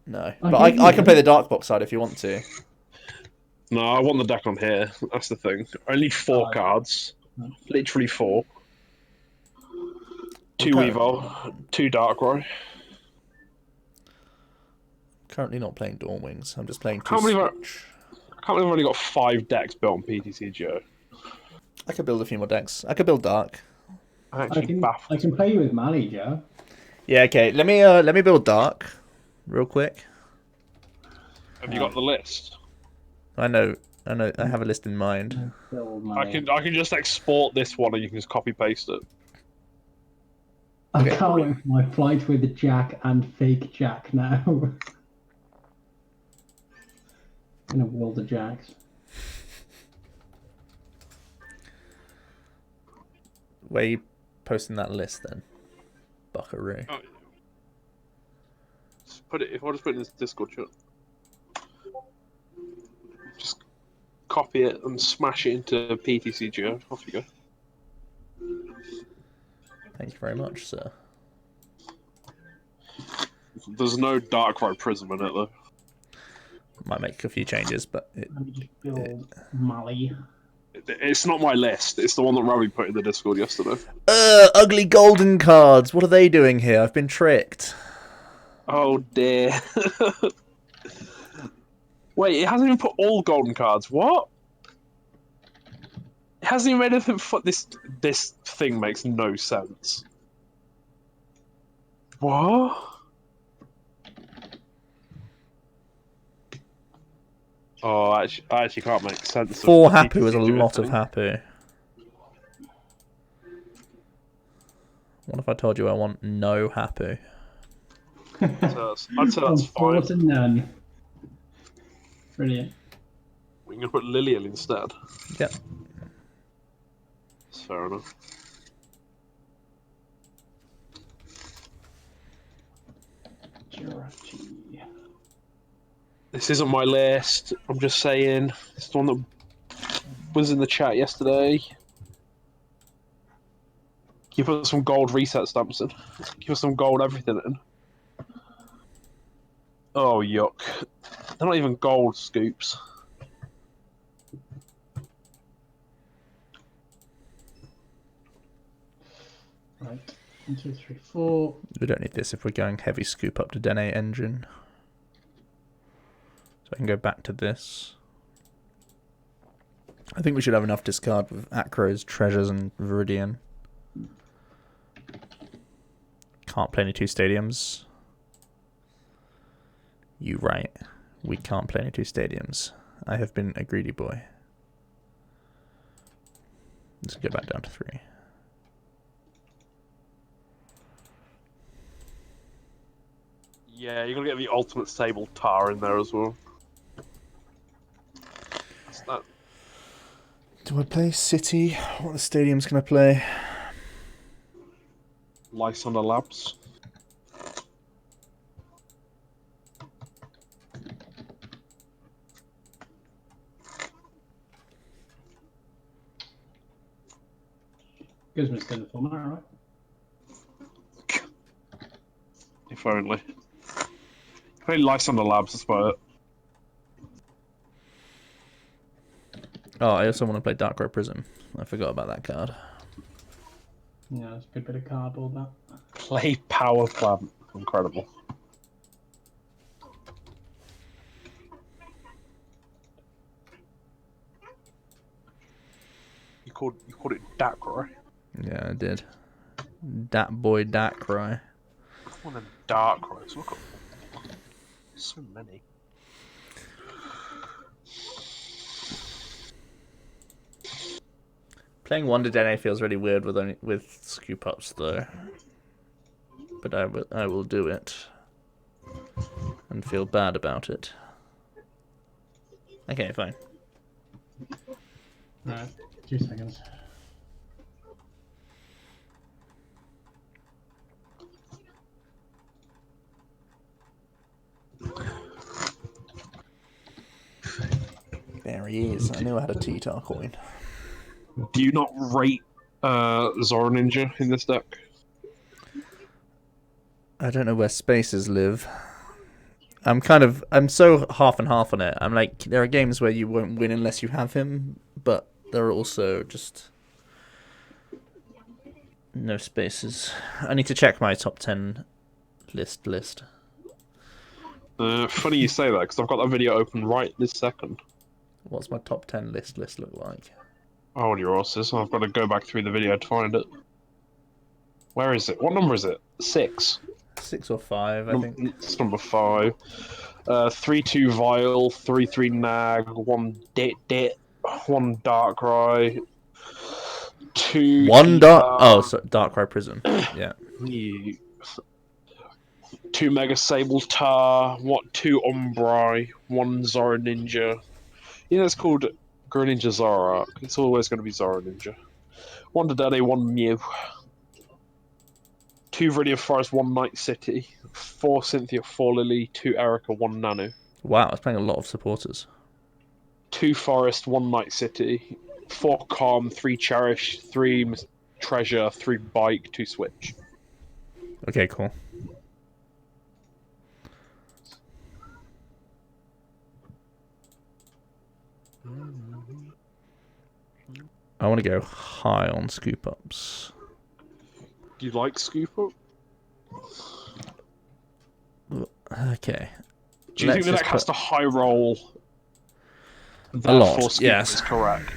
no. But I can play the Dark Box side if you want to. No, I want the deck on here. That's the thing. Only 4 cards. Literally 4. 2 Okay. Evo, 2 Darkrai. Currently not playing Dawn Wings. I'm just playing 2 Can't believe Switch. I can't believe I've only got 5 decks built on PTCGO. I could build a few more decks. I could build Dark. I actually I can play you with Mali, Joe. Yeah, okay. Let me build Dark real quick. Have you got the list? I know. I have a list in mind. Build I Mali. can just export this one and you can just copy paste it. I can't wait for my flight with Jack and fake Jack now. In a world of Jacks. Where are you posting that list then? Buckaroo. Oh, just put it. If I just put it in this Discord chat, just copy it and smash it into PTCGO. Off you go. Thank you very much, sir. There's no Darkrai Prism in it though. Might make a few changes, but Let me just build Mali. It's not my list. It's the one that Robbie put in the Discord yesterday. ugly golden cards. What are they doing here? I've been tricked. Oh dear. Wait, it hasn't even put all golden cards. What? It hasn't even made anything for this. This thing makes no sense. What? Oh, I actually can't make sense of 4 the happy was a PTC lot of thing. happy. What if I told you I want no happy? So I'd say From that's 4 fine. to none. Brilliant. We can put Lilian instead. Yep. That's fair enough. Jirachi. This isn't my list. I'm just saying. It's the one that was in the chat yesterday. Give us some gold reset stamps in. Give us some gold everything in. Oh, yuck. They're not even gold scoops. Right. 1, 2, 3, 4. We don't need this if we're going heavy scoop up to Den 8 engine. So I can go back to this. I think we should have enough discard with Acros, Treasures, and Viridian. Can't play any 2 stadiums. You right. We can't play any 2 stadiums. I have been a greedy boy. Let's go back down to 3. Yeah, you're gonna get the ultimate stable tar in there as well. What's that? Do I play City? What stadiums can I play? Lysander Labs. Gives me still the format, right? If only. Play Lysander Labs, that's about it. Oh, I also want to play Darkrai Prism. I forgot about that card. Yeah, it's a good bit of cardboard, that. Play Power Plant. Incredible. You called it Darkrai. Yeah, I did. Dat boy Darkrai. One of them Darkrai's. Look at so many. Playing Wonder Den feels really weird with scoop ups though. But I will do it. And feel bad about it. Okay, fine. Right. 2 seconds. There he is. I knew I had a T-Tar coin. Do you not rate Zora Ninja in this deck? I don't know where spaces live. I'm so half and half on it. I'm like, there are games where you won't win unless you have him, but there are also just no spaces. I need to check my top 10 list. Funny you say that, because I've got that video open right this second. What's my top 10 list look like? Oh, your horses. I've got to go back through the video to find it. Where is it? What number is it? 6. 6 or 5, I think. It's number 5. 3-2 Vile, 3-3 Nag, 1 Det, 1 Darkrai, 2 Darkrai Prism. Yeah. 2 Mega Sable Tar, 2 Umbrai, 1 Zora Ninja. You know, it's called Greninja Zora. It's always going to be Zora Ninja. 1 Dedenne, 1 Mew. 2 Viridian Forest, 1 Night City. 4 Cynthia, 4 Lily, 2 Erica, 1 Nanu. Wow, I was playing a lot of supporters. 2 Forest, 1 Night City. 4 Calm, 3 Cherish, 3 Treasure, 3 Bike, 2 Switch. Okay, cool. I want to go high on scoop ups. Do you like Scoop Up? Okay. Do you think the Let's deck just has to high roll? A lot, Therefore, Scheme yes. is correct.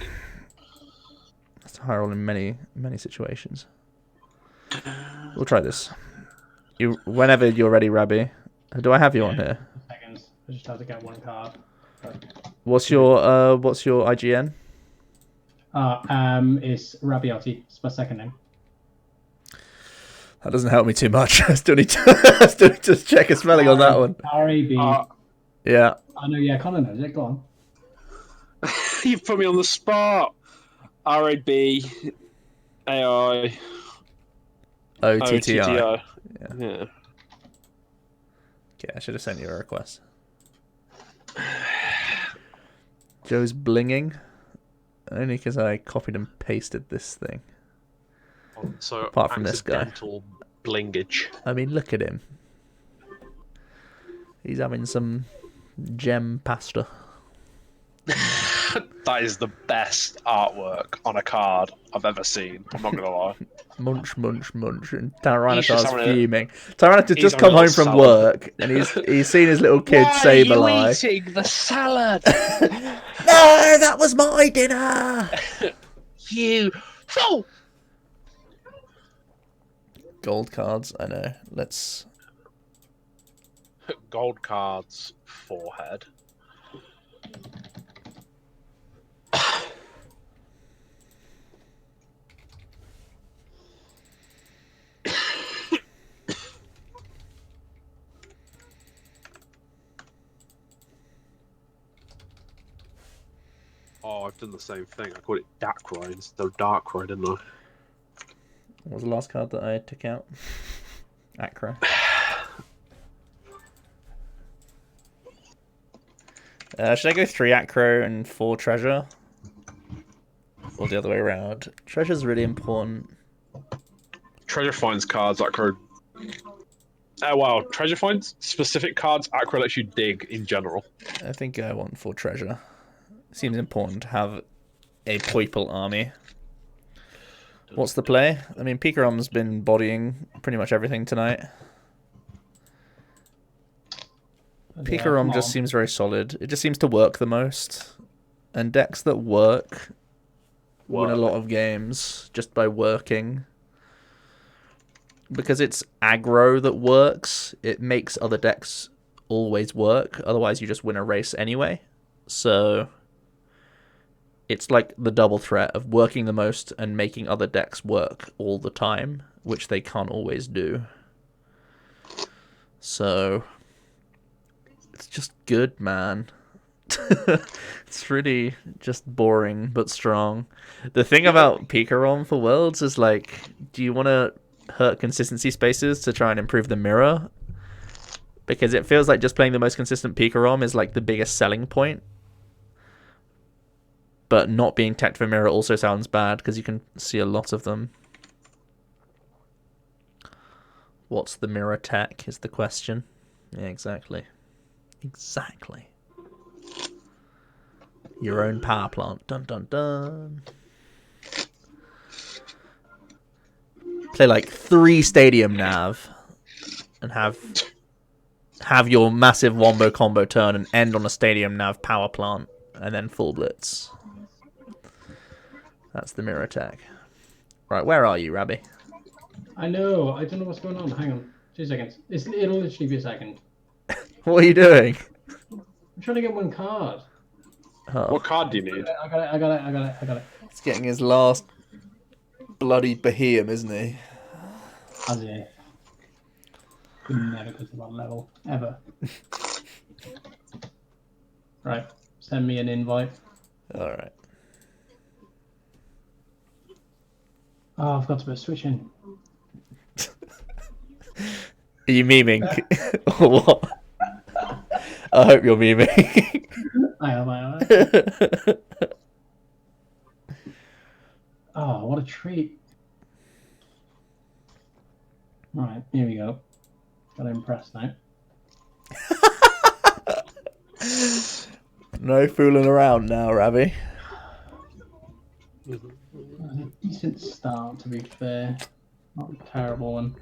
That's a high roll in many situations. We'll try this. Whenever you're ready, Rabbi. Do I have you on here? Seconds. I just have to get one card. What's your IGN? It's Rabioti. It's my second name. That doesn't help me too much. I still need to check a spelling on that one. R-A-B. Yeah. I know, yeah, Connor knows it. Go on. You put me on the spot. R-A-B-A-I. OTTI. Yeah. Okay, I should have sent you a request. Joe's blinging. Only because I copied and pasted this thing. So Apart from this guy. accidental blingage. I mean, look at him. He's having some gem pasta. That is the best artwork on a card I've ever seen. I'm not gonna lie. Munch, munch, munch. And He's just Tyranitar's having a- fuming. Tyranitar's just having come a home little from salad. work and he's seen his little kid Saberlie. eating the salad? No, that was my dinner! You fool! Gold cards, I know. Let's... Gold cards, forehead. Oh, I've done the same thing. I called it Darkrai instead of Darkrai, didn't I? What was the last card that I took out? Acro. Should I go 3 Acro and 4 Treasure? Or the other way around? Treasure's really important. Treasure finds cards, Acro. Oh wow, Treasure finds specific cards, Acro lets you dig in general. I think I want 4 Treasure. Seems important to have a Poiple army. What's the play? I mean, PikaRom's been bodying pretty much everything tonight. PikaRom just seems very solid. It just seems to work the most. And decks that work win a lot of games just by working. Because it's aggro that works, it makes other decks always work. Otherwise, you just win a race anyway. So it's like the double threat of working the most and making other decks work all the time, which they can't always do. So it's just good, man. It's really just boring but strong. The thing about PikaRom for Worlds is like, do you want to hurt consistency spaces to try and improve the mirror? Because it feels like just playing the most consistent PikaRom is like the biggest selling point. But not being tacked for mirror also sounds bad because you can see a lot of them. What's the mirror tech is the question. Yeah, exactly. Exactly. Your own power plant. Dun dun dun. Play like 3 stadium nav and have your massive wombo combo turn and end on a stadium nav power plant and then full blitz. That's the mirror attack. Right, where are you, Rabbi? I know. I don't know what's going on. Hang on. 2 seconds. It'll literally be a second. What are you doing? I'm trying to get one card. Oh, What card do you need? I got it. he's getting his last bloody Behemoth, isn't he? As if. Could never go to that level. Ever. Right. Send me an invite. Alright. Oh, I've got to put a switch in. Are you memeing? Or what? I hope you're memeing. I am. Oh, what a treat. Right, here we go. Gotta impress now. No fooling around now, Rabbi. That was a decent start, to be fair. Not a terrible one.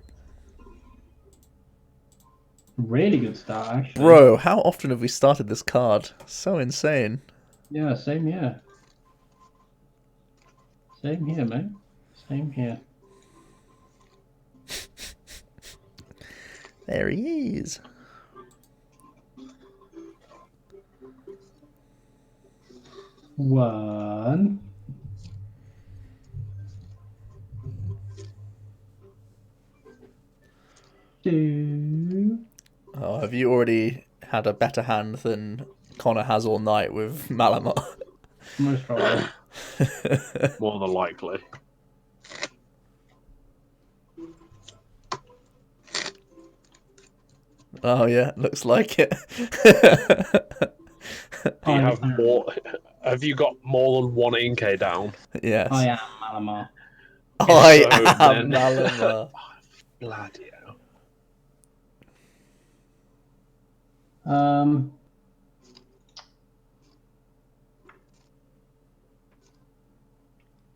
Really good start, actually. Bro, how often have we started this card? So insane. Yeah, same here. Same here, man. Same here. There he is. One. Two. Oh, have you already had a better hand than Connor has all night with Malamar? Most probably. More than likely. Oh yeah, looks like it. Do you have more? Have you got more than one Inkay down? Yes. I am Malamar. I So am then- Malamar. Bloody hell.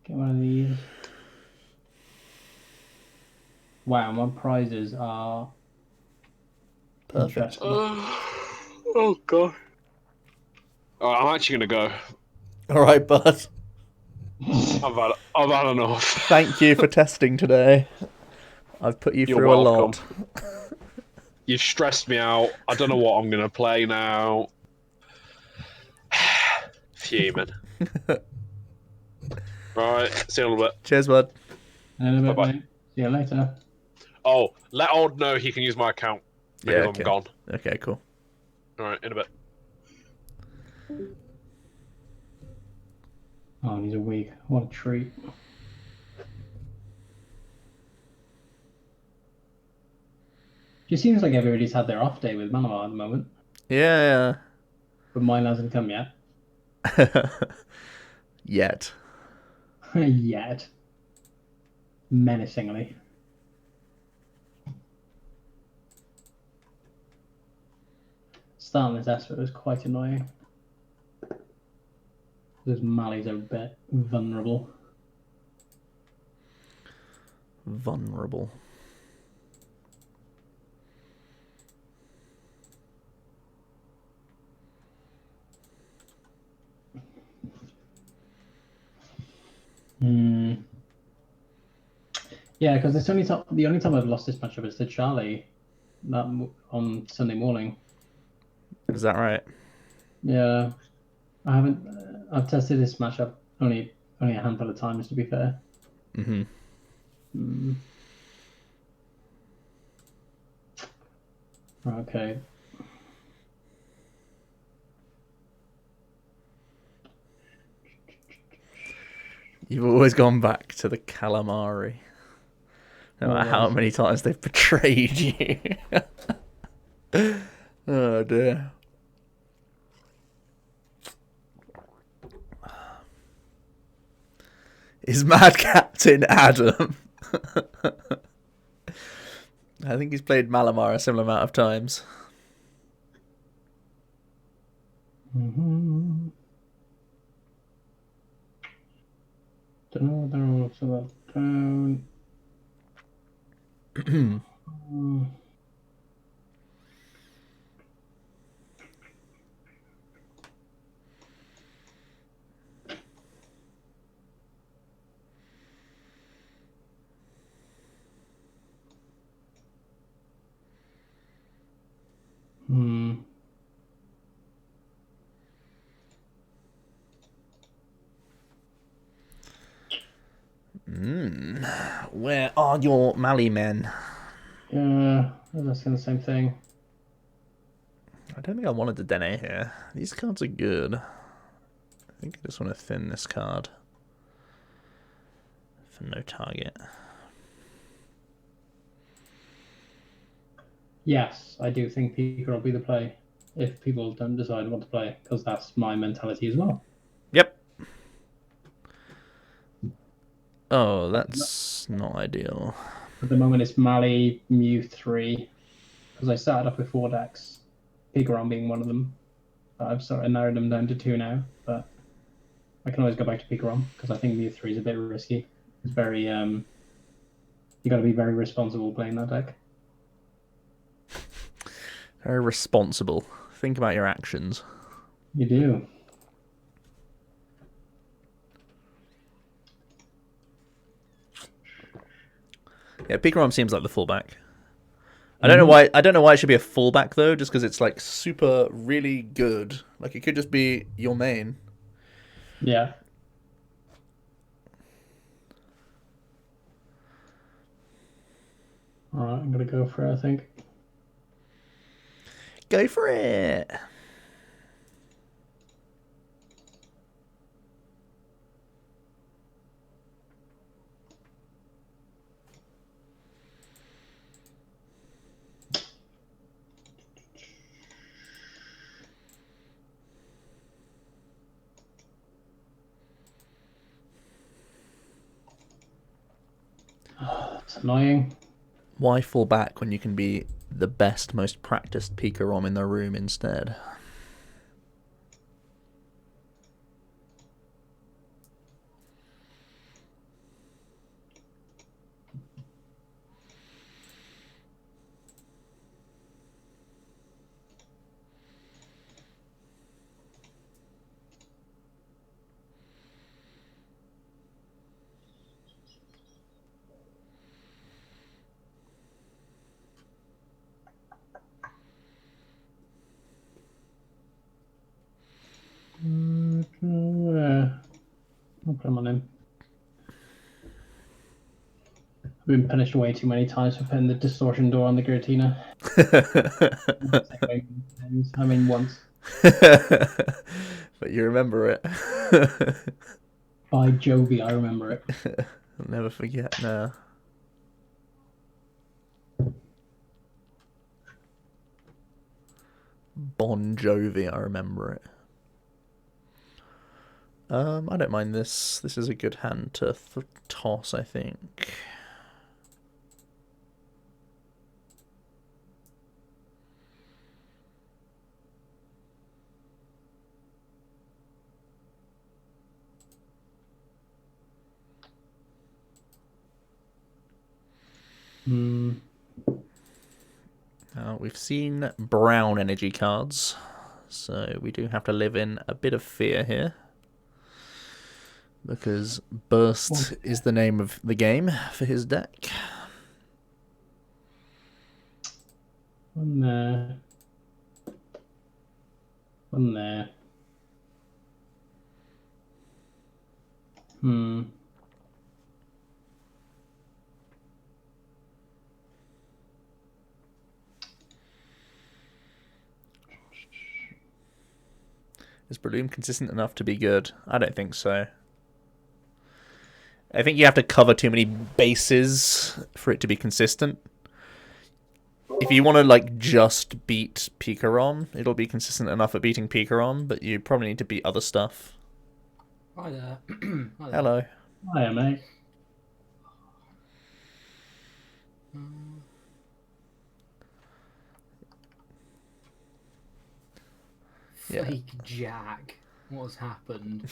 Get one of these. Wow, my prizes are Perfect. interesting. Oh god. Alright, I'm actually gonna go. All right, bud. I've had enough. Thank you for testing today. I've put you You're through welcome. a lot. You've stressed me out. I don't know what I'm gonna play now. Fuming. Right, see you in a little bit. Cheers, bud. In a bit, Bye-bye. mate. See you later. Oh, let Old know he can use my account because Yeah, I'm okay. gone. Okay, cool. Alright, in a bit. Oh, he's a week. What a treat. It seems like everybody's had their off day with Malamar at the moment, Yeah. but mine hasn't come yet. Yet. Yet. Menacingly. Starting this effort was quite annoying. Those Mallies are a bit vulnerable. Vulnerable. Yeah, because it's the only time I've lost this matchup is to Charlie on Sunday morning. Is that right? Yeah, I haven't. I've tested this matchup only a handful of times, to be fair. Mm-hmm. Okay. You've always gone back to the calamari. No matter how Always. many times they've betrayed you. Oh dear. Is Mad Captain Adam? I think he's played Malamar a similar amount of times. Don't know, so that down. Where are your Mally men? Yeah, I was asking the same thing. I don't think I wanted the Dene here. These cards are good. I think I just want to thin this card. For no target. Yes, I do think Pika will be the play if people don't decide what to play, because that's my mentality as well. Yep. Oh, that's not ideal. At the moment, it's Mali, Mew 3, because I started off with 4 decks, PikaRom being one of them. I've sort of narrowed them down to 2 now, but I can always go back to PikaRom, because I think Mew 3 is a bit risky. It's very, you got to be very responsible playing that deck. Very responsible. Think about your actions. You do. Yeah, PikaRom seems like the fullback. I don't know why. I don't know why it should be a fullback though. Just because it's like super, really good. Like it could just be your main. Yeah. All right, I'm gonna go for it, I think. Go for it. It's annoying. Why fall back when you can be the best, most practiced PikaRom in the room instead? I'll put him on him. I've been punished way too many times for putting the distortion door on the Giratina. I mean, once. But you remember it. By Jovi, I remember it. I'll never forget now. Bon Jovi, I remember it. I don't mind this. This is a good hand to toss, I think. We've seen brown energy cards, so we do have to live in a bit of fear here. Because Burst is the name of the game for his deck. One there. One there. Is Breloom consistent enough to be good? I don't think so. I think you have to cover too many bases for it to be consistent. If you want to like just beat PikaRom, it'll be consistent enough at beating PikaRom, but you probably need to beat other stuff. Hi there. Hi there. Hello. Hiya, mate. Yeah. Fake Jack. What has happened?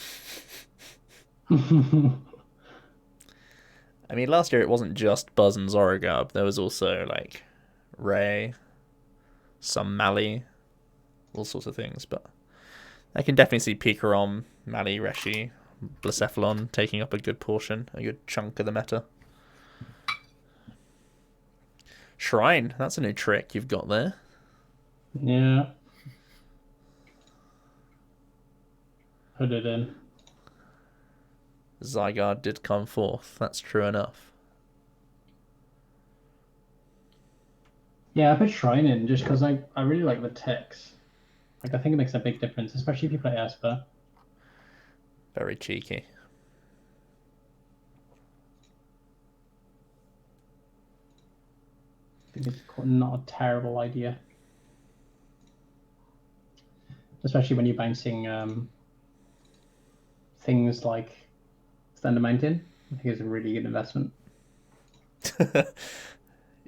I mean, last year it wasn't just Buzz and Zorogab. There was also, like, Ray, some Mali, all sorts of things. But I can definitely see PikaRom, Mali, Reshi, Blacephalon taking up a good portion, a good chunk of the meta. Shrine, that's a new trick you've got there. Yeah. Put it in. Zygarde did come forth, that's true enough. Yeah, I put Shrine in just because I really like the text. Like, I think it makes a big difference, especially if you play Esper. Very cheeky. I think it's not a terrible idea. Especially when you're bouncing things like Thunder Mountain. I think it's a really good investment.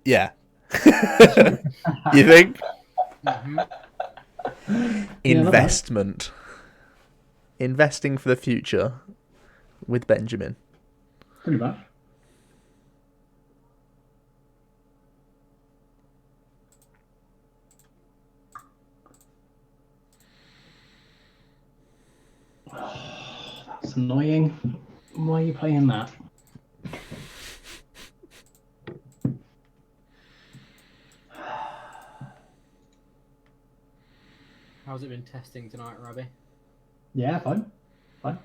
Yeah. You think? Investment. Investing for the future with Benjamin. Pretty much. That's annoying. Why are you playing that? How's it been testing tonight, Robbie? Yeah, fine. Fine.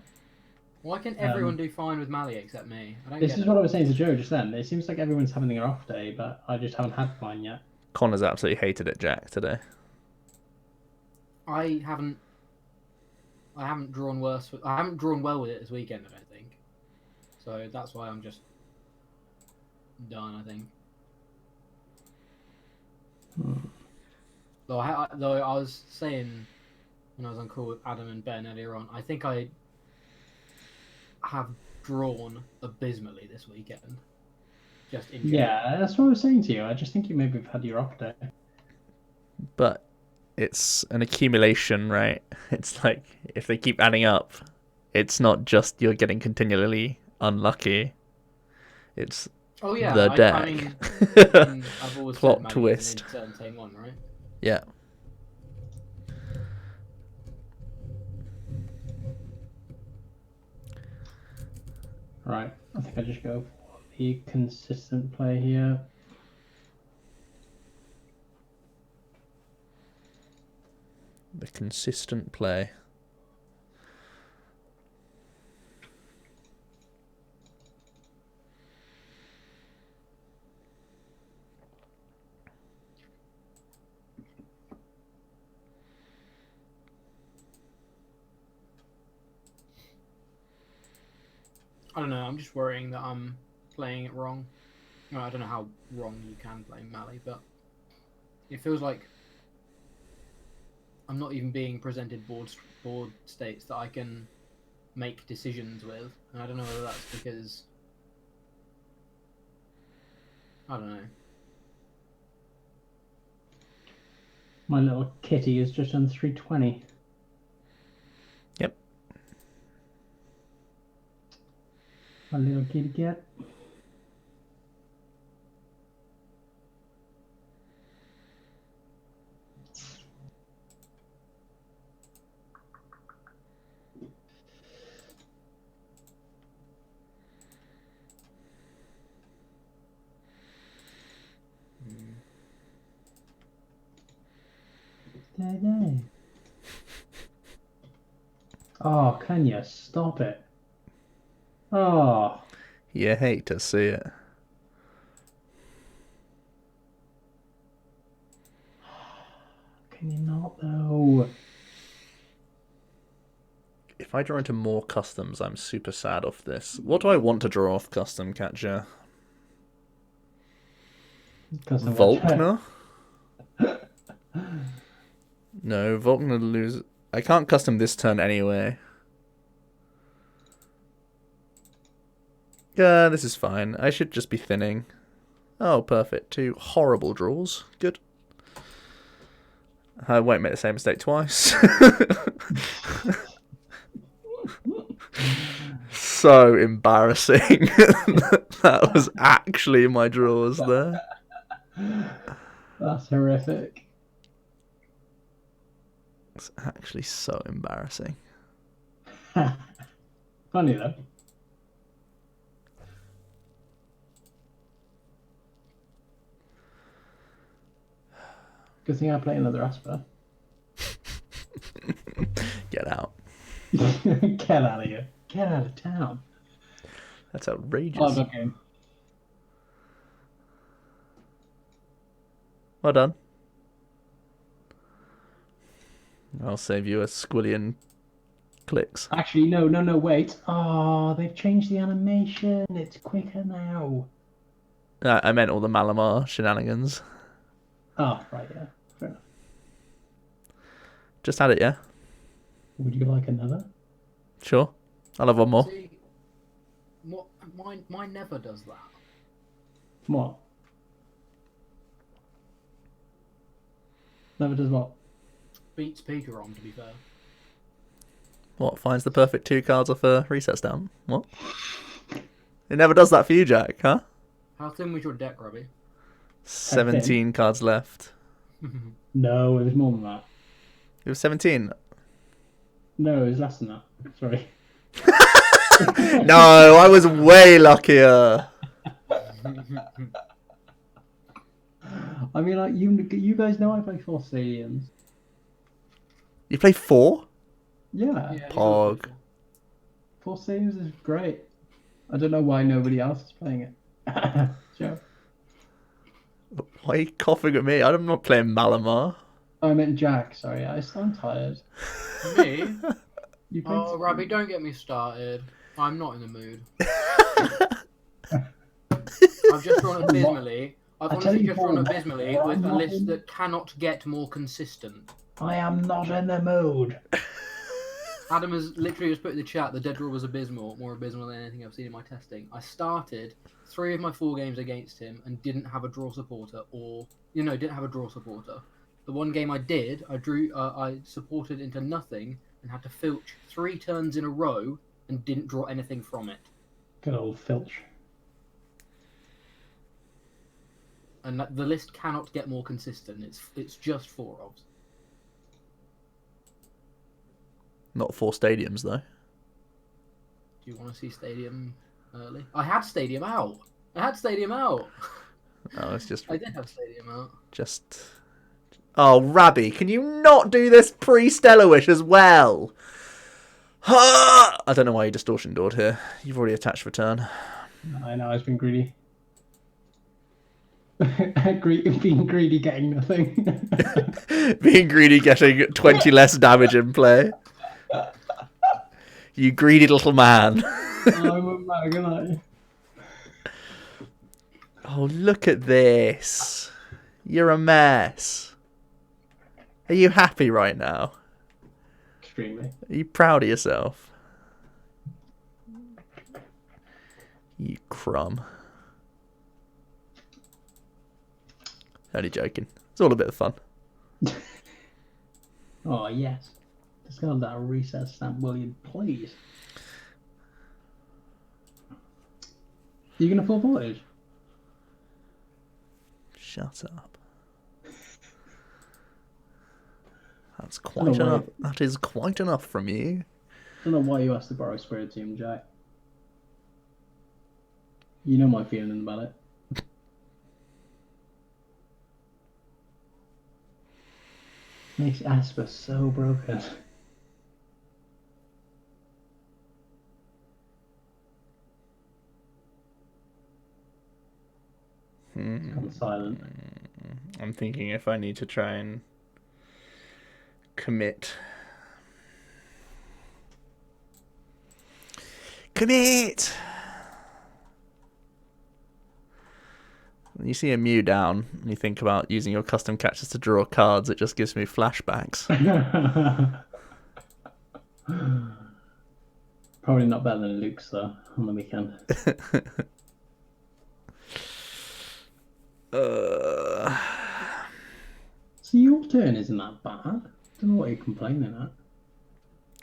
Why can everyone do fine with Mali except me? I don't This get is it. what I was saying to Joe just then. It seems like everyone's having their off day, but I just haven't had mine yet. Connor's absolutely hated it, Jack, today. I haven't drawn worse. I haven't drawn well with it this weekend, I don't think. So that's why I'm just done, I think. Though I was saying when I was on call with Adam and Ben earlier on, I think I have drawn abysmally this weekend. Just in general. Yeah, that's what I was saying to you. I just think you maybe have had your off day. But it's an accumulation, right? It's like, if they keep adding up, it's not just you're getting continually unlucky. It's the deck. I mean, I've always Plot said twist. Same one, right? Yeah. Right, I think I just go for the consistent play here. The consistent play. I don't know. I'm just worrying that I'm playing it wrong. Well, I don't know how wrong you can play Mali, but it feels like I'm not even being presented board states that I can make decisions with, and I don't know whether that's because I don't know. My little kitty is just on 320. Yep. My little kitty cat. Day. Oh, can you stop it? Oh, You hate to see it. can you not though? If I draw into more customs, I'm super sad off this. What do I want to draw off custom catcher? Volkner? No, Volkner lose. I can't custom this turn anyway. Yeah, this is fine. I should just be thinning. Oh, perfect. 2 horrible draws. Good. I won't make the same mistake twice. So embarrassing. That was actually my draws there. That's horrific. It's actually so embarrassing. Funny though. Good thing I play another Asper. Get out. Get out of here. Get out of town. That's outrageous. Oh, okay. Well done. I'll save you a squillion clicks. Actually, no, wait. Oh, they've changed the animation. It's quicker now. I meant all the Malamar shenanigans. Oh, right, yeah. Fair enough. Just had it, yeah? Would you like another? Sure. I'll have one more. See, what mine never does that. What? Never does what? Beats PikaRom, to be fair. What, finds the perfect 2 cards off a reset stamp? What? It never does that for you, Jack, huh? How thin was your deck, Robbie? 17 cards left. No, it was more than that. It was 17. No, it was less than that. Sorry. No, I was way luckier. I mean, like you guys know I play 4 stadiums. You play 4? Yeah, Yeah, Pog. 4 stadiums is great. I don't know why nobody else is playing it. Sure. Why are you coughing at me? I'm not playing Malamar. Oh, I meant Jack. Sorry, I'm tired. Me? You played Oh, Robbie, don't get me started. I'm not in the mood. I've just drawn abysmally. I've I tell honestly you just drawn what, abysmally I'm with a not list in- that cannot get more consistent. I am not in the mood. Adam has literally just put in the chat the dead draw was abysmal, more abysmal than anything I've seen in my testing. I started 3 of my 4 games against him and didn't have a draw supporter, didn't have a draw supporter. The one game I did, I supported into nothing and had to filch 3 turns in a row and didn't draw anything from it. Good old Filch. And the list cannot get more consistent. It's just 4 ofs. Not 4 stadiums, though. Do you want to see Stadium early? I had Stadium out. Oh, it's just... I did have Stadium out. Oh, Rabbi, can you not do this pre-Stellar-Wish as well? I don't know why you distortion doored here. You've already attached return. I know, I've been greedy. Being greedy, getting nothing. Being greedy, getting 20 less damage in play. You greedy little man. I'm a mag, aren't I? Oh, look at this. You're a mess. Are you happy right now? Extremely. Are you proud of yourself? You crumb. Only joking. It's all a bit of fun. Oh, yes. Discard that reset stamp, William, please. You gonna full voltage? Shut up. That's quite enough. That is quite enough from you. I don't know why you asked to borrow Spiritomb, Jack. You know my feeling about it. Makes Asper so broken. It's gone silent. I'm thinking if I need to try and commit. Commit! When you see a Mew down and you think about using your custom catches to draw cards, it just gives me flashbacks. Probably not better than Luke's though on the weekend. So your turn isn't that bad. I don't know what you're complaining at.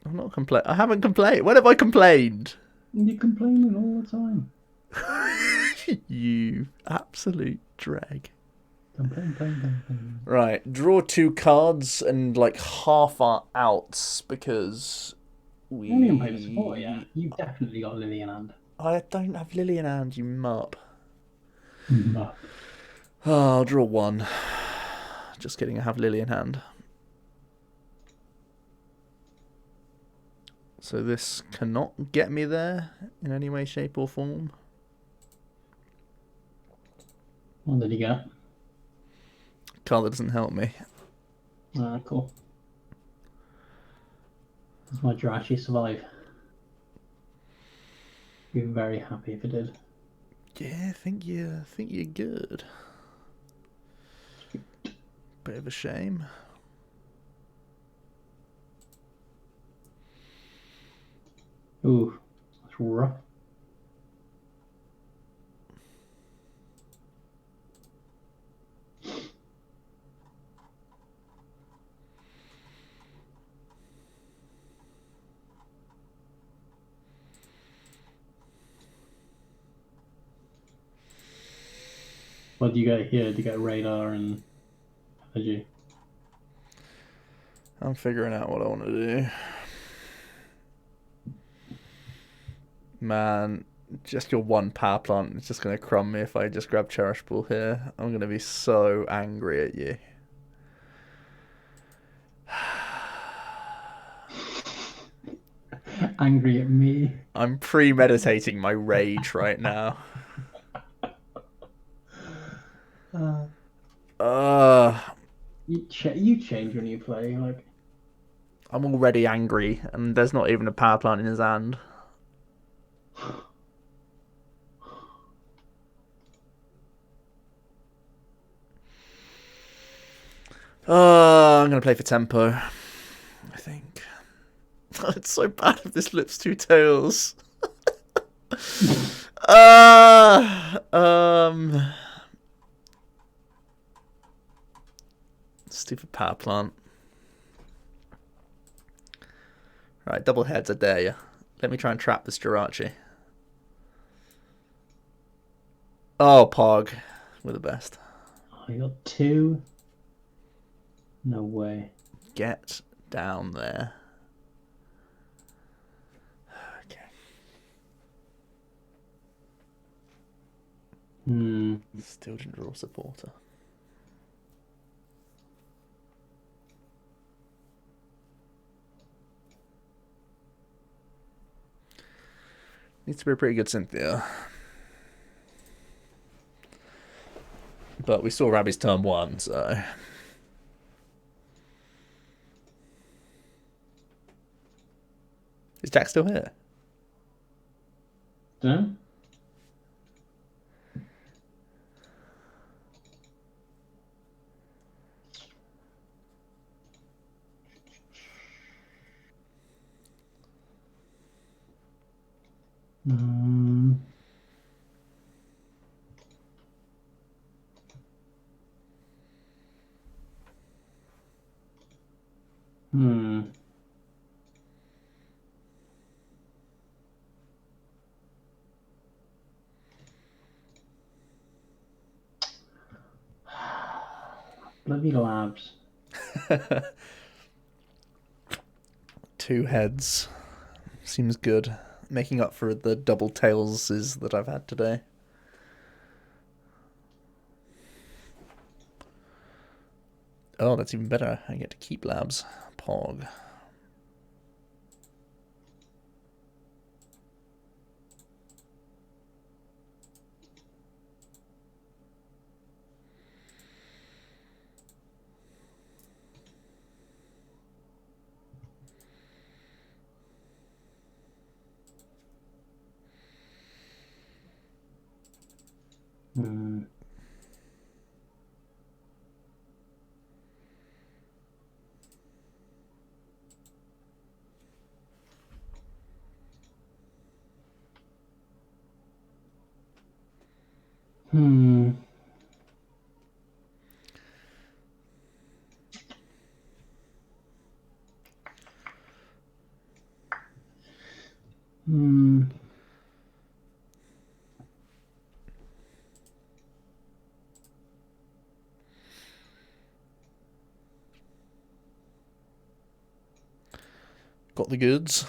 I'm not complaining. I haven't complained. When have I complained? You're complaining all the time. You absolute drag. Complain. Right, draw 2 cards and like half our outs because we. You haven't even played the support yet. You've definitely got Lily in hand. I don't have Lily in hand, you mup. No. Oh, I'll draw 1. Just kidding, I have Lily in hand. So this cannot get me there in any way, shape or form. What did you get? Card that doesn't help me. Ah, cool. Does my Jirachi survive? Be very happy if it did. Yeah, I think you're good. Bit of a shame. Ooh, that's rough. What do you get here? Do you get radar and energy? I'm figuring out what I want to do. Man, just your one power plant is just going to crumb me if I just grab Cherish Ball here. I'm going to be so angry at you. Angry at me. I'm premeditating my rage right now. You change when you play. Like, I'm already angry, and there's not even a power plant in his hand. I'm going to play for tempo, I think. It's so bad if this flips 2 tails. Stupid power plant. Right, double heads, I dare you. Let me try and trap this Jirachi. Oh, Pog. We're the best. oh, you got 2? No way. Get down there. Okay. Still didn't draw supporter. Needs to be a pretty good Cynthia. But we saw Rabbi's turn 1, so... Is Jack still here? Dunno. Bloody labs. 2 heads. Seems good. Making up for the double tailses that I've had today. Oh, that's even better. I get to keep labs. Pog. Got the goods.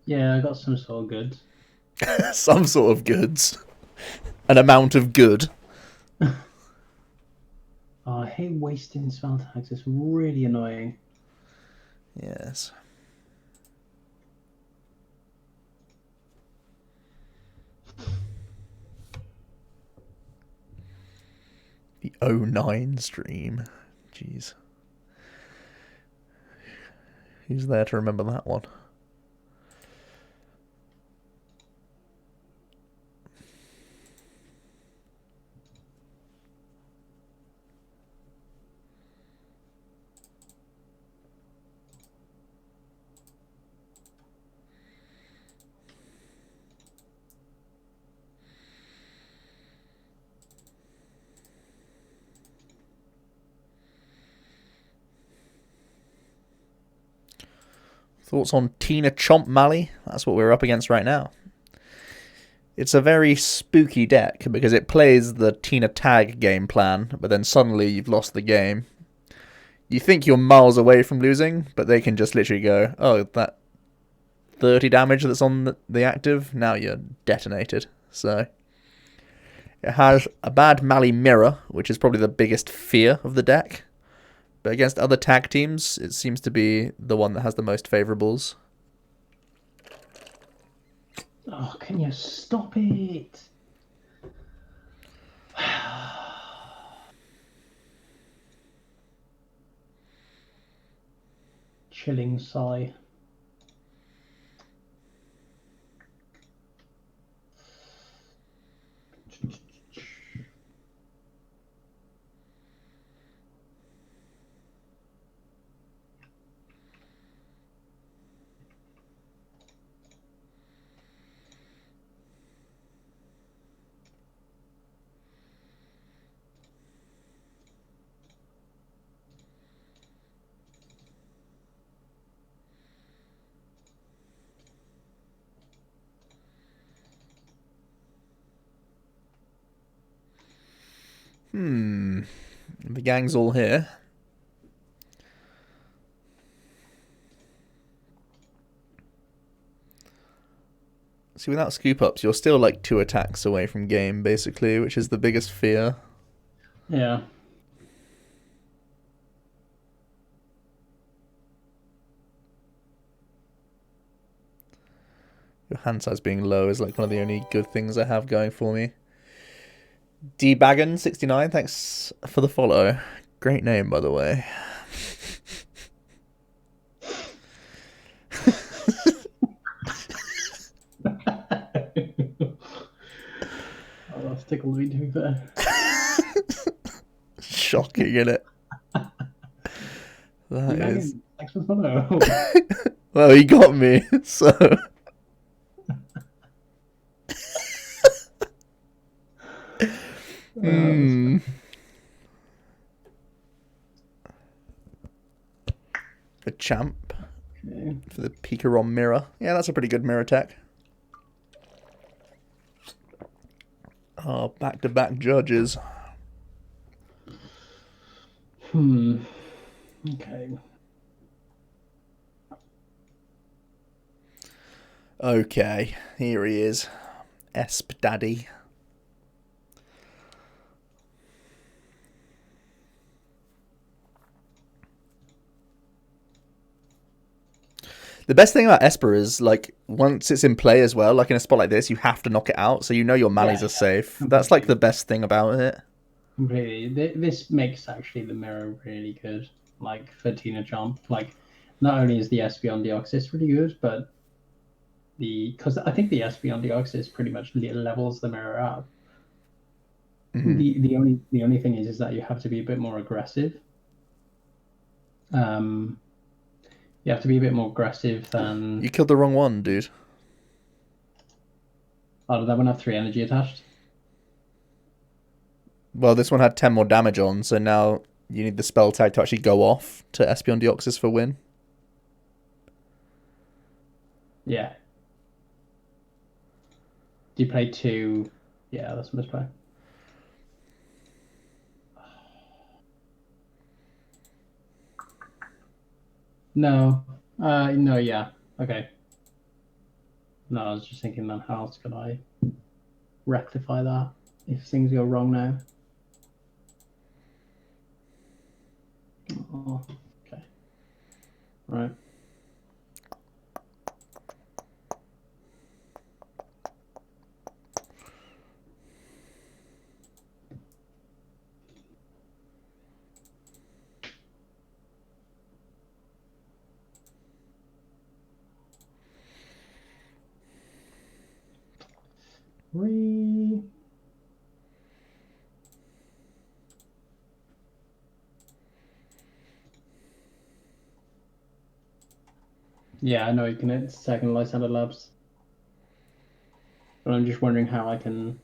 Yeah, I got some sort of goods. Some sort of goods. An amount of good. Oh, I hate wasting spell tags. It's really annoying. Yes. The 09 stream. Jeez. Who's there to remember that one? Thoughts on Tina Chomp Mally? That's what we're up against right now. It's a very spooky deck because it plays the Tina Tag game plan, but then suddenly you've lost the game. You think you're miles away from losing, but they can just literally go, oh, that 30 damage that's on the active, now you're detonated. So it has a bad Mali Mirror, which is probably the biggest fear of the deck. But against other tag teams, it seems to be the one that has the most favourables. Oh, can you stop it? Chilling sigh. The gang's all here. See, without scoop ups, you're still like 2 attacks away from game, basically, which is the biggest fear. Yeah. Your hand size being low is like one of the only good things I have going for me. dbagon69, thanks for the follow. Great name, by the way. Oh, that's tickled me, to be fair. Shocking, innit? That is... Thanks for the follow. Well, he got me, so... A champ. Okay. For the PikaRom mirror. Yeah, that's a pretty good mirror tech. Oh, back-to-back judges. Okay. Okay, here he is. Esp Daddy. The best thing about Esper is, like, once it's in play as well, like in a spot like this, you have to knock it out, so you know your Mallies are safe. That's, like, the best thing about it. Completely. This makes, actually, the mirror really good. Like, for Tina Jump. Like, not only is the SP on Deoxys really good, but because I think the SP on Deoxys pretty much levels the mirror up. Mm-hmm. The only thing is that you have to be a bit more aggressive. You have to be a bit more aggressive than... You killed the wrong one, dude. Oh, did that one have 3 energy attached? Well, this one had 10 more damage on, so now you need the spell tag to actually go off to Espeon Deoxys for win. Yeah. Do you play 2? Yeah, that's a misplay. No. No, yeah. Okay. No, I was just thinking, then how else could I rectify that if things go wrong now? Oh, okay. Right. Yeah, I know you can hit second Lysander Labs. But I'm just wondering how I could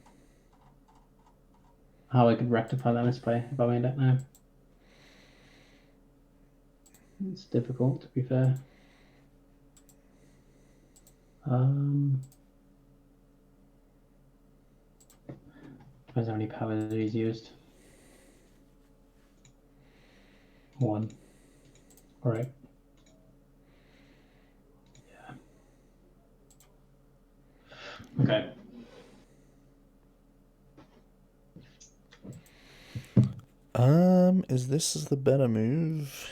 rectify that misplay if I made it now. It's difficult, to be fair. Depends how many powers he's used. 1. Alright. Yeah. Okay. Is this the better move?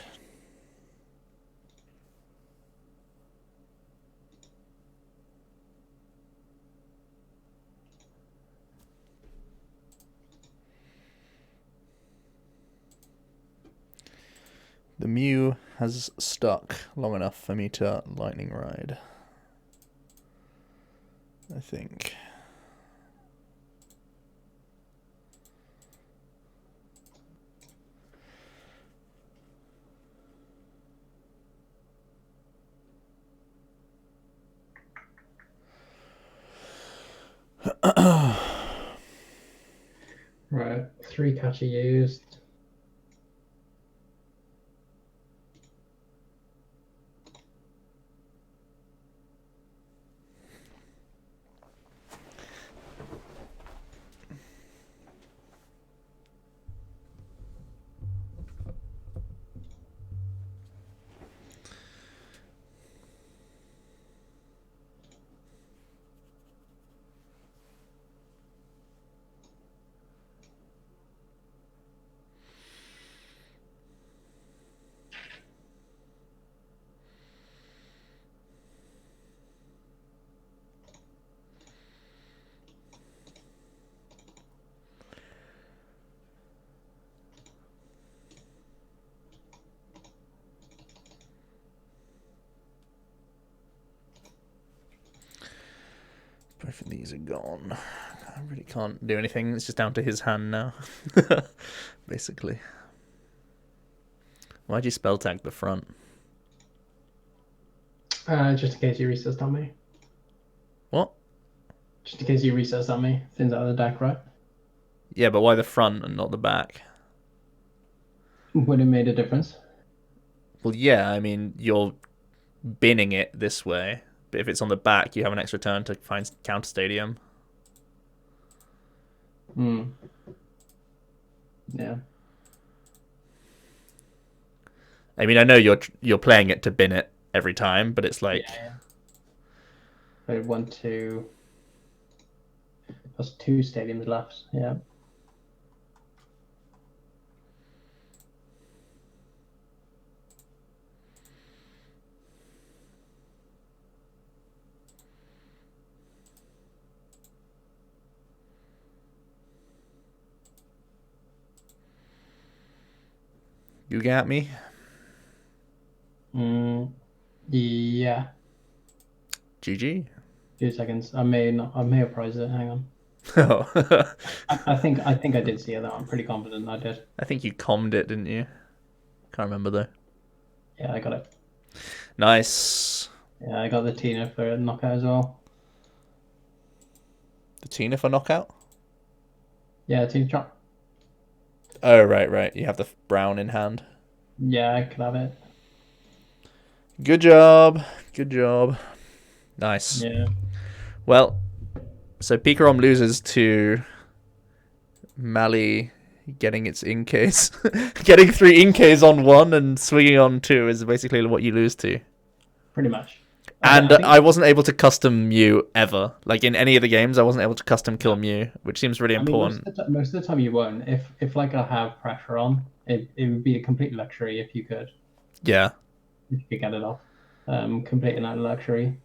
The Mew has stuck long enough for me to Lightning Ride, I think. Right, 3 catcher used. Both of these are gone. I really can't do anything. It's just down to his hand now, basically. Why'd you spell tag the front? Just in case you resets on me. What? Just in case you resets on me. Things out of the deck, right? Yeah, but why the front and not the back? Would it made a difference? Well, yeah, I mean, you're binning it this way, but if it's on the back, you have an extra turn to find counter stadium. Hmm. Yeah. I mean, I know you're playing it to bin it every time, but it's like... Yeah. I want to... There's 2 stadiums left, yeah. You got me? Yeah. GG. 2 seconds. I may have prized it. Hang on. Oh. I think I did see it though. I'm pretty confident I did. I think you commed it, didn't you? Can't remember though. Yeah, I got it. Nice. Yeah, I got the Tina for knockout as well. The Tina for knockout? Yeah, Team Chop. Oh, right. You have the brown in hand. Yeah, I could have it. Good job. Nice. Yeah. Well, so PikaRom loses to Mali getting its in-case. Getting 3 in-case on 1 and swinging on 2 is basically what you lose to. Pretty much. And I wasn't able to custom Mew ever. Like in any of the games, I wasn't able to custom kill Mew, which seems really important. Most of the time you won't. If like I have pressure on, it would be a complete luxury if you could. Yeah. If you could get it off. Complete and utter luxury.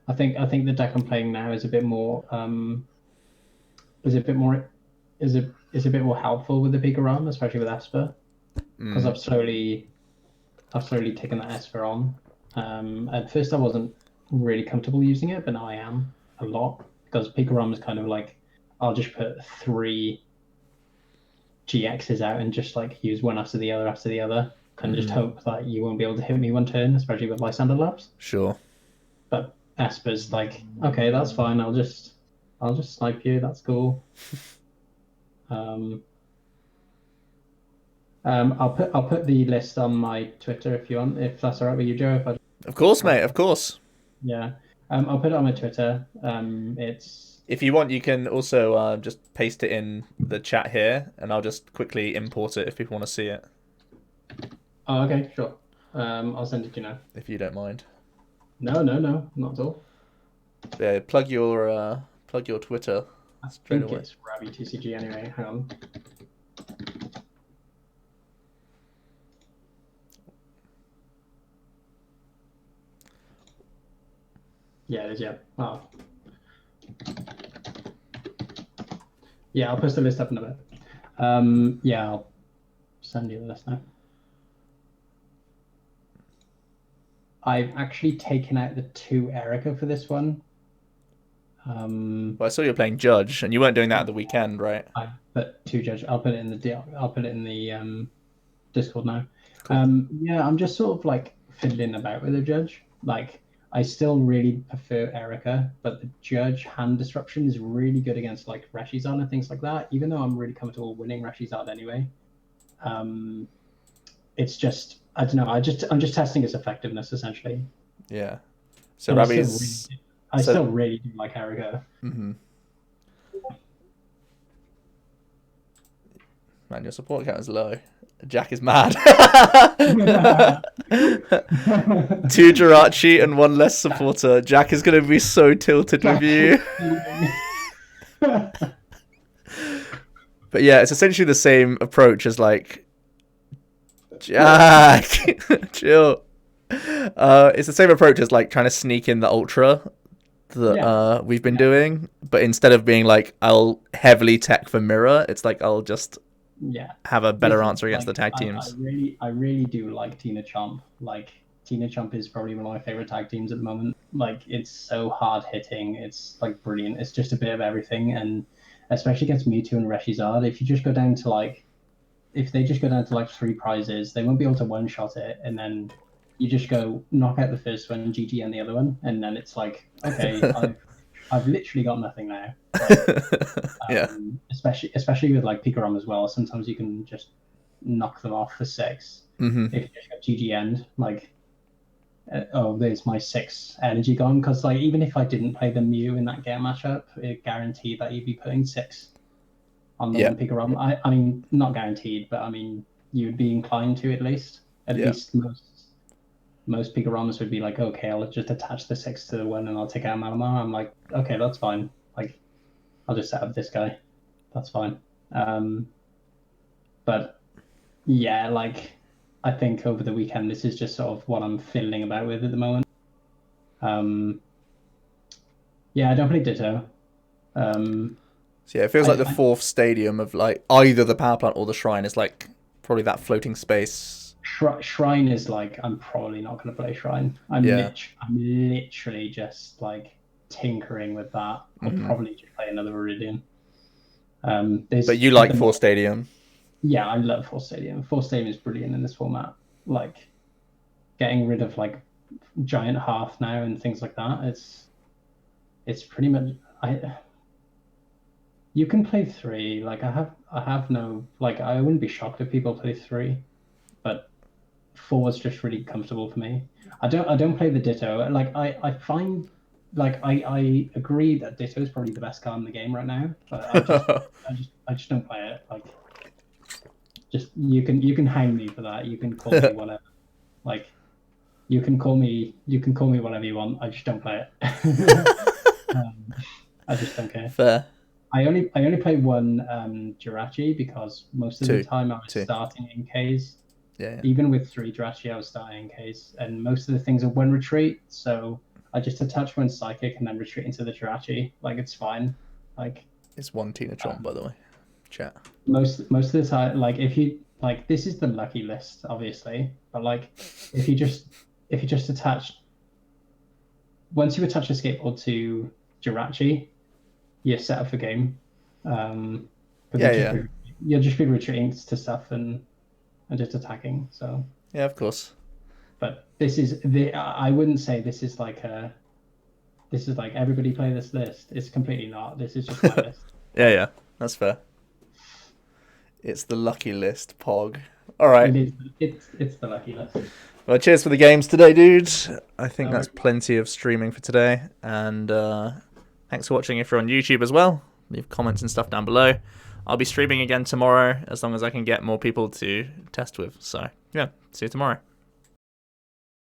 I think the deck I'm playing now is a bit more is a bit more helpful with the PikaRom, especially with Esper. Because I've slowly taken that Esper on. At first I wasn't really comfortable using it, but now I am a lot. Because PikaRom is kind of like I'll just put 3 GXs out and just like use one after the other. And just hope that you won't be able to hit me one turn, especially with Lysander Labs. Sure. But Esper's like, okay, that's fine. I'll just snipe you. That's cool. I'll put the list on my Twitter if you want, if that's all right with you, Joe. Of course, mate. Of course. Yeah. I'll put it on my Twitter. It's. If you want, you can also just paste it in the chat here, and I'll just quickly import it if people want to see it. Oh, okay, sure. I'll send it to you now. If you don't mind. No, not at all. Yeah, plug your Plug your Twitter I straight think away. it's Ravi TCG anyway. Hang on. Yeah, it is. Yeah. Oh. Yeah, I'll post the list up in a bit. Yeah, I'll send you the list now. I've actually taken out the 2 Erica for this one. Well, I saw you were playing Judge, and you weren't doing that at the weekend, right? I put 2 Judge. I'll put it in the Discord now. Cool. Yeah, I'm just sort of like fiddling about with the Judge. Like, I still really prefer Erica, but the Judge hand disruption is really good against like Reshizard and things like that. Even though I'm really comfortable winning Reshizard anyway, it's just I don't know. I'm just testing its effectiveness essentially. Yeah. So And Ravi's. I still really do like Erica. Mm-hmm. Man, your support count is low. Jack is mad. 2 Jirachi and 1 less supporter. Jack is going to be so tilted with you. But yeah, it's essentially the same approach as like Jack. Chill. It's the same approach as like trying to sneak in the ultra that we've been doing, but instead of being like I'll heavily tech for mirror, it's like I'll just have a better answer against the tag teams. I really do like Tina Chomp. Like Tina Chomp is probably one of my favorite tag teams at the moment. Like it's so hard hitting. It's like brilliant. It's just a bit of everything, and especially against Mewtwo and Reshizard, if they just go down to like 3 prizes, they won't be able to one shot it, and then you just go knock out the first one, GG on the other one, and then it's like, okay, I've literally got nothing now. Yeah. Especially with like PikaRom as well. Sometimes you can just knock them off for 6. Mm-hmm. If you just go GG end, like, there's my 6 energy gone. Because like even if I didn't play the Mew in that game matchup, it guaranteed that you'd be putting 6 on the one PikaRom. I mean, not guaranteed, but I mean, you'd be inclined to at least. At least most PikaRoms would be like, okay, I'll just attach the 6 to the 1 and I'll take out Malamar. I'm like, okay, that's fine. Like, I'll just set up this guy. That's fine. But yeah, like, I think over the weekend, this is just sort of what I'm fiddling about with at the moment. Yeah, I don't play Ditto. So yeah, it feels like the 4th stadium of like either the power plant or the shrine is like probably that floating space. Shrine is like, I'm probably not going to play Shrine. I'm literally just like tinkering with that. I'll probably just play another Viridian. But you like 4 stadium? Yeah, I love 4 stadium. 4 stadium is brilliant in this format. Like getting rid of like giant half now and things like that. It's pretty much you can play 3. Like I have no, like, I wouldn't be shocked if people play 3, but 4 is just really comfortable for me. I don't play the Ditto. Like I find, like, I agree that Ditto is probably the best card in the game right now, but I just don't play it. Like, just you can hang me for that. You can call me whatever. Like, you can call me whatever you want. I just don't play it. I just don't care. Fair. I only play 1 Jirachi because most of the time I was starting in Ks. Yeah. Even with 3 Jirachi, I was starting in Ks, and most of the things are 1 retreat. So I just attach 1 Psychic and then retreat into the Jirachi. Like, it's fine. Like, it's 1 Tina Chomp, by the way. Chat. Most of the time, like, if you like, this is the lucky list, obviously, but like, if you just attach, once you attach a skateboard to Jirachi, you're set up for game. You'll just be retreating to stuff and just attacking. So yeah, of course. But this is I wouldn't say this is like everybody play this list. It's completely not. This is just my list. Yeah, that's fair. It's the lucky list, Pog. All right. It's the lucky list. Well, cheers for the games today, dude. I think that's plenty of streaming for today. And thanks for watching if you're on YouTube as well. Leave comments and stuff down below. I'll be streaming again tomorrow as long as I can get more people to test with. So, yeah, see you tomorrow.